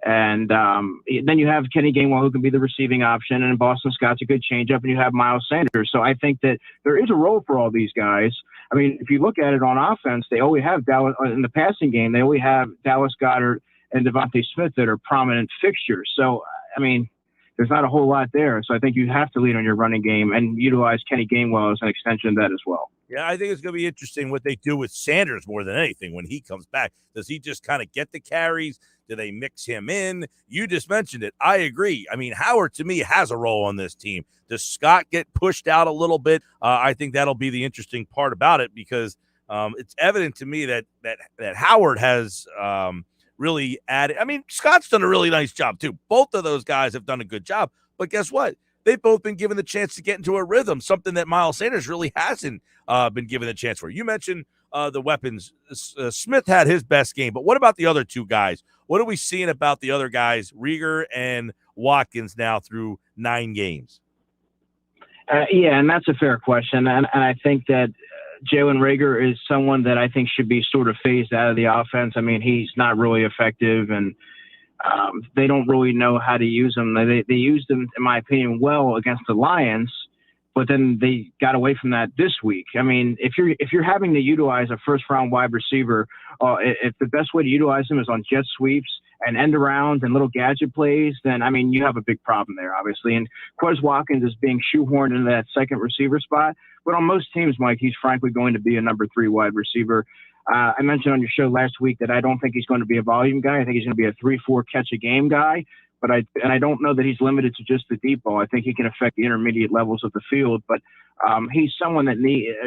And then you have Kenny Gainwell, who can be the receiving option, and Boston Scott's a good changeup, and you have Miles Sanders. So I think that there is a role for all these guys. I mean, if you look at it on offense, they always have Dallas in the passing game. They always have Dallas Goddard and Devontae Smith that are prominent fixtures. So, I mean, there's not a whole lot there. So I think you have to lean on your running game and utilize Kenny Gainwell as an extension of that as well. Yeah, I think it's going to be interesting what they do with Sanders more than anything when he comes back. Does he just kind of get the carries? Do they mix him in? You just mentioned it. I agree. I mean, Howard, to me, has a role on this team. Does Scott get pushed out a little bit? I think that'll be the interesting part about it because it's evident to me that Howard has really added. I mean, Scott's done a really nice job, too. Both of those guys have done a good job. But guess what? They've both been given the chance to get into a rhythm, something that Miles Sanders really hasn't been given the chance for. You mentioned the weapons. Smith had his best game, but what about the other 2 guys? What are we seeing about the other guys, Rieger and Watkins, now through 9 games? Yeah, and that's a fair question. And I think that Jalen Reagor is someone that I think should be sort of phased out of the offense. I mean, he's not really effective, and they don't really know how to use him. They used him, in my opinion, well against the Lions, but then they got away from that this week. I mean, if you're having to utilize a first-round wide receiver, if the best way to utilize him is on jet sweeps and end arounds and little gadget plays, then, I mean, you have a big problem there, obviously. And Quez Watkins is being shoehorned into that second receiver spot. But on most teams, Mike, he's frankly going to be a number 3 wide receiver. I mentioned on your show last week that I don't think he's going to be a volume guy. I think he's going to be a 3-4 catch a game guy. But I don't know that he's limited to just the deep ball. I think he can affect the intermediate levels of the field. But he's someone that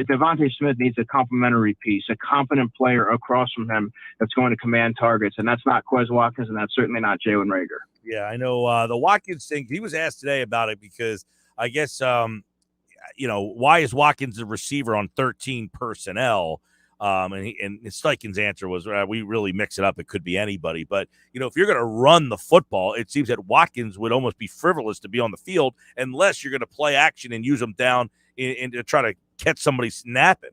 Devontae Smith needs a complementary piece, a competent player across from him that's going to command targets. And that's not Quez Watkins, and that's certainly not Jalen Reagor. Yeah, I know the Watkins thing. He was asked today about it because I guess, why is Watkins a receiver on 13 personnel? And Steichen's answer was, we really mix it up. It could be anybody. But, if you're going to run the football, it seems that Watkins would almost be frivolous to be on the field unless you're going to play action and use them down and to try to catch somebody snapping.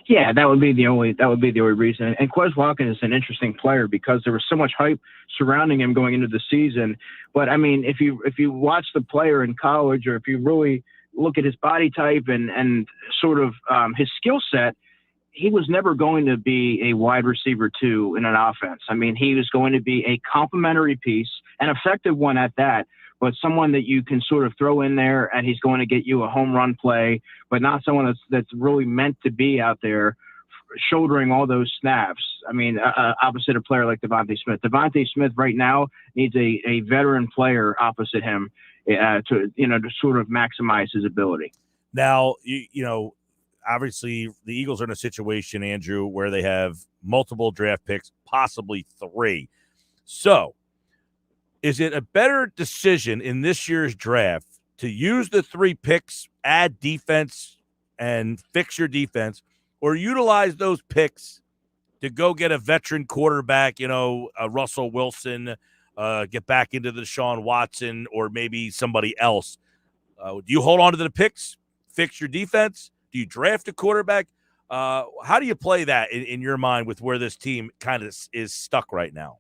Yeah, that would be the only reason. And Quez Watkins is an interesting player because there was so much hype surrounding him going into the season. But I mean, if you watch the player in college, or if you really look at his body type and sort of his skill set, he was never going to be a wide receiver 2 in an offense. I mean, he was going to be a complementary piece, an effective one at that, but someone that you can sort of throw in there and he's going to get you a home run play, but not someone that's really meant to be out there shouldering all those snaps. I mean, opposite a player like Devontae Smith. Devontae Smith right now needs a veteran player opposite him to sort of maximize his ability. Now, obviously the Eagles are in a situation, Andrew, where they have multiple draft picks, possibly 3. So is it a better decision in this year's draft to use the 3 picks, add defense and fix your defense, or utilize those picks to go get a veteran quarterback, a Russell Wilson, get back into the Deshaun Watson, or maybe somebody else? Do you hold on to the picks, fix your defense? Do you draft a quarterback? How do you play that in your mind with where this team kind of is stuck right now?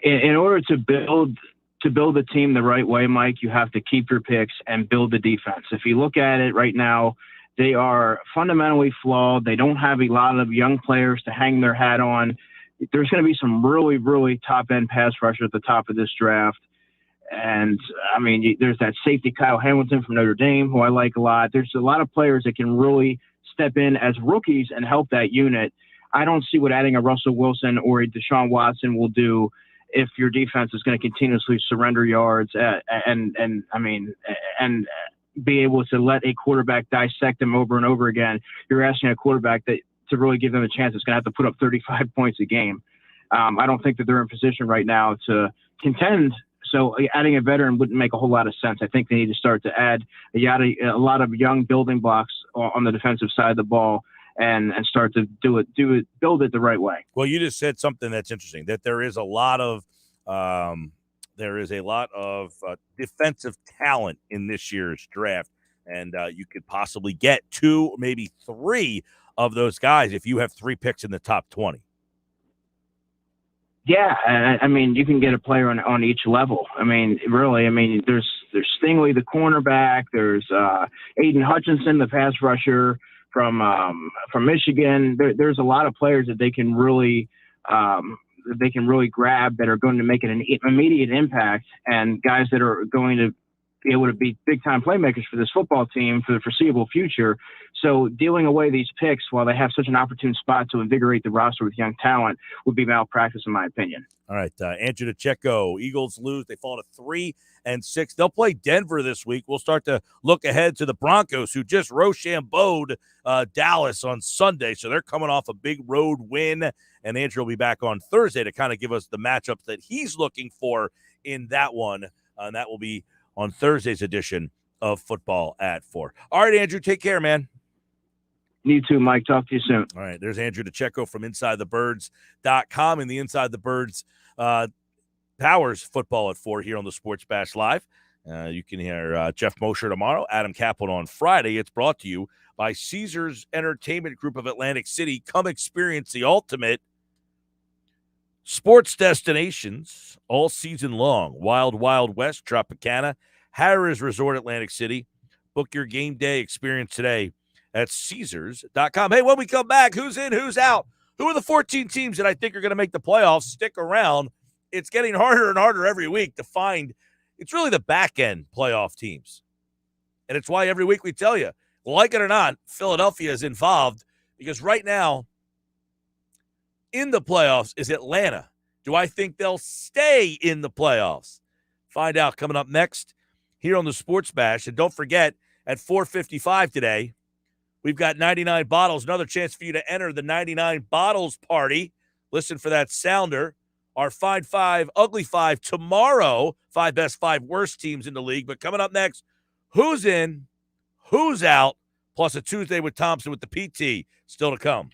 In order to build a team the right way, Mike, you have to keep your picks and build the defense. If you look at it right now, they are fundamentally flawed. They don't have a lot of young players to hang their hat on. There's going to be some really, really top-end pass rusher at the top of this draft. And, I mean, there's that safety Kyle Hamilton from Notre Dame, who I like a lot. There's a lot of players that can really step in as rookies and help that unit. I don't see what adding a Russell Wilson or a Deshaun Watson will do if your defense is going to continuously surrender yards and be able to let a quarterback dissect them over and over again. You're asking a quarterback to really give them a chance, it's going to have to put up 35 points a game. I don't think that they're in position right now to contend. So adding a veteran wouldn't make a whole lot of sense. I think they need to start to add a lot of young building blocks on the defensive side of the ball and start to build it the right way. Well, you just said something that's interesting, that there is a lot of defensive talent in this year's draft, and you could possibly get 2, maybe 3 of those guys if you have 3 picks in the top 20. Yeah, I mean, you can get a player on each level. I mean, really, there's Stingley, the cornerback. There's Aiden Hutchinson, the pass rusher from Michigan. There's a lot of players that they can really grab that are going to make an immediate impact, and guys that are going to be able to be big-time playmakers for this football team for the foreseeable future. So dealing away these picks while they have such an opportune spot to invigorate the roster with young talent would be malpractice, in my opinion. All right, Andrew DeCecco, Eagles lose. They fall to 3-6. They'll play Denver this week. We'll start to look ahead to the Broncos, who just Rochambeau'd Dallas on Sunday. So they're coming off a big road win, and Andrew will be back on Thursday to kind of give us the matchups that he's looking for in that one, and that will be on Thursday's edition of Football at 4. All right, Andrew, take care, man. You too, Mike. Talk to you soon. All right, there's Andrew DeCecco from InsideTheBirds.com and the Inside the Birds powers Football at 4 here on the Sports Bash Live. You can hear Jeff Mosher tomorrow, Adam Kaplan on Friday. It's brought to you by Caesars Entertainment Group of Atlantic City. Come experience the ultimate sports destinations all season long. Wild Wild West, Tropicana, Harrah's Resort, Atlantic City. Book your game day experience today at Caesars.com. Hey, when we come back, who's in, who's out? Who are the 14 teams that I think are going to make the playoffs? Stick around. It's getting harder and harder every week to find. It's really the back-end playoff teams. And it's why every week we tell you, like it or not, Philadelphia is involved, because right now in the playoffs is Atlanta. Do I think they'll stay in the playoffs? Find out coming up next here on the Sports Bash. And don't forget, at 4:55 today, we've got 99 bottles. Another chance for you to enter the 99 bottles party. Listen for that sounder. Our Find 5, Ugly 5 tomorrow. 5 best, 5 worst teams in the league. But coming up next, who's in, who's out, plus a Tuesday with Thompson with the PT still to come.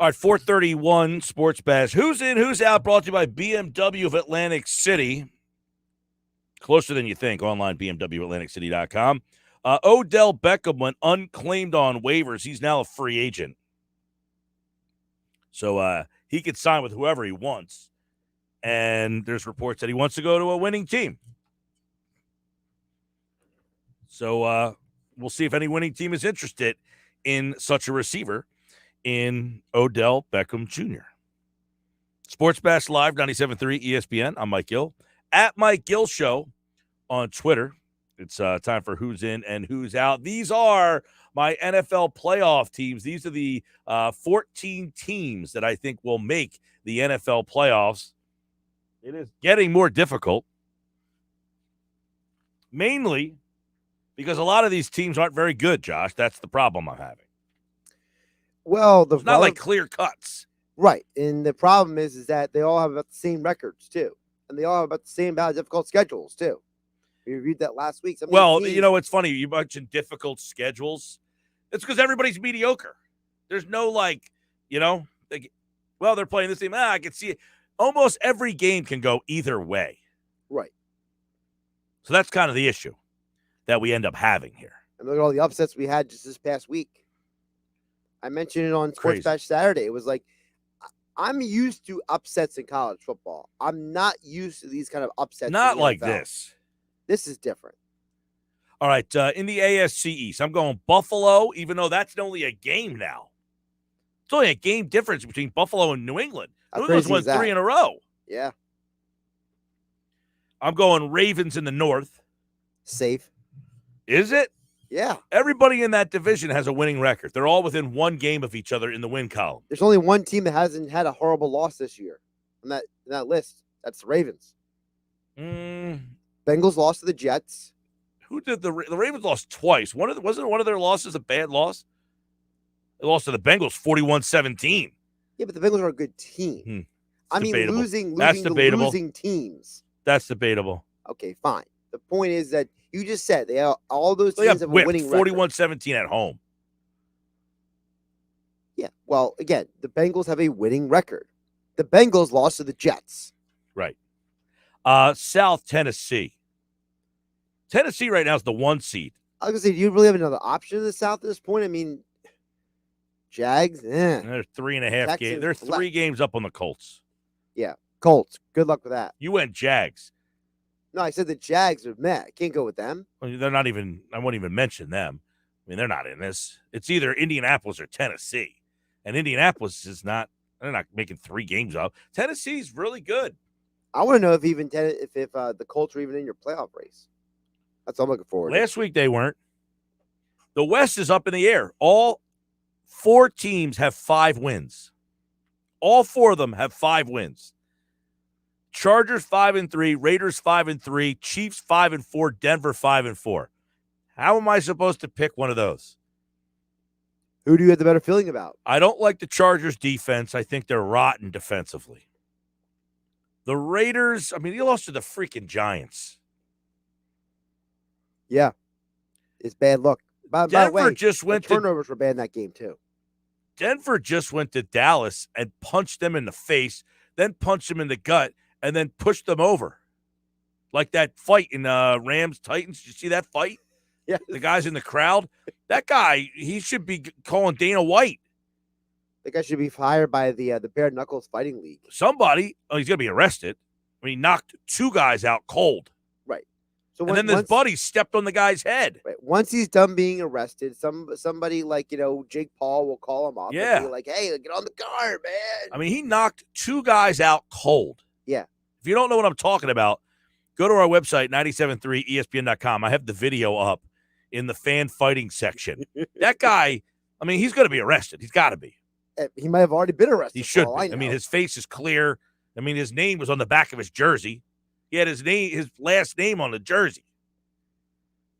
All right, 431 Sports Bash. Who's in, who's out? Brought to you by BMW of Atlantic City. Closer than you think. Online, BMWAtlanticCity.com. Odell Beckham went unclaimed on waivers. He's now a free agent. So he could sign with whoever he wants. And there's reports that he wants to go to a winning team. So we'll see if any winning team is interested in such a receiver in Odell Beckham Jr. Sports Bash Live, 97.3 ESPN. I'm Mike Gill. At Mike Gill Show on Twitter. It's time for who's in and who's out. These are my NFL playoff teams. These are the 14 teams that I think will make the NFL playoffs. It is getting more difficult, mainly because a lot of these teams aren't very good, Josh. That's the problem I'm having. Well, it's not like clear cuts. Right. And the problem is that they all have about the same records, too. And they all have about the same difficult schedules, too. We reviewed that last week. Well, you know, it's funny. You mentioned difficult schedules. It's because everybody's mediocre. There's no, like, you know, they're playing this team. I can see it. Almost every game can go either way. Right. So that's kind of the issue that we end up having here. And look at all the upsets we had just this past week. I mentioned it on Sports Bash Saturday. It was like, I'm used to upsets in college football. I'm not used to these kind of upsets. Not like this. This is different. All right. In the AFC East, I'm going Buffalo, even though that's only a game now. It's only a game difference between Buffalo and New England. New England's won 3 in a row. Yeah. I'm going Ravens in the North. Safe. Is it? Yeah. Everybody in that division has a winning record. They're all within one game of each other in the win column. There's only one team that hasn't had a horrible loss this year on that list. That's the Ravens. Bengals lost to the Jets. Who did the Ravens lost twice? Wasn't one of their losses a bad loss? They lost to the Bengals 41-17. Yeah, but the Bengals are a good team. I mean, debatable. losing teams. That's debatable. Okay, fine. The point is that you just said all those teams have a winning record. 41-17 at home. Yeah. Well, again, the Bengals have a winning record. The Bengals lost to the Jets. Right. South Tennessee. Tennessee right now is the 1 seed. I was going to say, do you really have another option in the South at this point? I mean, Jags, They're 3.5 games. They're 3 games up on the Colts. Yeah. Colts. Good luck with that. You went Jags. No, I said the Jags are meh. Can't go with them. Well, they're not even, I won't even mention them. I mean, they're not in this. It's either Indianapolis or Tennessee. And Indianapolis is not, they're not making 3 games up. Tennessee's really good. I want to know if the Colts are even in your playoff race. That's what I'm looking forward to. Last week they weren't. The West is up in the air. All 4 teams have 5 wins. All 4 of them have 5 wins. Chargers 5-3, Raiders 5-3, Chiefs 5-4, Denver 5-4. How am I supposed to pick one of those? Who do you have the better feeling about? I don't like the Chargers defense. I think they're rotten defensively. The Raiders, I mean, he lost to the freaking Giants. Yeah. It's bad luck. By the way, just went turnovers were bad in that game too. Denver just went to Dallas and punched them in the face, then punched them in the gut, and then pushed them over. Like that fight in Rams-Titans. Did you see that fight? Yeah. The guys in the crowd. That guy, he should be calling Dana White. That guy should be fired by the Bare Knuckles Fighting League. Somebody, he's going to be arrested. I mean, he knocked 2 guys out cold. Right. So and then his buddy stepped on the guy's head. Right. Once he's done being arrested, somebody like, Jake Paul will call him up and be like, hey, get on the car, man. I mean, he knocked 2 guys out cold. Yeah. If you don't know what I'm talking about, go to our website, 973ESPN.com. I have the video up in the fan fighting section. That guy, I mean, he's going to be arrested. He's got to be. He might have already been arrested. He should be. I mean, his face is clear. I mean, his name was on the back of his jersey. He had his last name on the jersey.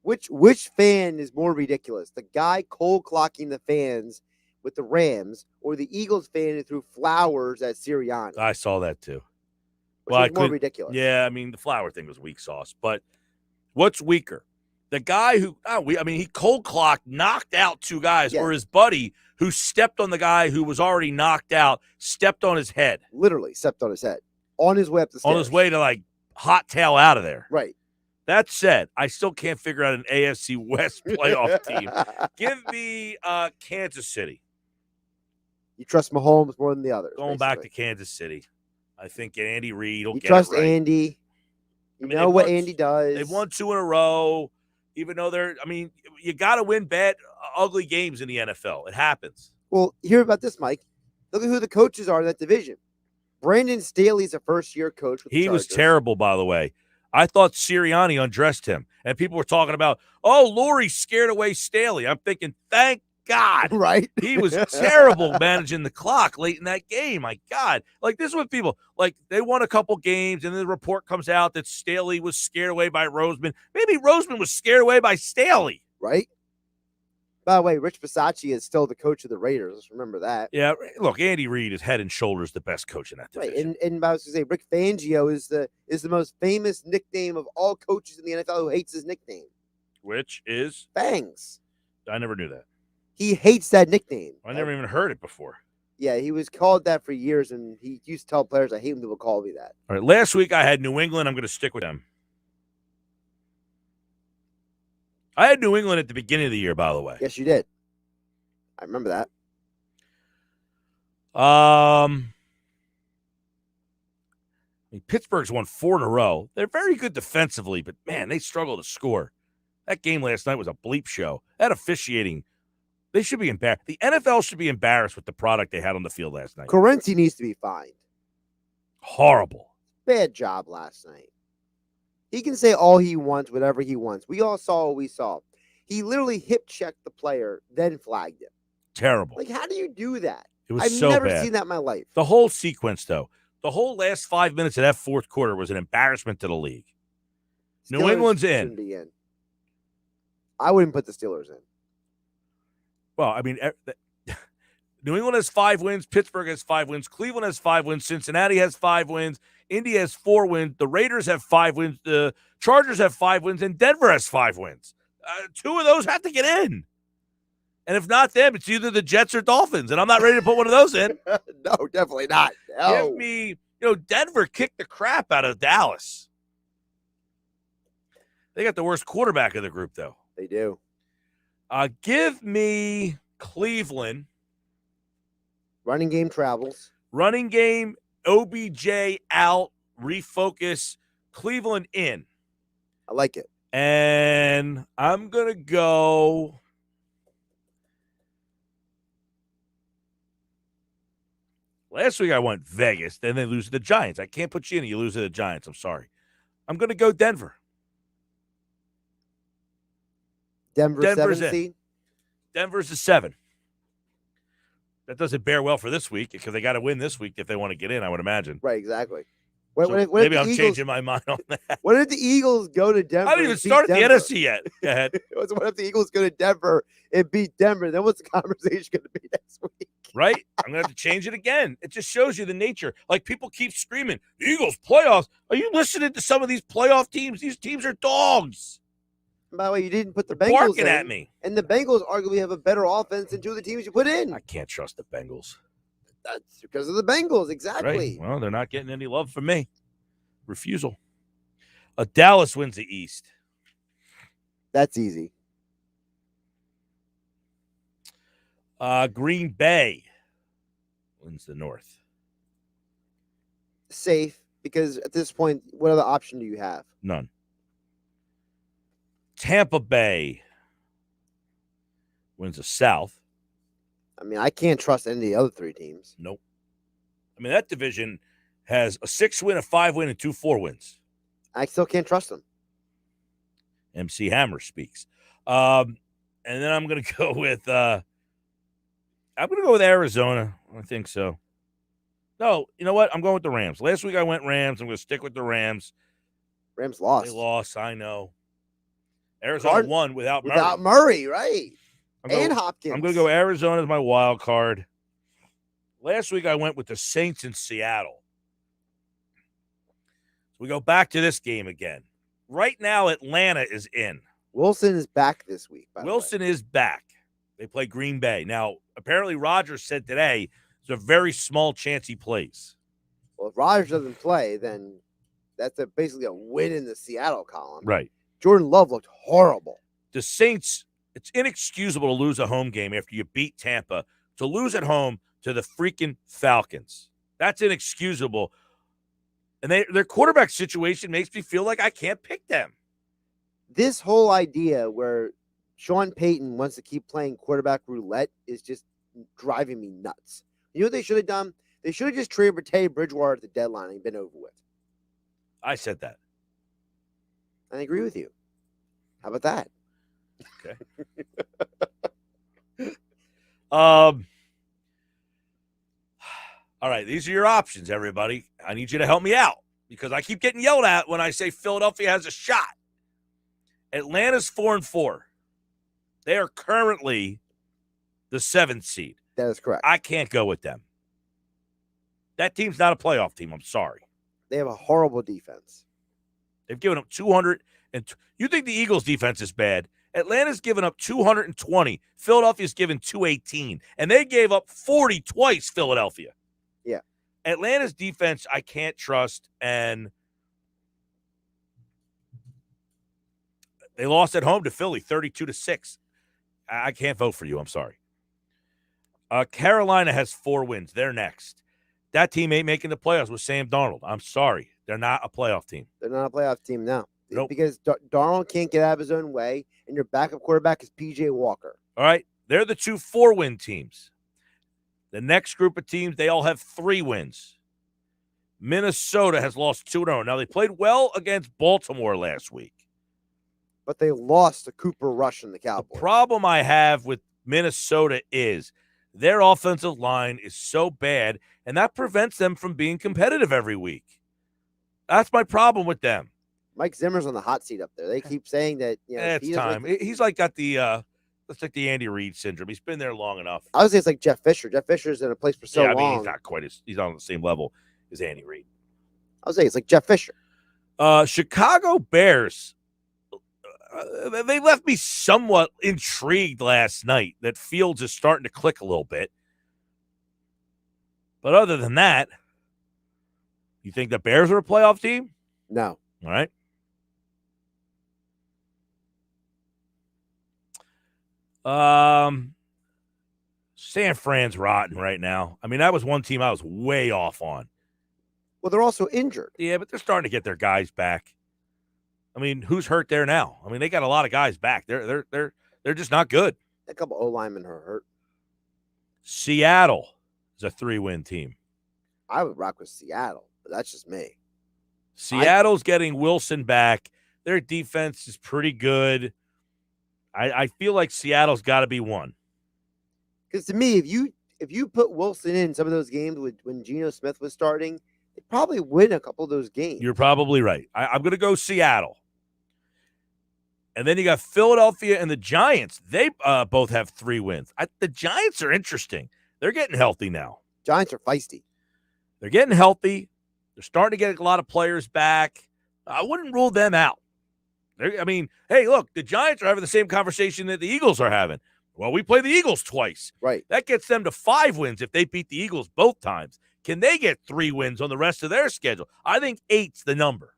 Which fan is more ridiculous? The guy cold clocking the fans with the Rams or the Eagles fan who threw flowers at Sirianni? I saw that too. Which is more ridiculous. Yeah, I mean, the flower thing was weak sauce. But what's weaker? The guy who, he cold clocked, knocked out 2 guys, or his buddy who stepped on the guy who was already knocked out, stepped on his head. Literally stepped on his head on his way up the stairs. On his way to, like, hot tail out of there. Right. That said, I still can't figure out an AFC West playoff team. Give me Kansas City. You trust Mahomes more than the others. Going back to Kansas City. I think Andy Reid will get trust it right. Andy. You know what Andy does. They've won 2 in a row, even though you got to win bad, ugly games in the NFL. It happens. Well, hear about this, Mike. Look at who the coaches are in that division. Brandon Staley's a first-year coach. He was terrible, by the way. I thought Sirianni undressed him, and people were talking about, Lurie scared away Staley. I'm thinking, thank God. Right? He was terrible managing the clock late in that game. My God. Like, this is what people, like, they won a couple games, and then the report comes out that Staley was scared away by Roseman. Maybe Roseman was scared away by Staley. Right? By the way, Rich Bisaccia is still the coach of the Raiders. Let's remember that. Yeah, look, Andy Reid is head and shoulders the best coach in that division. Right, and I was going to say, Rick Fangio is the most famous nickname of all coaches in the NFL who hates his nickname. Which is? Fangs. I never knew that. He hates that nickname. I never even heard it before. Yeah, he was called that for years, and he used to tell players, I hate when people call me that. All right, last week I had New England. I'm going to stick with them. I had New England at the beginning of the year, by the way. Yes, you did. I remember that. Pittsburgh's won 4 in a row. They're very good defensively, but, man, they struggle to score. That game last night was a bleep show. That officiating, they should be embarrassed. The NFL should be embarrassed with the product they had on the field last night. Correnti needs to be fined. Horrible. Bad job last night. He can say all he wants, whatever he wants. We all saw what we saw. He literally hip-checked the player, then flagged him. Terrible. Like, how do you do that? It was I've so never bad. seen that in my life. The whole sequence, though, the whole last 5 minutes of that fourth quarter was an embarrassment to the league. New England's in. Be in. I wouldn't put the Steelers in. Well, I mean, New England has 5 wins. Pittsburgh has 5 wins. Cleveland has 5 wins. Cincinnati has 5 wins. Indy has 4 wins. The Raiders have 5 wins. The Chargers have 5 wins. And Denver has 5 wins. 2 of those have to get in. And if not them, it's either the Jets or Dolphins. And I'm not ready to put one of those in. No, definitely not. No. Give me, Denver kicked the crap out of Dallas. They got the worst quarterback of the group, though. They do. Give me Cleveland. Running game travels. Running game, OBJ out, refocus, Cleveland in. I like it. And I'm going to go. Last week I went Vegas, then they lose to the Giants. I can't put you in. You lose to the Giants. I'm sorry. I'm going to go Denver. Denver's 7 in. seed. Denver's a 7. That doesn't bear well for this week because they got to win this week if they want to get in, I would imagine. Right, exactly. Maybe I'm changing my mind on that. What if the Eagles go to Denver? I haven't even started the NFC yet. Go ahead. What if the Eagles go to Denver and beat Denver? Then what's the conversation going to be next week? Right? I'm going to have to change it again. It just shows you the nature. Like, people keep screaming, the Eagles playoffs. Are you listening to some of these playoff teams? These teams are dogs. By the way, you didn't put the Bengals barking in, at me. And the Bengals arguably have a better offense than 2 of the teams you put in. I can't trust the Bengals. That's because of the Bengals, exactly. Right? Well, they're not getting any love from me. Refusal. Dallas wins the East. That's easy. Green Bay wins the North. Safe, because at this point, what other option do you have? None. Tampa Bay wins the South. I mean, I can't trust any of the other 3 teams. Nope. I mean, that division has a 6-win, a 5-win, and 2 4-wins. I still can't trust them. MC Hammer speaks. And then I'm going to go with Arizona. I think so. No, you know what? I'm going with the Rams. Last week I went Rams. I'm going to stick with the Rams. Rams lost. They lost, I know. Arizona won without Murray. Without Murray, right. And Hopkins. I'm going to go Arizona as my wild card. Last week I went with the Saints in Seattle. So we go back to this game again. Right now, Atlanta is in. Wilson is back this week. Wilson is back. They play Green Bay. Now, apparently Rodgers said today there's a very small chance he plays. Well, if Rodgers doesn't play, then that's basically a win in the Seattle column. Right. Jordan Love looked horrible. The Saints, it's inexcusable to lose a home game after you beat Tampa, to lose at home to the freaking Falcons. That's inexcusable. And their quarterback situation makes me feel like I can't pick them. This whole idea where Sean Payton wants to keep playing quarterback roulette is just driving me nuts. You know what they should have done? They should have just traded for Teddy Bridgewater at the deadline and been over with. I said that. I agree with you. How about that? Okay. All right, these are your options, everybody. I need you to help me out because I keep getting yelled at when I say Philadelphia has a shot. Atlanta's 4-4. They are currently the 7th seed. That is correct. I can't go with them. That team's not a playoff team. I'm sorry. They have a horrible defense. They've given up 200. And you think the Eagles' defense is bad? Atlanta's given up 220. Philadelphia's given 218. And they gave up 40 twice, Philadelphia. Yeah. Atlanta's defense I can't trust, and they lost at home to Philly 32-6. I can't vote for you. I'm sorry. Carolina has 4 wins. They're next. That team ain't making the playoffs with Sam Darnold. I'm sorry. They're not a playoff team. They're not a playoff team now. Nope. Because Darnold can't get out of his own way, and your backup quarterback is P.J. Walker. All right? They're the 2 4-win teams. The next group of teams, they all have 3 wins. Minnesota has lost 2 in a row. Now, they played well against Baltimore last week. But they lost to Cooper Rush and the The Cowboys. problem I have with Minnesota is their offensive line is so bad, and that prevents them from being competitive every week. That's my problem with them. Mike Zimmer's on the hot seat up there. They keep saying that, It's time. He's like got the it's like the Andy Reid syndrome. He's been there long enough. I would say it's like Jeff Fisher. Jeff Fisher's in a place for so I mean, long. he's not quite he's on the same level as Andy Reid. I would say it's like Jeff Fisher. Chicago Bears. They left me somewhat intrigued last night that Fields is starting to click a little bit. But other than that, you think the Bears are a playoff team? No. All right. San Fran's rotten right now. I mean, that was one team I was way off on. Well, they're also injured. Yeah, but they're starting to get their guys back. I mean, who's hurt there now? I mean, they got a lot of guys back. They're just not good. A couple O linemen are hurt. Seattle is a 3-win team. I would rock with Seattle, but that's just me. Seattle's getting Wilson back. Their defense is pretty good. I feel like Seattle's got to be one. Because to me, if you put Wilson in some of those games when Geno Smith was starting, they probably win a couple of those games. You're probably right. I'm going to go Seattle. And then you got Philadelphia and the Giants. They both have 3 wins. The Giants are interesting. They're getting healthy now. Giants are feisty. They're getting healthy. They're starting to get a lot of players back. I wouldn't rule them out. Hey, look, the Giants are having the same conversation that the Eagles are having. Well, we play the Eagles twice. Right. That gets them to 5 wins if they beat the Eagles both times. Can they get 3 wins on the rest of their schedule? I think 8's the number.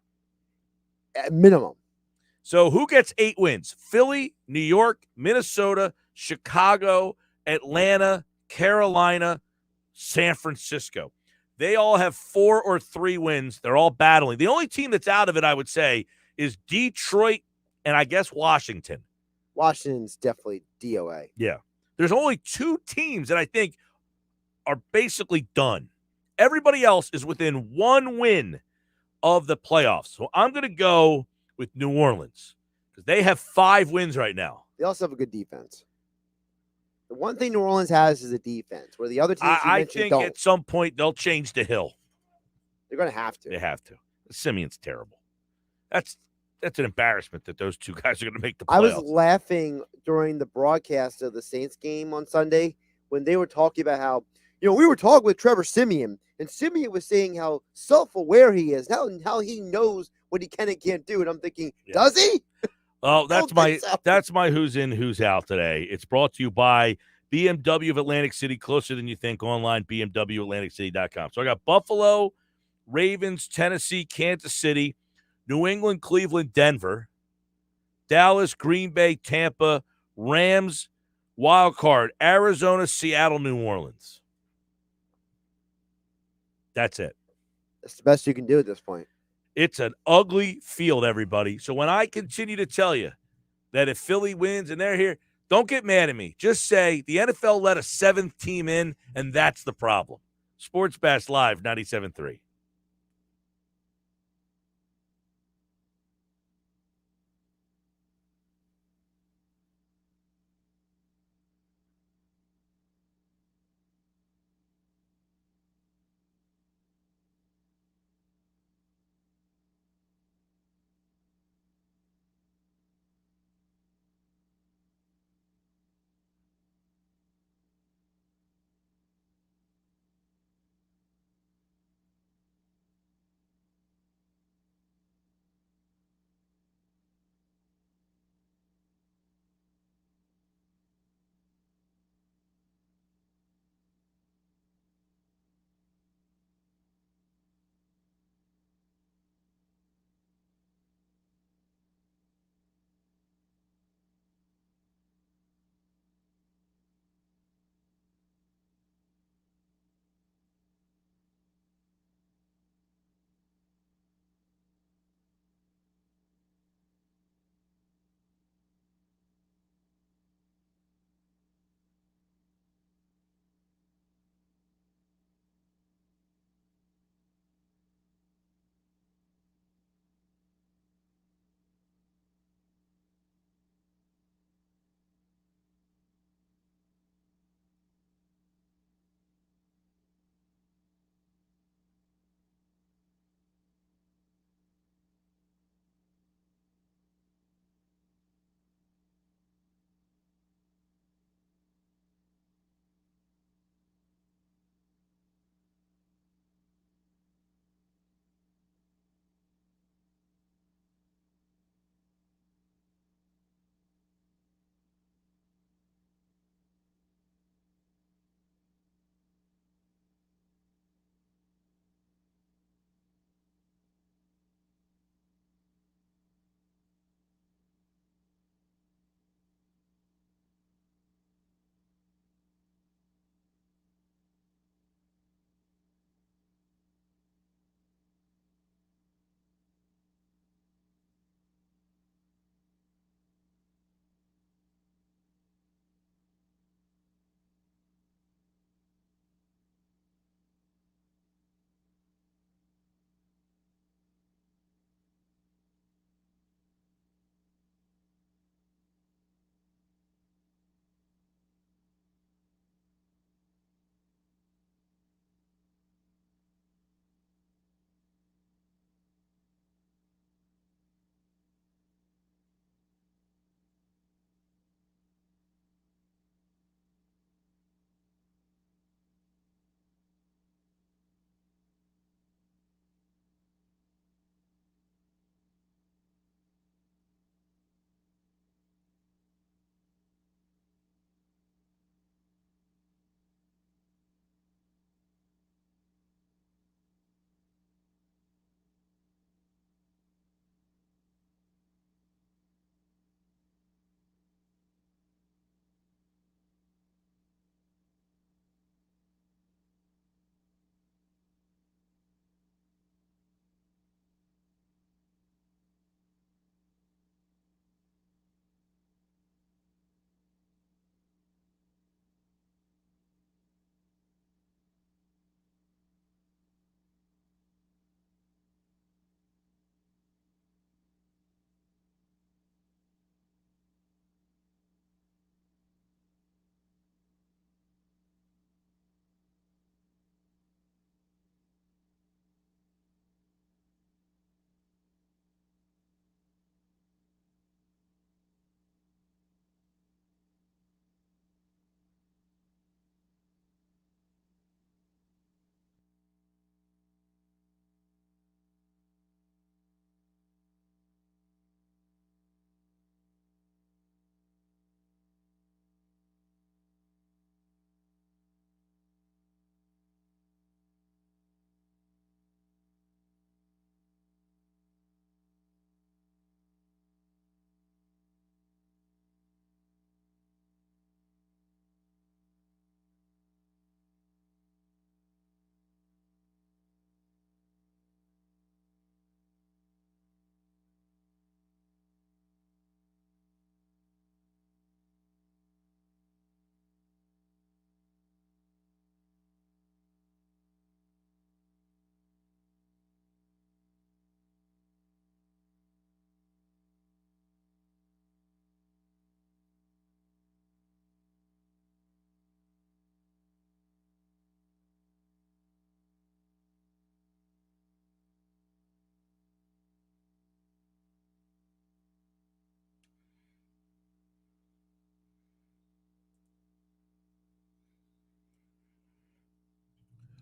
At minimum. So who gets 8 wins? Philly, New York, Minnesota, Chicago, Atlanta, Carolina, San Francisco. They all have 4 or 3 wins. They're all battling. The only team that's out of it, I would say, is Detroit and I guess Washington. Washington's definitely DOA. Yeah. There's only 2 teams that I think are basically done. Everybody else is within 1 win of the playoffs. So I'm going to go with New Orleans because they have 5 wins right now. They also have a good defense. The one thing New Orleans has is a defense, where the other teams I think don't. At some point they'll change the hill. They're going to have to. They have to. Simeon's terrible. That's an embarrassment that those 2 guys are going to make the playoffs. I was laughing during the broadcast of the Saints game on Sunday when they were talking about how, we were talking with Trevor Simeon, and Simeon was saying how self-aware he is, how he knows what he can and can't do. And I'm thinking, does he? Oh, Don't think so. that's my who's in, who's out today. It's brought to you by BMW of Atlantic City, closer than you think, online, bmwatlanticcity.com. So I got Buffalo, Ravens, Tennessee, Kansas City, New England, Cleveland, Denver, Dallas, Green Bay, Tampa, Rams, wild card, Arizona, Seattle, New Orleans. That's it. That's the best you can do at this point. It's an ugly field, everybody. So when I continue to tell you that if Philly wins and they're here, don't get mad at me. Just say the NFL let a seventh team in, and that's the problem. Sports Bash Live, 97.3.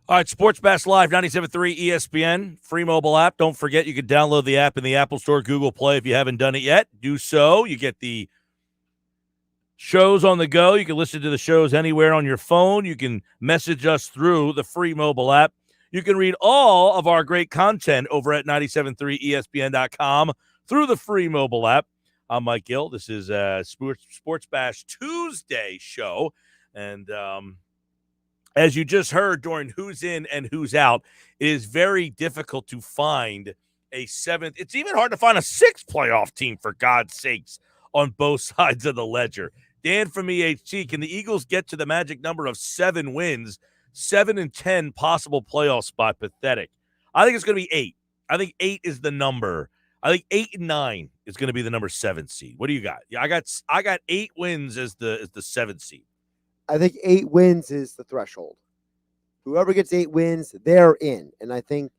All right, Sports Bash Live, 97.3 ESPN, free mobile app. Don't forget, you can download the app in the Apple Store, Google Play. If you haven't done it yet, do so. You get the shows on the go. You can listen to the shows anywhere on your phone. You can message us through the free mobile app. You can read all of our great content over at 973ESPN.com through the free mobile app. I'm Mike Gill. This is Sports Bash Tuesday show. And as you just heard during Who's In and Who's Out, it is very difficult to find a seventh. It's even hard to find a sixth playoff team, for God's sakes, on both sides of the ledger. Dan from EHT, can the Eagles get to the magic number of 7 wins? 7 and 10 possible playoff spot. Pathetic. I think it's going to be 8. I think 8 is the number. I think 8 and 9 is going to be the number 7 seed. What do you got? Yeah, I got 8 wins as the 7th seed. I think 8 wins is the threshold. Whoever gets 8 wins, they're in. And I think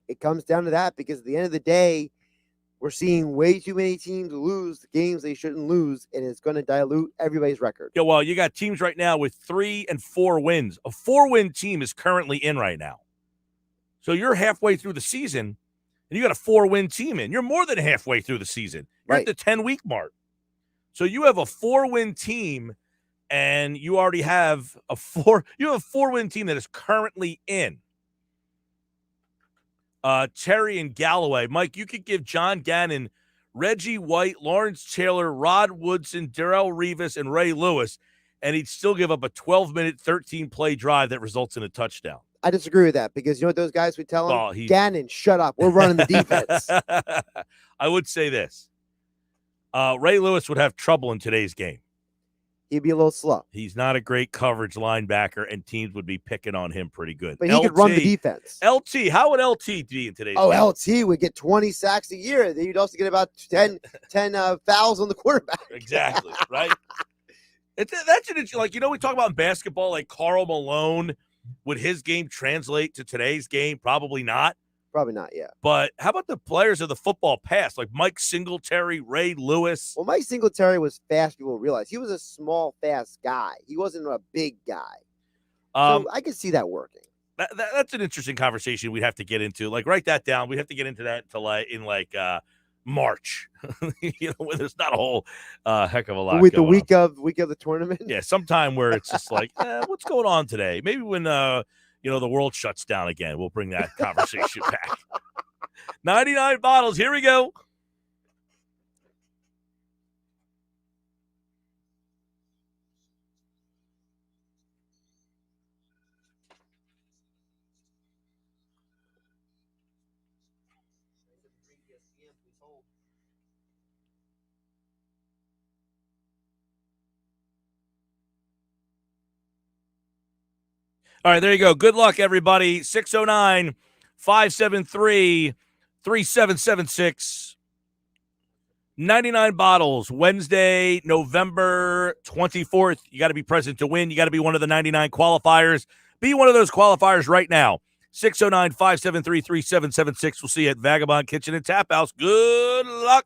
it comes down to that, because at the end of the day, we're seeing way too many teams lose the games they shouldn't lose, and it's going to dilute everybody's record. Yeah, well, you got teams right now with 3 and 4 wins. A 4-win team is currently in right now. So you're halfway through the season, and you got a 4-win team in. You're more than halfway through the season. You're Right. at the 10-week mark. So you have a 4-win team, and you already have a 4-win team that is currently in. Terry and Galloway. Mike, you could give John Gannon, Reggie White, Lawrence Taylor, Rod Woodson, Darrell Revis, and Ray Lewis, and he'd still give up a 12-minute, 13-play drive that results in a touchdown. I disagree with that, because you know what those guys would tell him? Well, Gannon, shut up. We're running the defense. I would say this. Ray Lewis would have trouble in today's game. He'd be a little slow. He's not a great coverage linebacker, and teams would be picking on him pretty good. But he could run the defense. LT, how would LT be in today's game? LT would get 20 sacks a year. Then you'd also get about 10 fouls on the quarterback. Exactly, right? That's an interesting, like, we talk about in basketball, like Karl Malone. Would his game translate to today's game? Probably not. Probably not, yeah. But how about the players of the football past, like Mike Singletary, Ray Lewis? Well, Mike Singletary was fast, people realize. He was a small, fast guy. He wasn't a big guy. So I could see that working. That's an interesting conversation we'd have to get into. Like, write that down. We'd have to get into that in March, when there's not a whole heck of a lot. With the week of the tournament. Yeah, sometime where it's just like, what's going on today? Maybe when the world shuts down again, we'll bring that conversation back. 99 bottles. Here we go. All right, there you go. Good luck, everybody. 609-573-3776. 99 bottles, Wednesday, November 24th. You got to be present to win. You got to be one of the 99 qualifiers. Be one of those qualifiers right now. 609-573-3776. We'll see you at Vagabond Kitchen and Tap House. Good luck.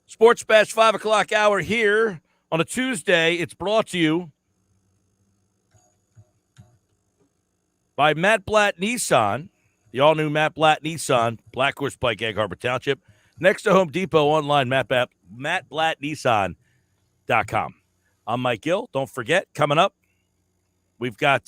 Sports Bash 5 o'clock hour here on a Tuesday. It's brought to you by Matt Blatt Nissan, the all-new Matt Blatt Nissan, Black Horse Pike, Egg Harbor Township, next to Home Depot, online, mattblattnissan.com. I'm Mike Gill. Don't forget, coming up, we've got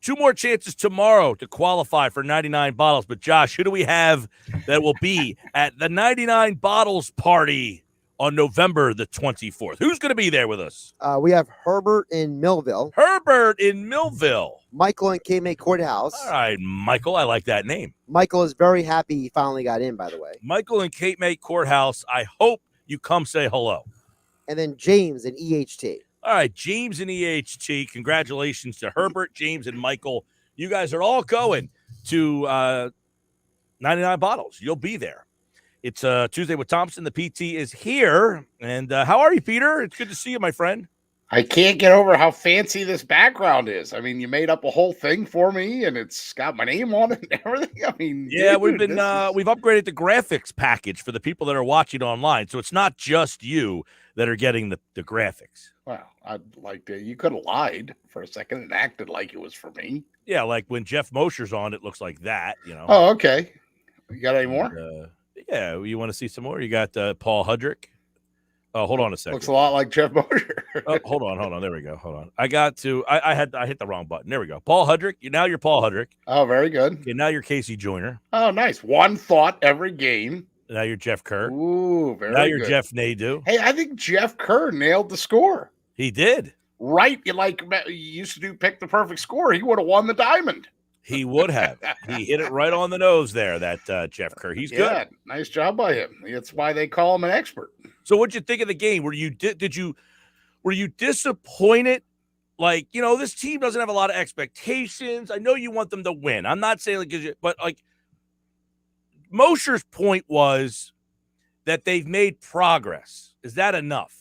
2 more chances tomorrow to qualify for 99 bottles. But, Josh, who do we have that will be at the 99 bottles party on November the 24th? Who's going to be there with us? We have Herbert in Millville. Herbert in Millville. Michael in K-May Courthouse. All right, Michael. I like that name. Michael is very happy he finally got in, by the way. Michael in Cape May Courthouse. I hope you come say hello. And then James in EHT. All right, James and EHT, congratulations to Herbert, James, and Michael. You guys are all going to 99 bottles. You'll be there. It's Tuesday with Thompson. The PT is here. And how are you, Peter? It's good to see you, my friend. I can't get over how fancy this background is. I mean, you made up a whole thing for me, and it's got my name on it and everything. I mean, yeah, dude, we've upgraded the graphics package for the people that are watching online. So it's not just you that are getting the graphics. Well, I'd like to. You could have lied for a second and acted like it was for me. Yeah, like when Jeff Mosher's on, it looks like that, you know. Oh, okay. You got any more? Yeah, you want to see some more? You got Paul Hudrick. Oh, hold on a second. Looks a lot like Jeff Mosher. Oh, hold on. There we go. Hold on. I hit the wrong button. There we go. Paul Hudrick. You're Paul Hudrick. Oh, very good. Okay, now you're Casey Joyner. Oh, nice. One thought every game. Now you're Jeff Kerr. Ooh, very good. Now you're Jeff Nadeau. Hey, I think Jeff Kerr nailed the score. He did. Right. You used to do pick the perfect score. He would have won the diamond. He would have. He hit it right on the nose there, that Jeff Kerr. He's good. Yeah, nice job by him. That's why they call him an expert. So what'd you think of the game? Were you disappointed? Like, this team doesn't have a lot of expectations. I know you want them to win. I'm not saying but Mosher's point was that they've made progress. Is that enough?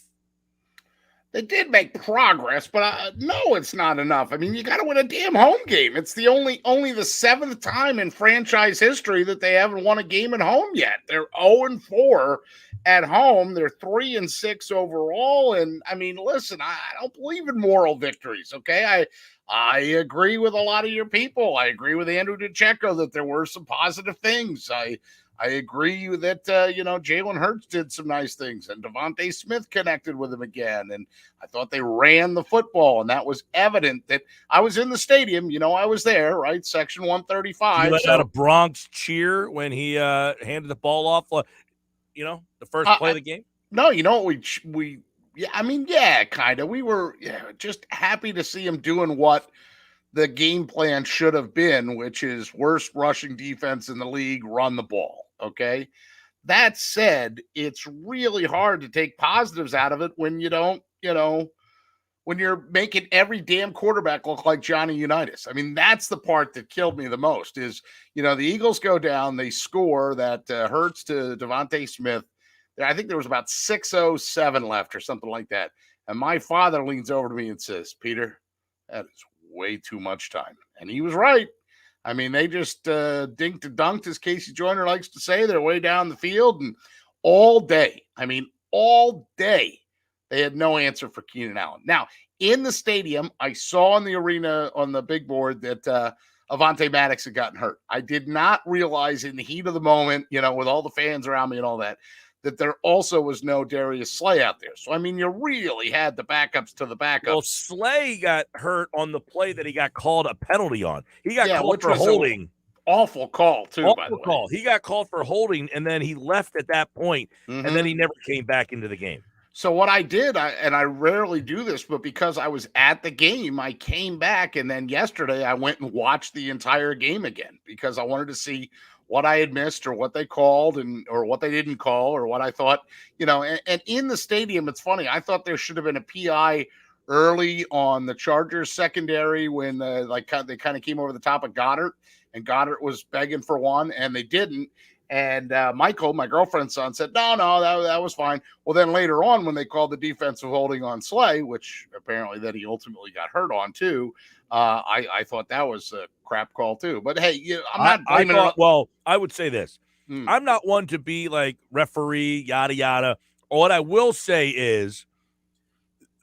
They did make progress, but no, it's not enough. I mean, you got to win a damn home game. It's the only the 7th time in franchise history that they haven't won a game at home yet. They're 0-4 at home. They're 3-6 overall. And I mean, listen, I don't believe in moral victories. Okay, I agree with a lot of your people. I agree with Andrew DeCecco that there were some positive things. I agree that, Jalen Hurts did some nice things and Devontae Smith connected with him again. And I thought they ran the football, and that was evident that I was in the stadium. I was there, right? Section 135. You let out a Bronx cheer when he handed the ball off, the first play of the game? No, kind of. We were just happy to see him doing what the game plan should have been, which is worst rushing defense in the league, run the ball. Okay. That said, it's really hard to take positives out of it when you don't, when you're making every damn quarterback look like Johnny Unitas. I mean, that's the part that killed me the most is, the Eagles go down, they score that Hurts to Devontae Smith. I think there was about 6:07 left or something like that. And my father leans over to me and says, Peter, that is way too much time. And he was right. I mean, they just dinked and dunked, as Casey Joyner likes to say, their way down the field. And all day, they had no answer for Keenan Allen. Now, in the stadium, I saw in the arena on the big board that Avonte Maddox had gotten hurt. I did not realize in the heat of the moment, with all the fans around me and all that there also was no Darius Slay out there. So, I mean, you really had the backups to the backups. Well, Slay got hurt on the play that he got called a penalty on. He got called for holding. Awful call, too, by the way. Call. He got called for holding, and then he left at that point, and then he never came back into the game. So what I did, and I rarely do this, but because I was at the game, I came back, and then yesterday I went and watched the entire game again because I wanted to see what I had missed or what they called or what they didn't call or what I thought, and in the stadium, it's funny. I thought there should have been a PI early on the Chargers secondary when they kind of came over the top of Goddard and Goddard was begging for one and they didn't. And Michael, my girlfriend's son, said, no, that was fine. Well, then later on when they called the defensive holding on Slay, which apparently that he ultimately got hurt on too, I thought that was a crap call too. But hey, I'm not blaming Well, I would say this. I'm not one to be like referee, yada, yada. What I will say is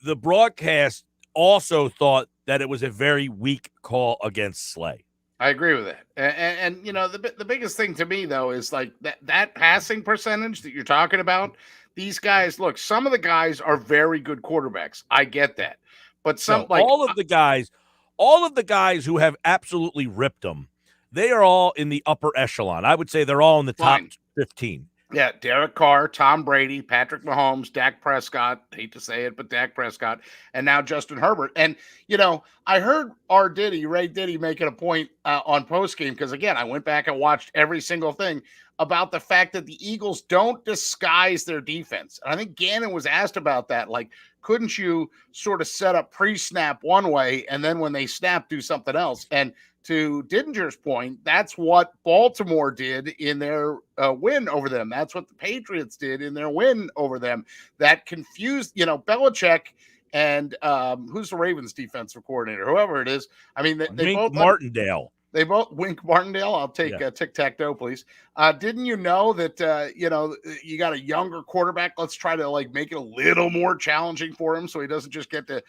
the broadcast also thought that it was a very weak call against Slay. I agree with that. And you know, the biggest thing to me, though, is like that passing percentage that you're talking about. These guys, look, some of the guys are very good quarterbacks. I get that. But some, like, all of the guys who have absolutely ripped them, they are all in the upper echelon. I would say they're all in the top 15. Yeah, Derek Carr, Tom Brady, Patrick Mahomes, Dak Prescott, hate to say it, but Dak Prescott, and now Justin Herbert. And, you know, I heard Ray Diddy, making a point on postgame, because, again, I went back and watched every single thing about the fact that the Eagles don't disguise their defense. And I think Gannon was asked about that. Like, couldn't you sort of set up pre-snap one way and then when they snap, do something else? And to Didinger's point, that's what Baltimore did in their win over them. That's what the Patriots did in their win over them. That confused, you know, Belichick and who's the Ravens defensive coordinator, whoever it is. I mean, they both Martindale. They both Wink Martindale. I'll take tic-tac-toe, please. Didn't you know that, you know, you got a younger quarterback? Let's try to, like, make it a little more challenging for him so he doesn't just get to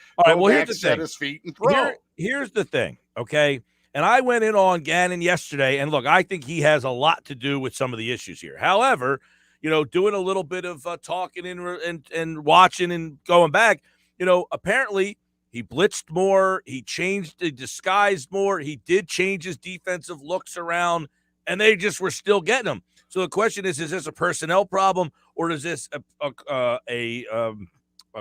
set his feet and throw. Here's the thing, okay? And I went in on Gannon yesterday, and look, I think he has a lot to do with some of the issues here. However, you know, doing a little bit of talking and watching and going back, you know, apparently he blitzed more, he disguised more, he did change his defensive looks around, and they just were still getting him. So the question is this a personnel problem or is this a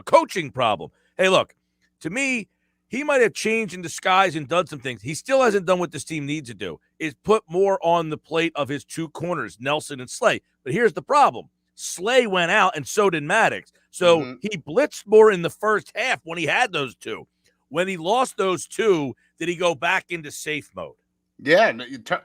coaching problem? Hey, look, to me, he might have changed in disguise and done some things. He still hasn't done what this team needs to do, is put more on the plate of his two corners, Nelson and Slay. But here's the problem. Slay went out, and so did Maddox. So he blitzed more in the first half when he had those two. When he lost those two, did he go back into safe mode? Yeah,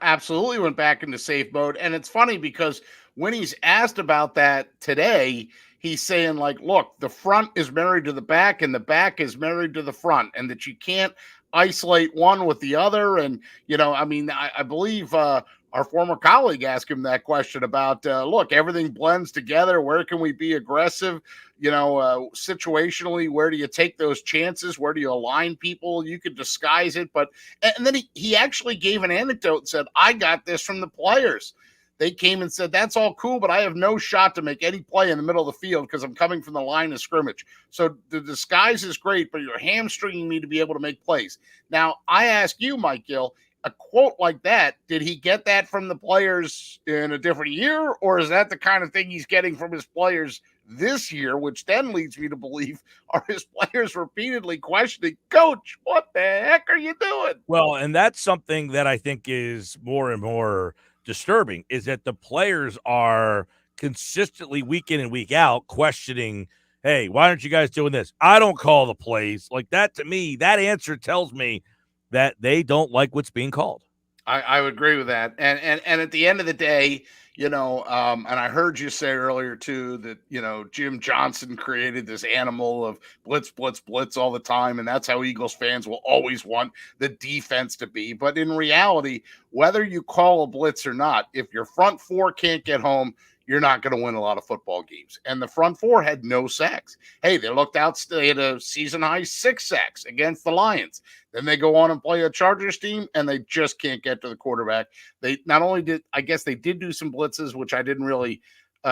absolutely went back into safe mode. And it's funny because when he's asked about that today, he's saying, like, look, the front is married to the back and the back is married to the front, and that you can't isolate one with the other. And, you know, I mean, I believe our former colleague asked him that question about, look, everything blends together. Where can we be aggressive? You know, situationally, where do you take those chances? Where do you align people? You could disguise it. But, and then he actually gave an anecdote and said, I got this from the players. They came and said, that's all cool, but I have no shot to make any play in the middle of the field because I'm coming from the line of scrimmage. So the disguise is great, but you're hamstringing me to be able to make plays. Now, I ask you, Mike Gill, a quote like that, did he get that from the players in a different year, or is that the kind of thing he's getting from his players this year, which then leads me to believe are his players repeatedly questioning, Coach, what the heck are you doing? Well, and that's something that I think is more and more disturbing, is that the players are consistently week in and week out questioning, hey, why aren't you guys doing this? I don't call the plays. Like that, to me, that answer tells me that they don't like what's being called. I would agree with that. And at the end of the day, you know, and I heard you say earlier too that, you know, Jim Johnson created this animal of blitz, blitz, blitz all the time. And that's how Eagles fans will always want the defense to be. But in reality, whether you call a blitz or not, if your front four can't get home, you're not going to win a lot of football games. And the front four had no sacks. Hey, they looked out. They had a season high 6 sacks against the Lions. Then they go on and play a Chargers team, and they just can't get to the quarterback. They not only did, I guess they did do some blitzes, which I didn't really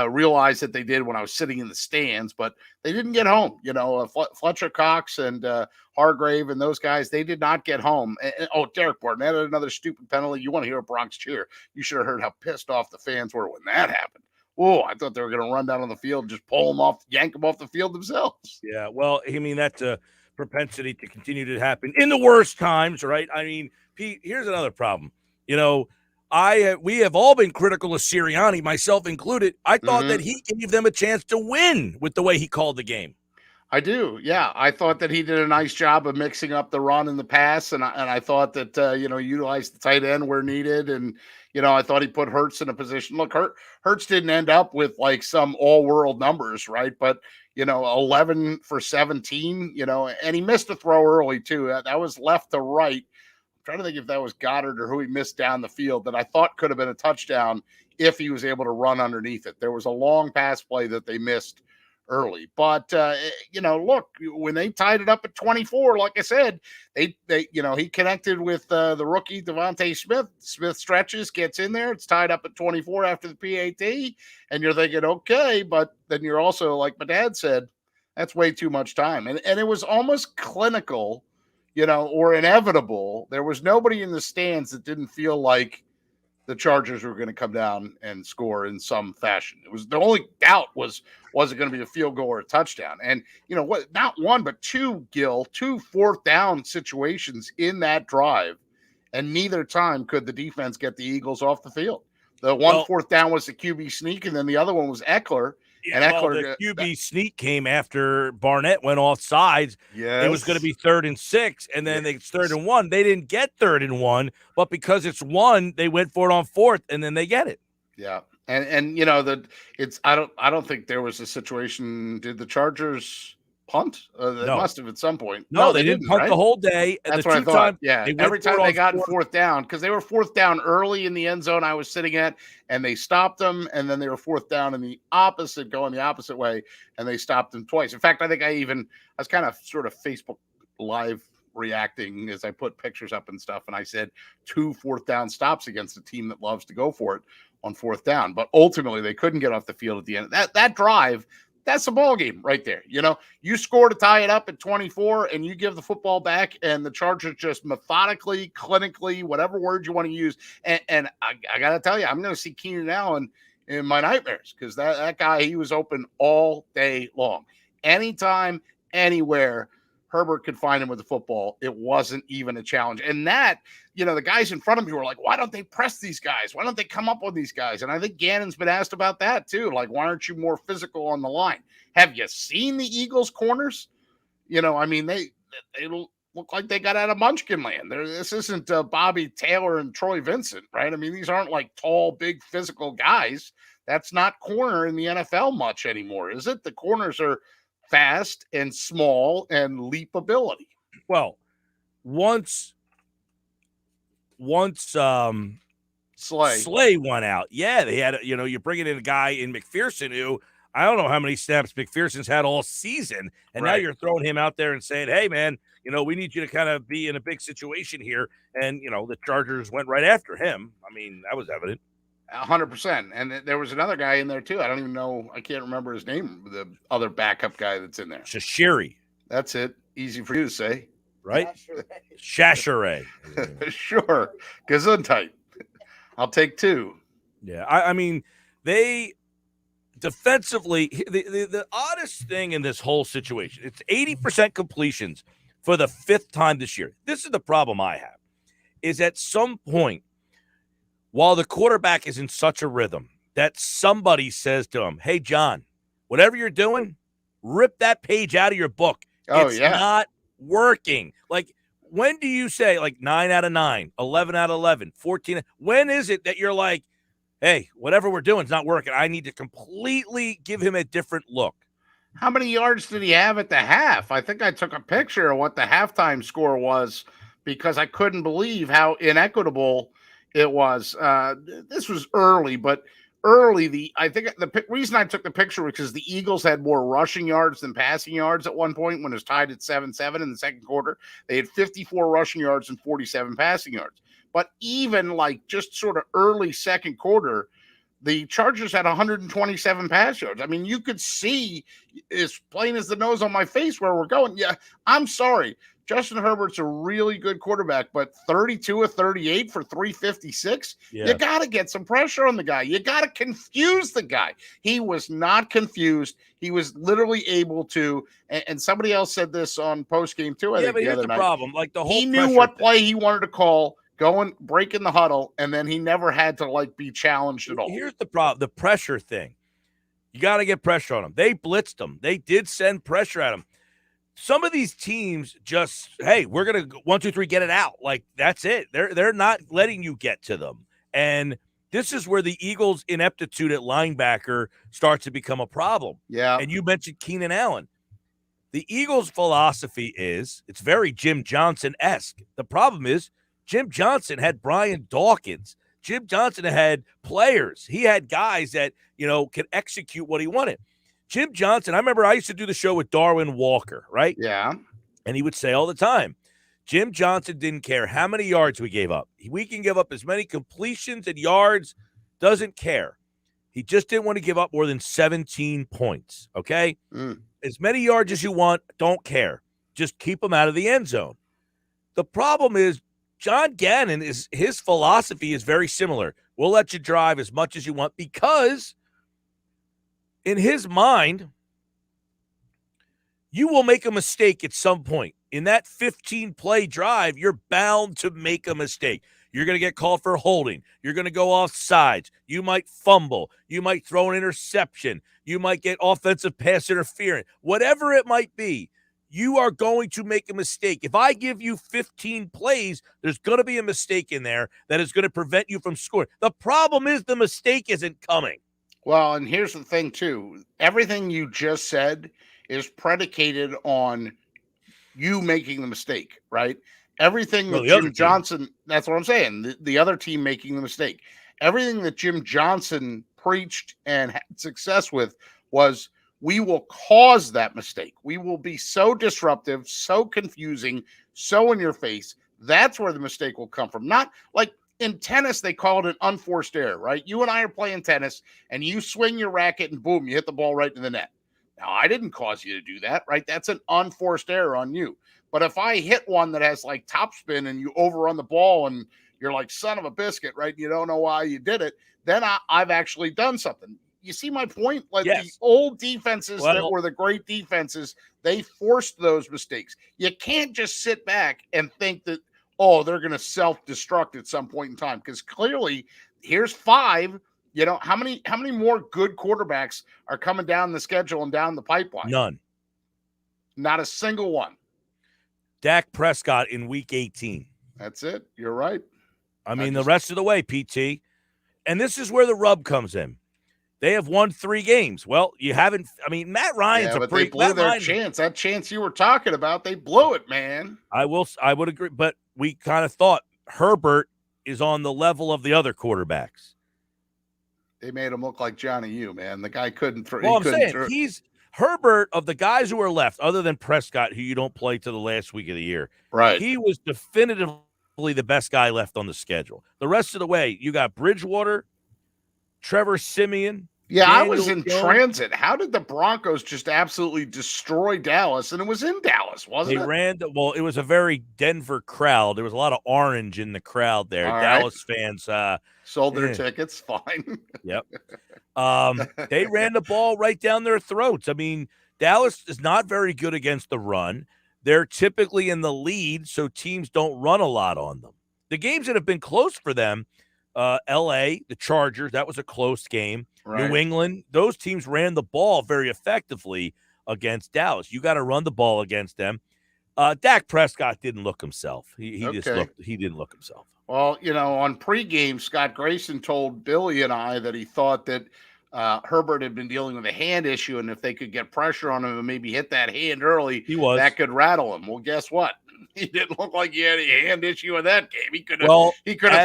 realize that they did when I was sitting in the stands, but they didn't get home. You know, Fletcher Cox and Hargrave and those guys, they did not get home. Derek Barnett had another stupid penalty. You want to hear a Bronx cheer. You should have heard how pissed off the fans were when that happened. Oh, I thought they were going to run down on the field and just pull them off, yank them off the field themselves. Yeah, well, I mean, that's a propensity to continue to happen in the worst times, right? I mean, Pete, here's another problem. You know, we have all been critical of Sirianni, myself included. I thought that he gave them a chance to win with the way he called the game. I do. Yeah. I thought that he did a nice job of mixing up the run and the pass. And I thought that, you know, utilized the tight end where needed. And, you know, I thought he put Hurts in a position. Look, Hurts didn't end up with like some all world numbers, right? But, you know, 11 for 17, you know, and he missed a throw early too. That was left to right. I'm trying to think if that was Goddard or who he missed down the field that I thought could have been a touchdown if he was able to run underneath it. There was a long pass play that they missed early. But, look, when they tied it up at 24, like I said, he connected with the rookie Devontae Smith. Smith stretches, gets in there. It's tied up at 24 after the PAT. And you're thinking, okay, but then you're also, like my dad said, that's way too much time. And it was almost clinical, or inevitable. There was nobody in the stands that didn't feel like the Chargers were going to come down and score in some fashion. It was the only doubt was it going to be a field goal or a touchdown? And not one, but two fourth down situations in that drive. And neither time could the defense get the Eagles off the field. The fourth down was the QB sneak, and then the other one was Eckler. Yeah, and Eckler, the QB sneak came after Barnett went off sides. Yes. It was going to be 3rd and 6, and then it's 3rd and 1. They didn't get 3rd and 1, but because it's 1, they went for it on 4th, and then they get it. Yeah, and I don't think there was a situation. Did the Chargers punt? They must have at some point. No, they didn't punt, right? The whole day. That's what I thought. Yeah, every time they got fourth down, because they were fourth down early in the end zone I was sitting at, and they stopped them, and then they were fourth down in the opposite, going the opposite way, and they stopped them twice. In fact, I think I was kind of sort of Facebook Live reacting as I put pictures up and stuff, and I said 2 fourth down stops against a team that loves to go for it on fourth down. But ultimately, they couldn't get off the field at the end. That drive, that's a ball game right there. You score to tie it up at 24 and you give the football back, and the Chargers just methodically, clinically, whatever word you want to use. And I got to tell you, I'm going to see Keenan Allen in my nightmares, because that guy, he was open all day long. Anytime, anywhere, Herbert could find him with the football. It wasn't even a challenge. And that, the guys in front of me were like, why don't they press these guys? Why don't they come up on these guys? And I think Gannon's been asked about that too. Like, why aren't you more physical on the line? Have you seen the Eagles corners? They look like they got out of Munchkin land. This isn't Bobby Taylor and Troy Vincent, right? These aren't like tall, big physical guys. That's not corner in the NFL much anymore, is it? The corners are fast and small and leap ability. Well, once Slay went out, they had you're bringing in a guy in McPherson who I don't know how many snaps McPherson's had all season, and now you're throwing him out there and saying, hey man, we need you to kind of be in a big situation here. And the Chargers went right after him. That was evident. 100%. And there was another guy in there too. I don't even know. I can't remember his name. The other backup guy that's in there. Shashiri. That's it. Easy for you to say. Right? Shashire. Sure. Gesundheit. I'll take 2. Yeah. They defensively, the oddest thing in this whole situation, it's 80% completions for the 5th time this year. This is the problem I have, is at some point, while the quarterback is in such a rhythm, that somebody says to him, hey, John, whatever you're doing, rip that page out of your book. It's not working. Like, when do you say, like, 9 out of 9, 11 out of 11, 14? When is it that you're like, hey, whatever we're doing is not working. I need to completely give him a different look. How many yards did he have at the half? I think I took a picture of what the halftime score was, because I couldn't believe how inequitable it was. This was early, but I think the reason I took the picture was because the Eagles had more rushing yards than passing yards at one point when it was tied at 7-7 in the second quarter. They had 54 rushing yards and 47 passing yards. But even like just sort of early second quarter, the Chargers had 127 pass yards. You could see as plain as the nose on my face where we're going. Yeah, I'm sorry. Justin Herbert's a really good quarterback, but 32 of 38 for 356, you got to get some pressure on the guy. You got to confuse the guy. He was not confused. He was literally able to, and somebody else said this on postgame too. I think but here's the problem. Like, the whole he knew what play he wanted to call, break in the huddle, and then he never had to like be challenged at all. Here's the problem: the pressure thing. You got to get pressure on him. They blitzed him. They did send pressure at him. Some of these teams just, hey, we're gonna 1, 2, 3, get it out. Like, that's it. They're not letting you get to them. And this is where the Eagles' ineptitude at linebacker starts to become a problem. Yeah. And you mentioned Keenan Allen. The Eagles' philosophy is it's very Jim Johnson-esque. The problem is Jim Johnson had Brian Dawkins. Jim Johnson had players. He had guys that, could execute what he wanted. Jim Johnson, I remember I used to do the show with Darwin Walker, right? Yeah. And he would say all the time, Jim Johnson didn't care how many yards we gave up. We can give up as many completions and yards, doesn't care. He just didn't want to give up more than 17 points, okay? As many yards as you want, don't care. Just keep them out of the end zone. The problem is John Gannon, his philosophy is very similar. We'll let you drive as much as you want because in his mind, you will make a mistake at some point. In that 15-play drive, you're bound to make a mistake. You're going to get called for holding. You're going to go off sides. You might fumble. You might throw an interception. You might get offensive pass interference. Whatever it might be, you are going to make a mistake. If I give you 15 plays, there's going to be a mistake in there that is going to prevent you from scoring. The problem is the mistake isn't coming. Well, and here's the thing, too. Everything you just said is predicated on you making the mistake, right? Everything that Jim Johnson, that's what I'm saying, the other team making the mistake. Everything that Jim Johnson preached and had success with was we will cause that mistake. We will be so disruptive, so confusing, so in your face. That's where the mistake will come from. Not like in tennis, they call it an unforced error, right? You and I are playing tennis and you swing your racket and boom, you hit the ball right in the net. Now, I didn't cause you to do that, right? That's an unforced error on you. But if I hit one that has like topspin and you overrun the ball and you're like, son of a biscuit, right? You don't know why you did it. Then I've actually done something. You see my point? Like the old defenses that were the great defenses, they forced those mistakes. You can't just sit back and think that, they're going to self-destruct at some point in time. Because clearly, here's 5. How many more good quarterbacks are coming down the schedule and down the pipeline? None. Not a single one. Dak Prescott in week 18. That's it. You're right. I mean, the rest of the way, PT. And this is where the rub comes in. They have won 3 games. Well, you haven't. I mean, Matt Ryan's a pretty. They blew their chance. That chance you were talking about, they blew it, man. I would agree, but we kind of thought Herbert is on the level of the other quarterbacks. They made him look like Johnny U, man. The guy couldn't throw. Well, I'm saying he's Herbert of the guys who are left, other than Prescott, who you don't play to the last week of the year. Right. He was definitively the best guy left on the schedule. The rest of the way, you got Bridgewater, Trevor Siemian. Yeah, Daniel I was in transit. How did the Broncos just absolutely destroy Dallas? And it was in Dallas, wasn't it? It was a very Denver crowd. There was a lot of orange in the crowd there. All Dallas fans sold their tickets. Fine. Yep. They ran the ball right down their throats. I mean, Dallas is not very good against the run. They're typically in the lead, so teams don't run a lot on them. The games that have been close for them, L.A., the Chargers, that was a close game. Right. New England, those teams ran the ball very effectively against Dallas. You got to run the ball against them. Dak Prescott didn't look himself. He didn't look himself. Well, on pregame, Scott Grayson told Billy and I that he thought that Herbert had been dealing with a hand issue, and if they could get pressure on him and maybe hit that hand early, that could rattle him. Well, guess what? He didn't look like he had a hand issue in that game. He could have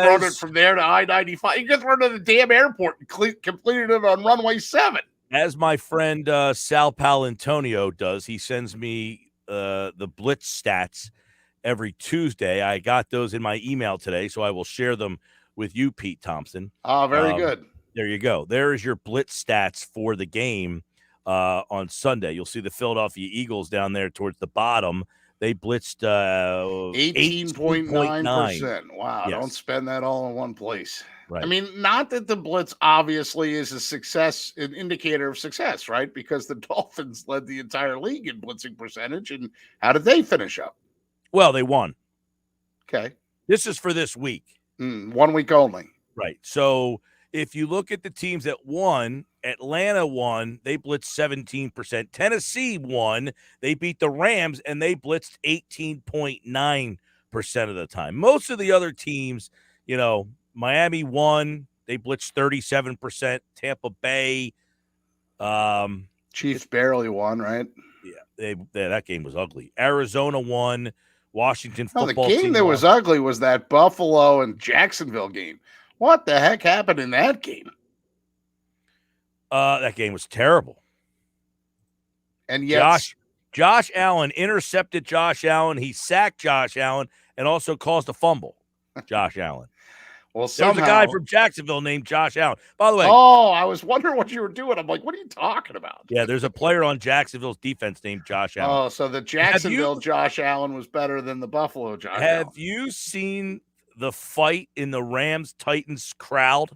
thrown it from there to I-95. He could have thrown it to the damn airport and completed it on runway 7. As my friend Sal Palantonio does, he sends me the blitz stats every Tuesday. I got those in my email today, so I will share them with you, Pete Thompson. Oh, very good. There you go. There is your blitz stats for the game on Sunday. You'll see the Philadelphia Eagles down there towards the bottom. They blitzed 18.9%. Wow. Yes. Don't spend that all in one place. Right. I mean, not that the blitz obviously is an indicator of success, right? Because the Dolphins led the entire league in blitzing percentage. And how did they finish up? Well, they won. Okay. This is for this week. 1 week only. Right. So if you look at the teams that won, Atlanta won. They blitzed 17%. Tennessee won. They beat the Rams, and they blitzed 18.9% of the time. Most of the other teams, Miami won. They blitzed 37%. Tampa Bay. Chiefs barely won, right? Yeah, that game was ugly. Arizona won. Washington football team. The game that was ugly was that Buffalo and Jacksonville game. What the heck happened in that game? That game was terrible. And yet, Josh Allen intercepted Josh Allen. He sacked Josh Allen and also caused a fumble. Josh Allen. well, There's a guy from Jacksonville named Josh Allen. By the way, I was wondering what you were doing. I'm like, what are you talking about? yeah, there's a player on Jacksonville's defense named Josh Allen. Oh, so the Jacksonville Josh Allen was better than the Buffalo Josh Allen. Have you seen the fight in the Rams-Titans crowd?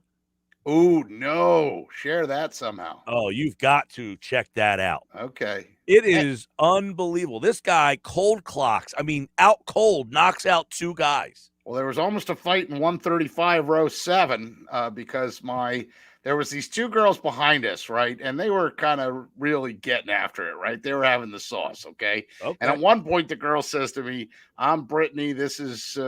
Oh, no. Share that somehow. Oh, you've got to check that out. Okay. It is unbelievable. This guy cold clocks. I mean, out cold, knocks out two guys. Well, there was almost a fight in 135 row 7 because there was these two girls behind us, right? And they were kind of really getting after it, right? They were having the sauce, okay? And at one point, the girl says to me, I'm Brittany. This is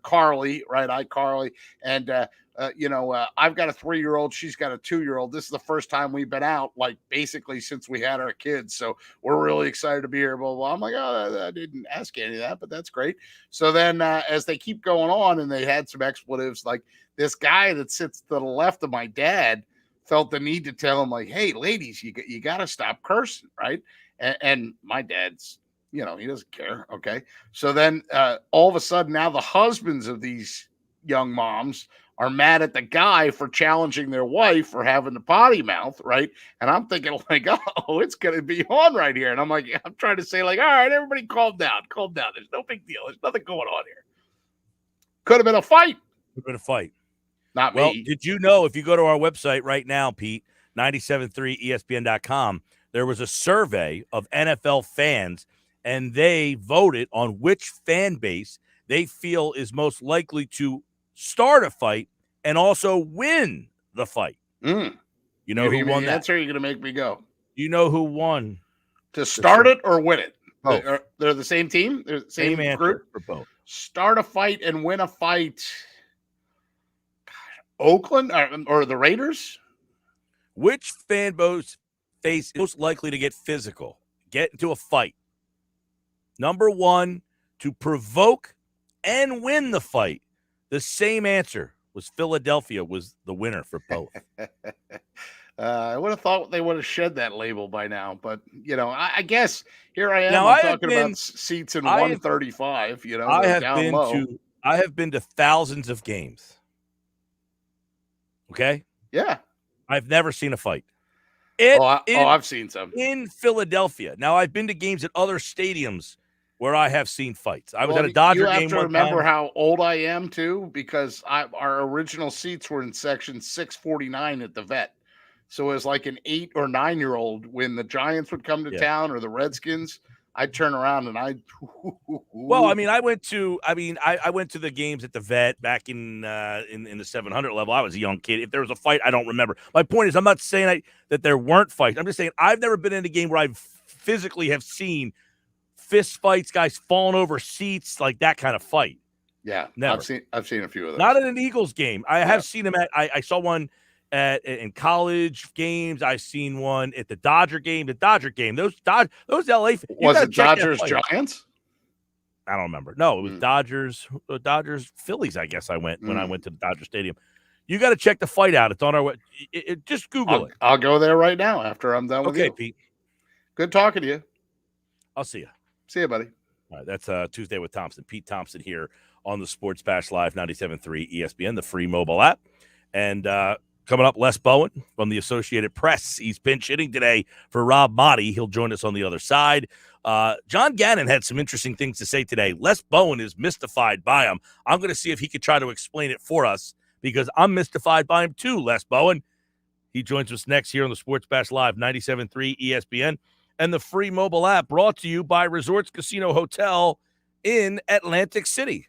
Carly, right? Carly. And, I've got a 3-year-old. She's got a 2-year-old. This is the first time we've been out, like, basically since we had our kids. So we're really excited to be here, blah, blah. I'm like, oh, I didn't ask any of that, but that's great. So then as they keep going on and they had some expletives, like this guy that sits to the left of my dad felt the need to tell him, like, hey, ladies, you got to stop cursing, right? And my dad's, he doesn't care, okay? So then all of a sudden now the husbands of these young moms are mad at the guy for challenging their wife for having the potty mouth, right? And I'm thinking, like, oh, it's going to be on right here. And I'm like, I'm trying to say, like, all right, everybody calm down. There's no big deal. There's nothing going on here. Could have been a fight. Not Well, me. did you know, if you go to our website right now, Pete, 973ESPN.com, there was a survey of NFL fans, and they voted on which fan base they feel is most likely to start a fight and also win the fight. You know who won that? Answer, you're going to make me go. You know who won? To start it or win it? Both. They're the same team? They're the same group? For both. Start a fight and win a fight. Oakland or the Raiders? Which fan base is most likely to get physical, get into a fight? Number one, to provoke and win the fight. The same answer was Philadelphia was the winner for both. I would have thought they would have shed that label by now, but I guess here I am. Now, I'm talking about seats in 135. I have been to thousands of games. Okay. Yeah. I've never seen a fight. I've seen some in Philadelphia. Now, I've been to games at other stadiums where I have seen fights. I was at a Dodger game. You have to remember how old I am too, because our original seats were in section 649 at the Vet. So as like an 8 or 9-year-old, when the Giants would come to town or the Redskins, I'd turn around and Well, I mean, I went to the games at the Vet back in the 700 level. I was a young kid. If there was a fight, I don't remember. My point is, I'm not saying that there weren't fights. I'm just saying I've never been in a game where I physically have seen fist fights, guys falling over seats, like that kind of fight. Yeah, never. I've seen a few of those. Not in an Eagles game. I have seen them I saw one in college games. I've seen one at the Dodger game. Those LA. Was it Dodgers Giants? I don't remember. No, it was Dodgers Phillies. I guess I went when I went to the Dodger Stadium. You got to check the fight out. It's on our website. Just Google it. I'll go there right now after I'm done with you. Okay, Pete. Good talking to you. I'll see you. See you, buddy. All right, that's Tuesday with Thompson. Pete Thompson here on the Sports Bash Live 97.3 ESPN, the free mobile app. And coming up, Les Bowen from the Associated Press. He's pinch hitting today for Rob Motti. He'll join us on the other side. John Gannon had some interesting things to say today. Les Bowen is mystified by him. I'm going to see if he could try to explain it for us, because I'm mystified by him too, Les Bowen. He joins us next here on the Sports Bash Live 97.3 ESPN. And the free mobile app, brought to you by Resorts Casino Hotel in Atlantic City.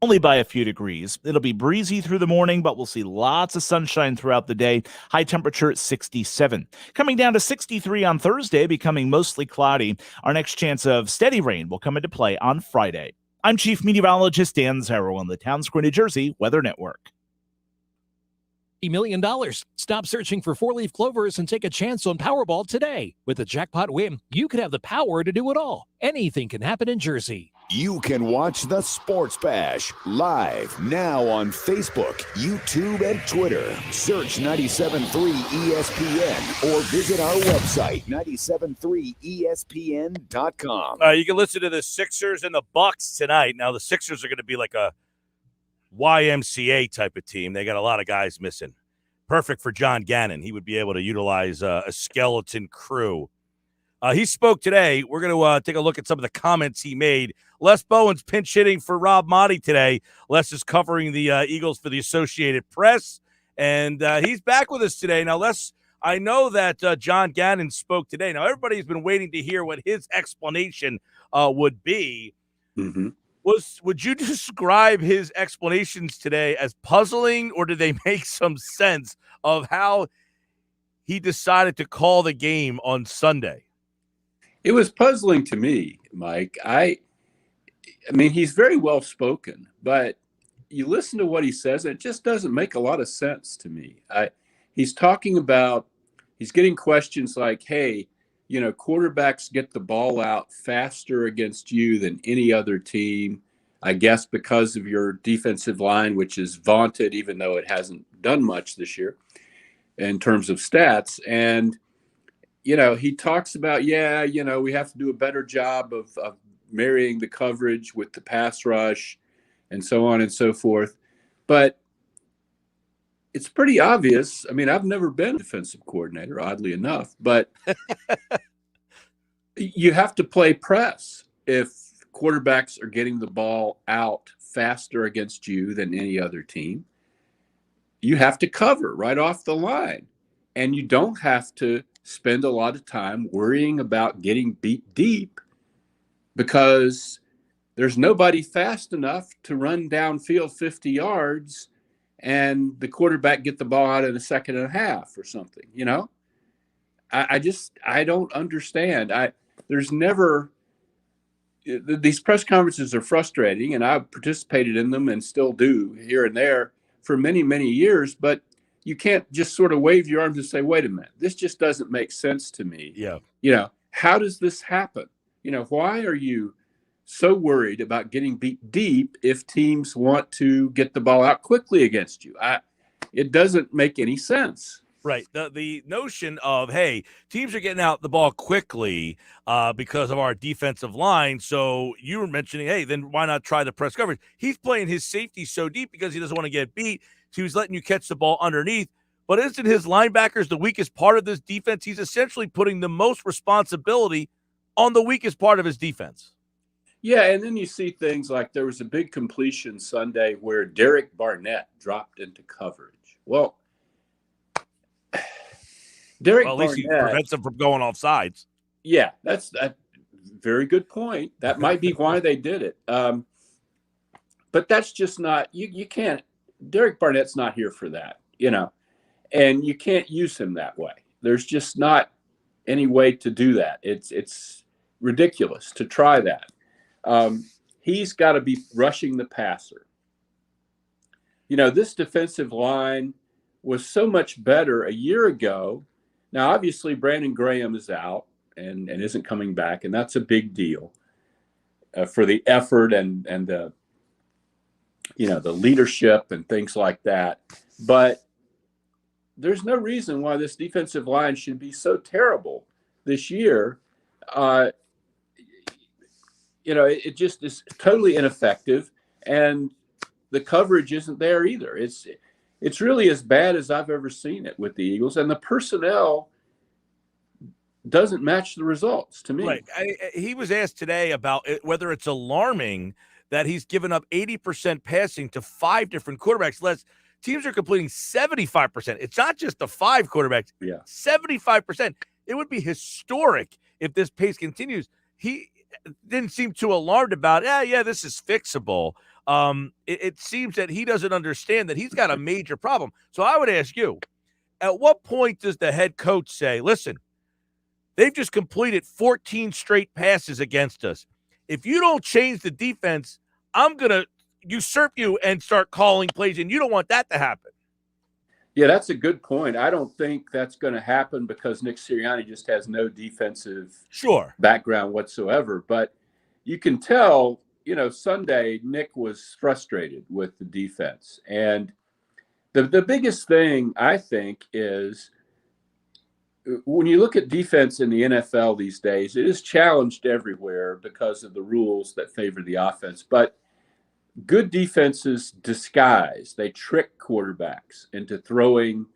only by a few degrees. It'll be breezy through the morning, but we'll see lots of sunshine throughout the day. High temperature at 67. Coming down to 63 on Thursday, becoming mostly cloudy. Our next chance of steady rain will come into play on Friday. I'm Chief Meteorologist Dan Zarrow on the Town Square, New Jersey Weather Network. $1 million. Stop searching for four-leaf clovers and take a chance on Powerball today. With a jackpot win, you could have the power to do it all. Anything can happen in Jersey. You can watch the Sports Bash live now on Facebook, YouTube, and Twitter. Search 97.3 ESPN or visit our website, 973ESPN.com. You can listen to the Sixers and the Bucks tonight. Now, the Sixers are going to be like a YMCA type of team. They got a lot of guys missing. Perfect for John Gannon. He would be able to utilize a skeleton crew. He spoke today. We're going to take a look at some of the comments he made. Les Bowen's pinch hitting for Rob Motti today. Les is covering the Eagles for the Associated Press, and he's back with us today. Now, Les, I know that John Gannon spoke today. Now, everybody's been waiting to hear what his explanation would be. Mm-hmm. Would you describe his explanations today as puzzling, or did they make some sense of how he decided to call the game on Sunday? It was puzzling to me, Mike. I mean, he's very well spoken, but you listen to what he says, it just doesn't make a lot of sense to me. He's talking about, he's getting questions like, hey, you know, quarterbacks get the ball out faster against you than any other team, I guess because of your defensive line, which is vaunted, even though it hasn't done much this year in terms of stats. And you know, he talks about, we have to do a better job of marrying the coverage with the pass rush and so on and so forth. But it's pretty obvious. I mean, I've never been a defensive coordinator, oddly enough, but you have to play press if quarterbacks are getting the ball out faster against you than any other team. You have to cover right off the line, and you don't have to spend a lot of time worrying about getting beat deep because there's nobody fast enough to run downfield 50 yards and the quarterback get the ball out in a second and a half or something, you know? I don't understand. There's never, these press conferences are frustrating, and I've participated in them and still do here and there for many, many years, but you can't just sort of wave your arms and say, wait a minute, this just doesn't make sense to me. Yeah. You know, how does this happen? You know, why are you so worried about getting beat deep if teams want to get the ball out quickly against you? It doesn't make any sense. Right. The notion of, hey, teams are getting out the ball quickly because of our defensive line. So you were mentioning, hey, then why not try the press coverage? He's playing his safety so deep because he doesn't want to get beat. So he's letting you catch the ball underneath. But isn't his linebackers the weakest part of this defense? He's essentially putting the most responsibility on the weakest part of his defense. Yeah, and then you see things like there was a big completion Sunday where Derek Barnett dropped into coverage. Well, Derek at least Barnett, he prevents them from going off sides. Yeah, that's a very good point. That might be why they did it. But that's just not, you can't, Derek Barnett's not here for that, you know, and you can't use him that way. There's just not any way to do that. It's ridiculous to try that. He's got to be rushing the passer. You know, this defensive line was so much better a year ago. Now, obviously, Brandon Graham is out and isn't coming back, and that's a big deal for the effort and the, you know, the leadership and things like that. But there's no reason why this defensive line should be so terrible this year. You know, it just is totally ineffective, and the coverage isn't there either. It's really as bad as I've ever seen it with the Eagles, and the personnel doesn't match the results to me. Right. He was asked today about whether it's alarming that he's given up 80% passing to 5 different quarterbacks. Teams are completing 75%. It's not just the 5 quarterbacks. Yeah. 75%. It would be historic if this pace continues. He didn't seem too alarmed about, this is fixable. It seems that he doesn't understand that he's got a major problem. So I would ask you, at what point does the head coach say, listen, they've just completed 14 straight passes against us. If you don't change the defense, I'm going to usurp you and start calling plays, and you don't want that to happen. Yeah, that's a good point. I don't think that's going to happen because Nick Sirianni just has no defensive background whatsoever. But you can tell, Sunday Nick was frustrated with the defense. And the biggest thing, I think, is when you look at defense in the NFL these days, it is challenged everywhere because of the rules that favor the offense. But good defenses disguise. They trick quarterbacks into throwing,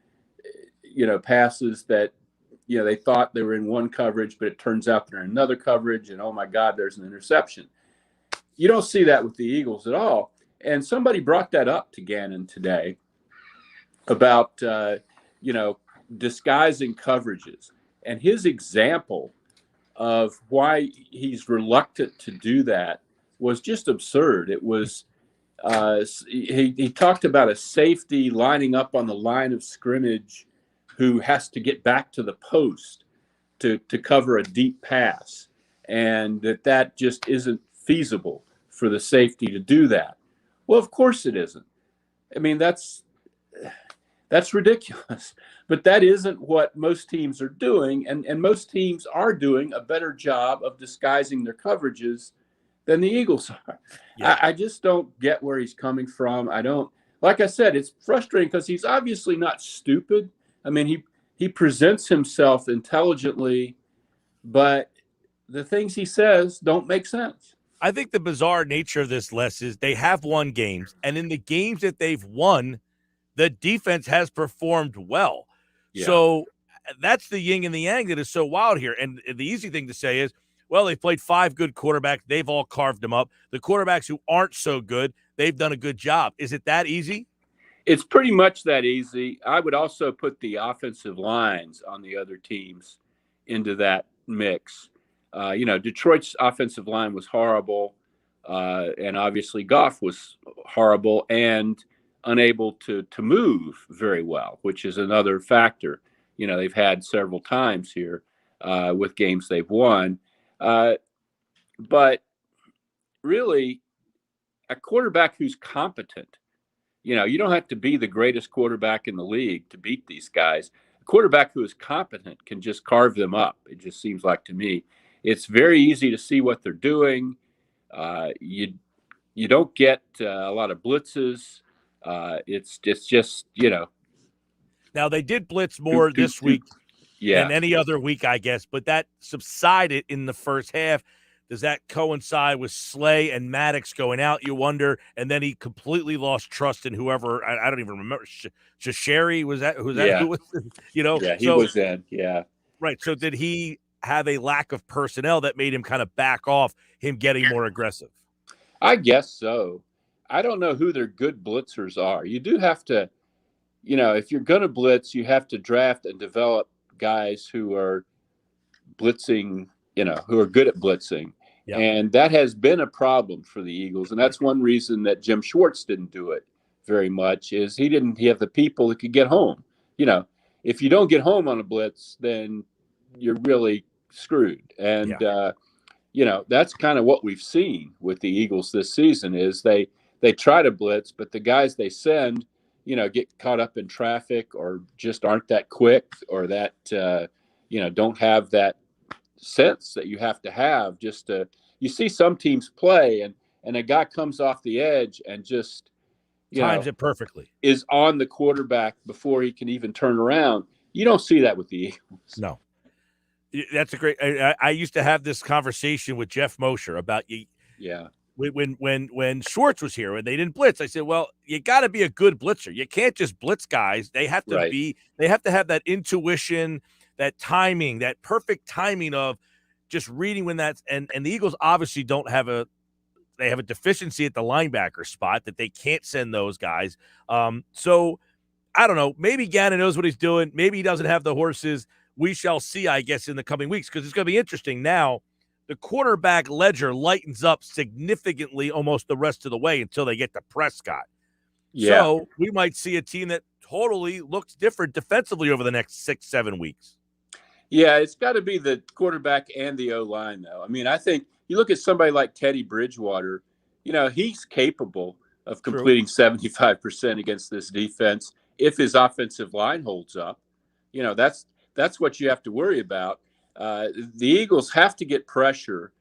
passes that, they thought they were in one coverage, but it turns out they're in another coverage. And, oh, my God, there's an interception. You don't see that with the Eagles at all. And somebody brought that up to Gannon today about, disguising coverages. And his example of why he's reluctant to do that was just absurd. It was he talked about a safety lining up on the line of scrimmage who has to get back to the post to cover a deep pass, and that just isn't feasible for the safety to do that. Well, of course it isn't. I mean, that's ridiculous. But that isn't what most teams are doing, and most teams are doing a better job of disguising their coverages than the Eagles are. Yeah. I just don't get where he's coming from. Like I said, it's frustrating because he's obviously not stupid. I mean, he presents himself intelligently, but the things he says don't make sense. I think the bizarre nature of this, Les, is they have won games, and in the games that they've won, the defense has performed well. Yeah. So that's the yin and the yang that is so wild here. And the easy thing to say is, well, they've played 5 good quarterbacks. They've all carved them up. The quarterbacks who aren't so good, they've done a good job. Is it that easy? It's pretty much that easy. I would also put the offensive lines on the other teams into that mix. Detroit's offensive line was horrible, and obviously Goff was horrible and unable to move very well, which is another factor. They've had several times here with games they've won. But really, a quarterback who's competent, you don't have to be the greatest quarterback in the league to beat these guys. A quarterback who is competent can just carve them up. It just seems like to me. It's very easy to see what they're doing. You don't get a lot of blitzes. It's just. Now, they did blitz more this week than any other week, I guess, but that subsided in the first half. Does that coincide with Slay and Maddox going out, you wonder? And then he completely lost trust in whoever, I don't even remember. Shasheri, was that? Who was that? Who was, Yeah, he was in, yeah. Right, so did he have a lack of personnel that made him kind of back off him getting more aggressive? I guess so. I don't know who their good blitzers are. You do have to, if you're going to blitz, you have to draft and develop guys who are blitzing, who are good at blitzing. Yep. And that has been a problem for the Eagles. And that's one reason that Jim Schwartz didn't do it very much, is he didn't have the people that could get home. If you don't get home on a blitz, then you're really screwed. And, that's kind of what we've seen with the Eagles this season is they try to blitz, but the guys they send, get caught up in traffic or just aren't that quick or that, don't have that sense that you have to have just to, you see some teams play and a guy comes off the edge and just, times it perfectly, is on the quarterback before he can even turn around. You don't see that with the Eagles. No. That's a great, I used to have this conversation with Jeff Mosher about you. Yeah. When Schwartz was here and they didn't blitz, I said, well, you got to be a good blitzer. You can't just blitz guys. They have to they have to have that intuition, that timing, that perfect timing of just reading when that's, and the Eagles obviously they have a deficiency at the linebacker spot that they can't send those guys. So I don't know, maybe Gannon knows what he's doing. Maybe he doesn't have the horses. We shall see, I guess, in the coming weeks, because it's going to be interesting now the quarterback ledger lightens up significantly almost the rest of the way until they get to Prescott. Yeah. So we might see a team that totally looks different defensively over the next 6-7 weeks. Yeah, it's got to be the quarterback and the O-line, though. I mean, I think you look at somebody like Teddy Bridgewater, he's capable of completing 75% against this defense if his offensive line holds up. That's what you have to worry about. The Eagles have to get pressure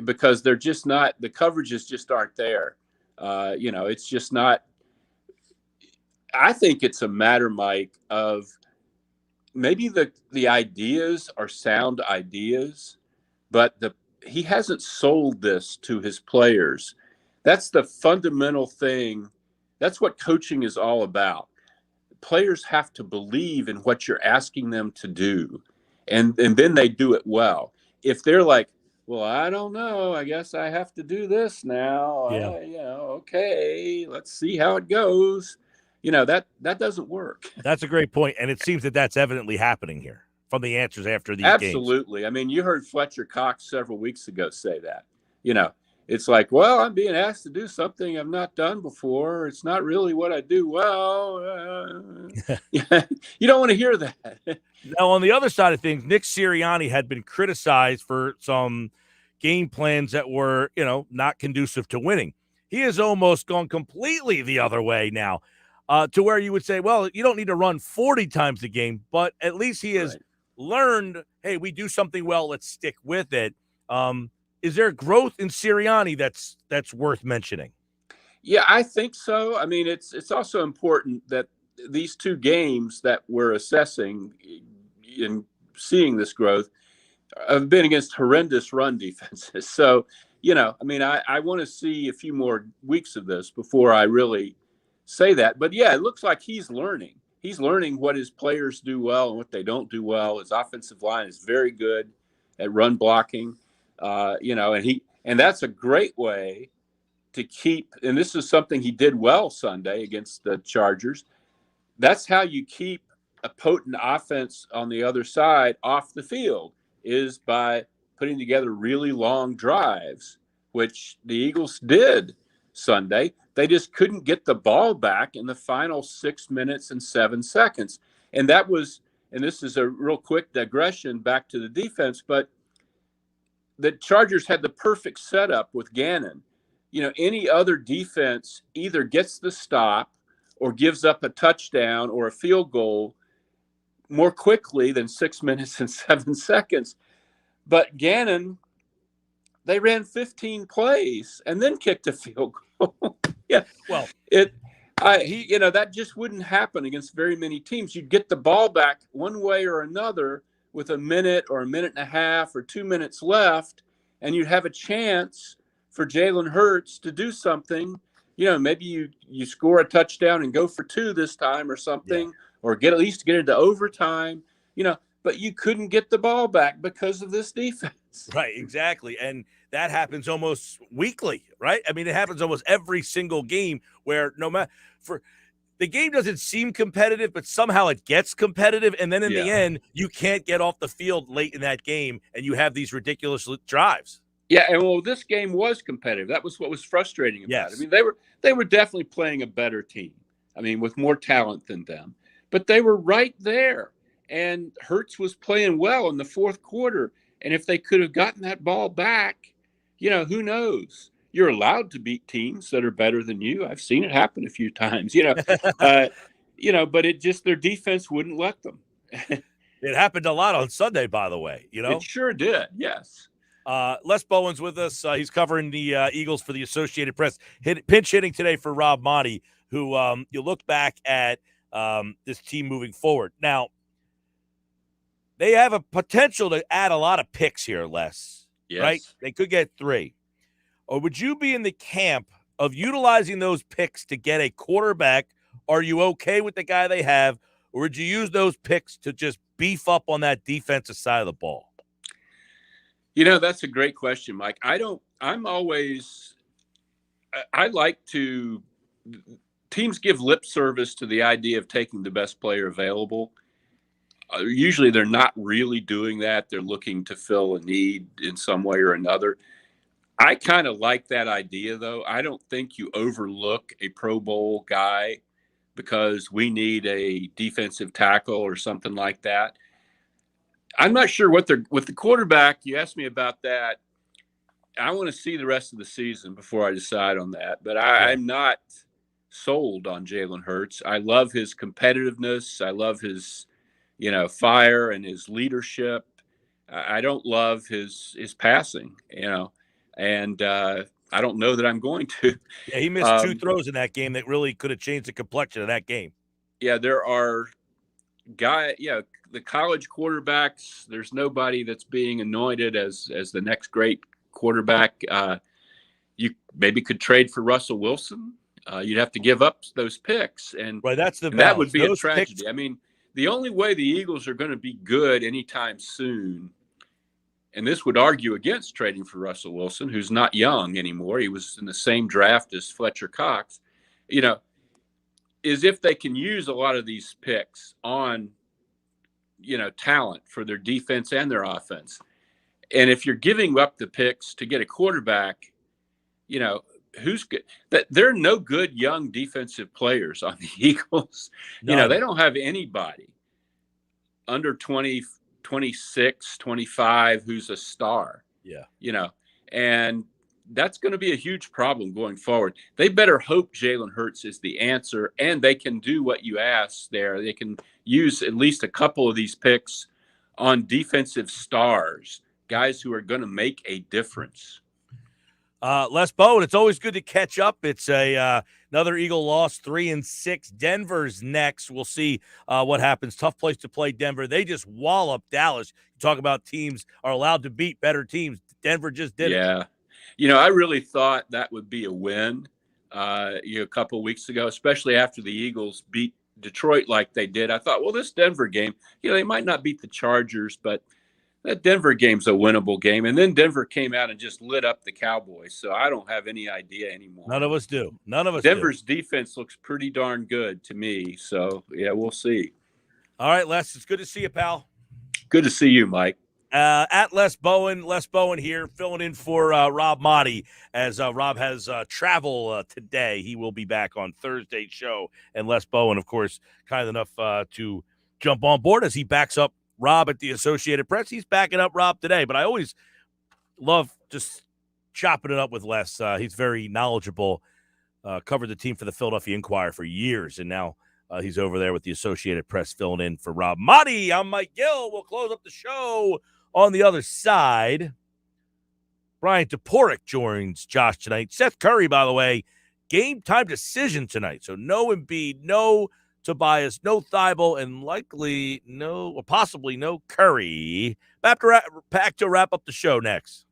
because they're just not – the coverages just aren't there. It's just not – I think it's a matter, Mike, of – maybe the ideas are sound ideas, but he hasn't sold this to his players. That's the fundamental thing. That's what coaching is all about. Players have to believe in what you're asking them to do, and then they do it well. If they're like, well, I don't know, I guess I have to do this now. Okay, let's see how it goes. That doesn't work. That's a great point, and it seems that that's evidently happening here from the answers after these games. Absolutely. I mean, you heard Fletcher Cox several weeks ago say that. It's like, well, I'm being asked to do something I've not done before. It's not really what I do well. You don't want to hear that. Now, on the other side of things, Nick Sirianni had been criticized for some game plans that were, not conducive to winning. He has almost gone completely the other way now. To where you would say, well, you don't need to run 40 times a game, but at least he has learned, hey, we do something well, let's stick with it. Is there growth in Sirianni that's worth mentioning? Yeah, I think so. I mean, it's also important that these two games that we're assessing and seeing this growth have been against horrendous run defenses. So, I want to see a few more weeks of this before I really say that. But yeah, it looks like he's learning. He's learning what his players do well and what they don't do well. His offensive line is very good at run blocking, and that's a great way to keep. And this is something he did well Sunday against the Chargers. That's how you keep a potent offense on the other side off the field, is by putting together really long drives, which the Eagles did Sunday. They just couldn't get the ball back in the final 6 minutes and 7 seconds. And this is a real quick digression back to the defense, but the Chargers had the perfect setup with Gannon. Any other defense either gets the stop or gives up a touchdown or a field goal more quickly than 6 minutes and 7 seconds. But Gannon, they ran 15 plays and then kicked a field goal. Yeah. Well, that just wouldn't happen against very many teams. You'd get the ball back one way or another with a minute or a minute and a half or 2 minutes left, and you'd have a chance for Jalen Hurts to do something. Maybe you score a touchdown and go for 2 this time or something, or at least get into overtime. But you couldn't get the ball back because of this defense. Right, exactly. And that happens almost weekly, right? I mean, it happens almost every single game where the game doesn't seem competitive, but somehow it gets competitive. And then in the end, you can't get off the field late in that game, and you have these ridiculous drives. Yeah, and this game was competitive. That was what was frustrating about it. I mean, they were definitely playing a better team. I mean, with more talent than them. But they were right there. And Hurts was playing well in the fourth quarter. And if they could have gotten that ball back, who knows? You're allowed to beat teams that are better than you. I've seen it happen a few times, but their defense wouldn't let them. It happened a lot on Sunday, by the way, It sure did. Yes. Les Bowen's with us. He's covering the Eagles for the Associated Press. Pinch hitting today for Rob Monty, who you look back at this team moving forward. Now, they have a potential to add a lot of picks here, Les. Yes. Right? They could get 3. Or would you be in the camp of utilizing those picks to get a quarterback? Are you okay with the guy they have? Or would you use those picks to just beef up on that defensive side of the ball? That's a great question, Mike. I like to – teams give lip service to the idea of taking the best player available. Usually they're not really doing that. They're looking to fill a need in some way or another. I kind of like that idea, though. I don't think you overlook a Pro Bowl guy because we need a defensive tackle or something like that. I'm not sure what they're with the quarterback. You asked me about that. I want to see the rest of the season before I decide on that. But I'm not sold on Jalen Hurts. I love his competitiveness. I love his, fire and his leadership. I don't love his passing, and I don't know that I'm going to. Yeah, he missed two throws in that game that really could have changed the complexion of that game. Yeah, there are the college quarterbacks. There's nobody that's being anointed as the next great quarterback. You maybe could trade for Russell Wilson. You'd have to give up those picks, and that's that would be those a tragedy. Picks. I mean, the only way the Eagles are going to be good anytime soon, and this would argue against trading for Russell Wilson, who's not young anymore. He was in the same draft as Fletcher Cox, is if they can use a lot of these picks on, talent for their defense and their offense. And if you're giving up the picks to get a quarterback, who's good? That there are no good young defensive players on the Eagles. None. They don't have anybody under 20, 26, 25 who's a star. Yeah. And that's going to be a huge problem going forward. They better hope Jalen Hurts is the answer, and they can do what you asked there. They can use at least a couple of these picks on defensive stars, guys who are going to make a difference. Les Bowen, it's always good to catch up. It's another Eagle loss, 3-6. Denver's next. We'll see what happens. Tough place to play Denver. They just wallop Dallas. You talk about teams are allowed to beat better teams. Denver just did it. Yeah. I really thought that would be a win a couple of weeks ago, especially after the Eagles beat Detroit like they did. I thought, well, this Denver game, they might not beat the Chargers, but that Denver game's a winnable game. And then Denver came out and just lit up the Cowboys. So I don't have any idea anymore. None of us do. Denver's defense looks pretty darn good to me. So, yeah, we'll see. All right, Les, it's good to see you, pal. Good to see you, Mike. At Les Bowen here, filling in for Rob Motti as Rob has travel today. He will be back on Thursday's show. And Les Bowen, of course, kind enough to jump on board as he backs up Rob at the Associated Press. He's backing up Rob today, but I always love just chopping it up with Les. He's very knowledgeable, covered the team for the Philadelphia Inquirer for years, and now he's over there with the Associated Press filling in for Rob Motti. I'm Mike Gill. We'll close up the show on the other side. Brian Toporek joins Josh tonight. Seth Curry, by the way, game time decision tonight. So no Embiid, no Tobias, no Thibault, and likely no, or possibly no Curry. Back to wrap up the show next.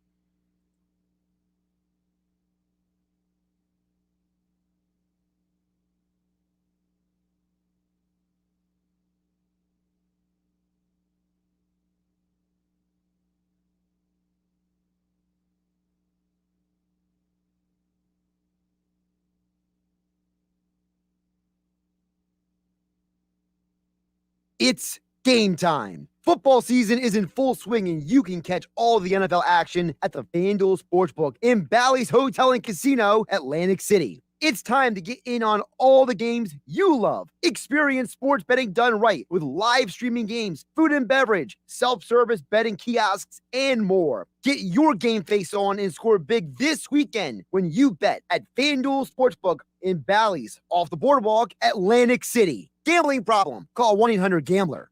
It's game time. Football season is in full swing, and you can catch all the NFL action at the FanDuel Sportsbook in Bally's Hotel and Casino, Atlantic City. It's time to get in on all the games you love. Experience sports betting done right with live streaming games, food and beverage, self-service betting kiosks, and more. Get your game face on and score big this weekend when you bet at FanDuel Sportsbook in Bally's off the boardwalk, Atlantic City. Gambling problem? Call 1-800-GAMBLER.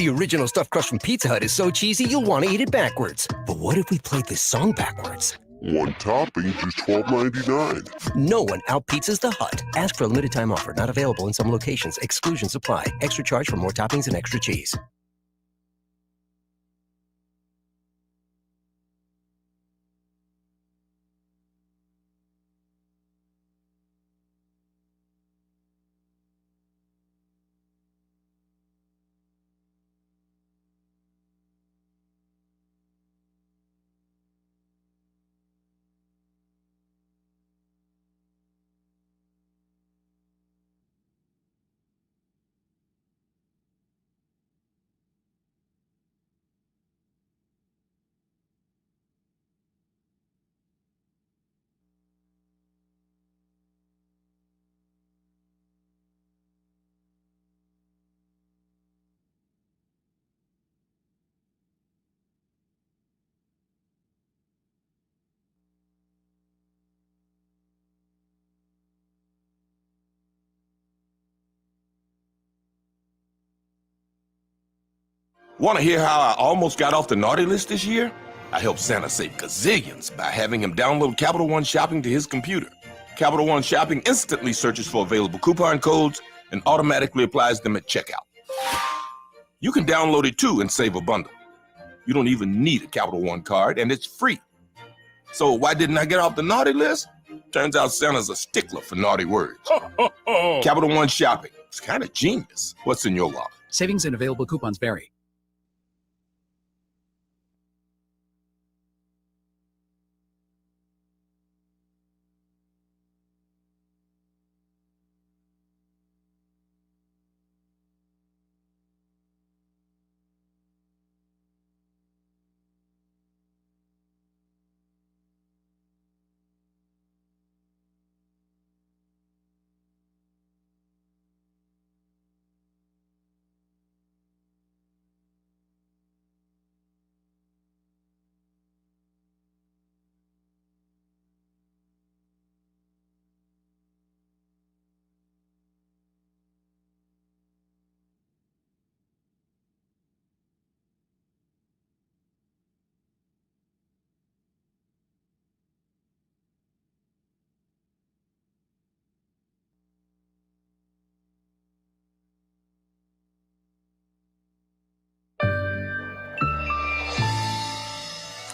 The original stuffed crust from Pizza Hut is so cheesy you'll want to eat it backwards. But what if we played this song backwards? One topping, just $12.99. No one out-pizzas the Hut. Ask for a limited time offer. Not available in some locations. Exclusions apply. Extra charge for more toppings and extra cheese. Want to hear how I almost got off the naughty list this year? I helped Santa save gazillions by having him download Capital One Shopping to his computer. Capital One Shopping instantly searches for available coupon codes and automatically applies them at checkout. You can download it too and save a bundle. You don't even need a Capital One card, and it's free. So why didn't I get off the naughty list? Turns out Santa's a stickler for naughty words. Capital One Shopping. It's kind of genius. What's in your wallet? Savings and available coupons vary.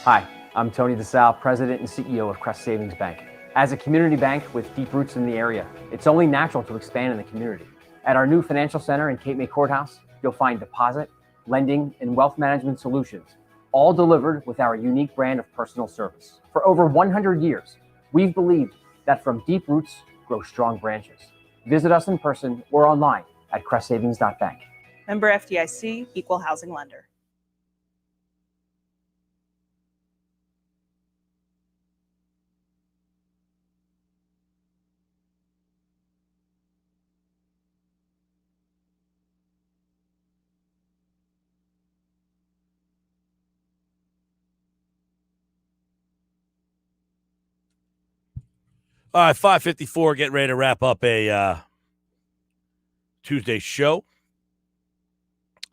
Hi, I'm Tony DeSalle, President and CEO of Crest Savings Bank. As a community bank with deep roots in the area, it's only natural to expand in the community. At our new financial center in Cape May Courthouse, you'll find deposit, lending, and wealth management solutions, all delivered with our unique brand of personal service. For over 100 years, we've believed that from deep roots grow strong branches. Visit us in person or online at crestsavings.bank. Member FDIC, Equal Housing Lender. All right, 5:54, getting ready to wrap up a Tuesday show.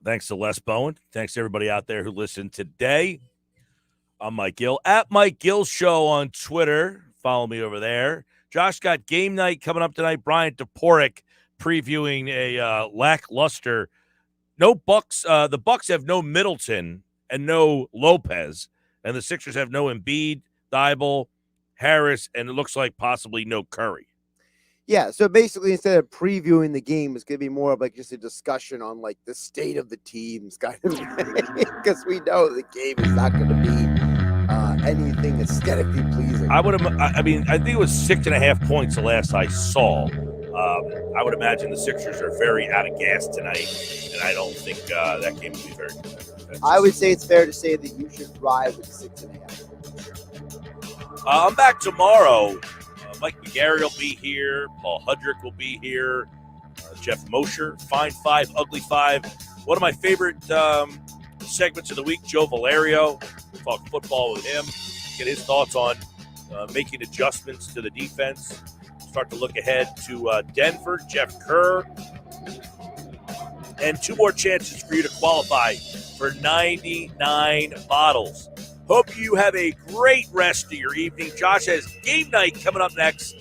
Thanks to Les Bowen. Thanks to everybody out there who listened today. I'm Mike Gill, at Mike Gill Show on Twitter. Follow me over there. Josh got game night coming up tonight. Brian Toporek previewing a lackluster. No Bucks. The Bucks have no Middleton and no Lopez, and the Sixers have no Embiid, Thibault, Harris, and it looks like possibly no Curry. Yeah, so basically instead of previewing the game, it's going to be more of like just a discussion on like the state of the teams, kind of, because we know the game is not going to be anything aesthetically pleasing. I think it was 6.5 points the last I saw. I would imagine the Sixers are very out of gas tonight, and I don't think that game will be very good. I would say it's fair to say that you should ride with 6.5. I'm back tomorrow. Mike McGarry will be here. Paul Hudrick will be here. Jeff Mosher, Fine Five, Ugly Five. One of my favorite segments of the week, Joe Valerio. We'll talk football with him, get his thoughts on making adjustments to the defense. Start to look ahead to Denver, Jeff Kerr. and 2 more chances for you to qualify for 99 bottles. Hope you have a great rest of your evening. Josh has game night coming up next.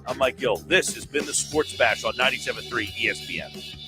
I'm Mike Gill. This has been the Sports Bash on 97.3 ESPN.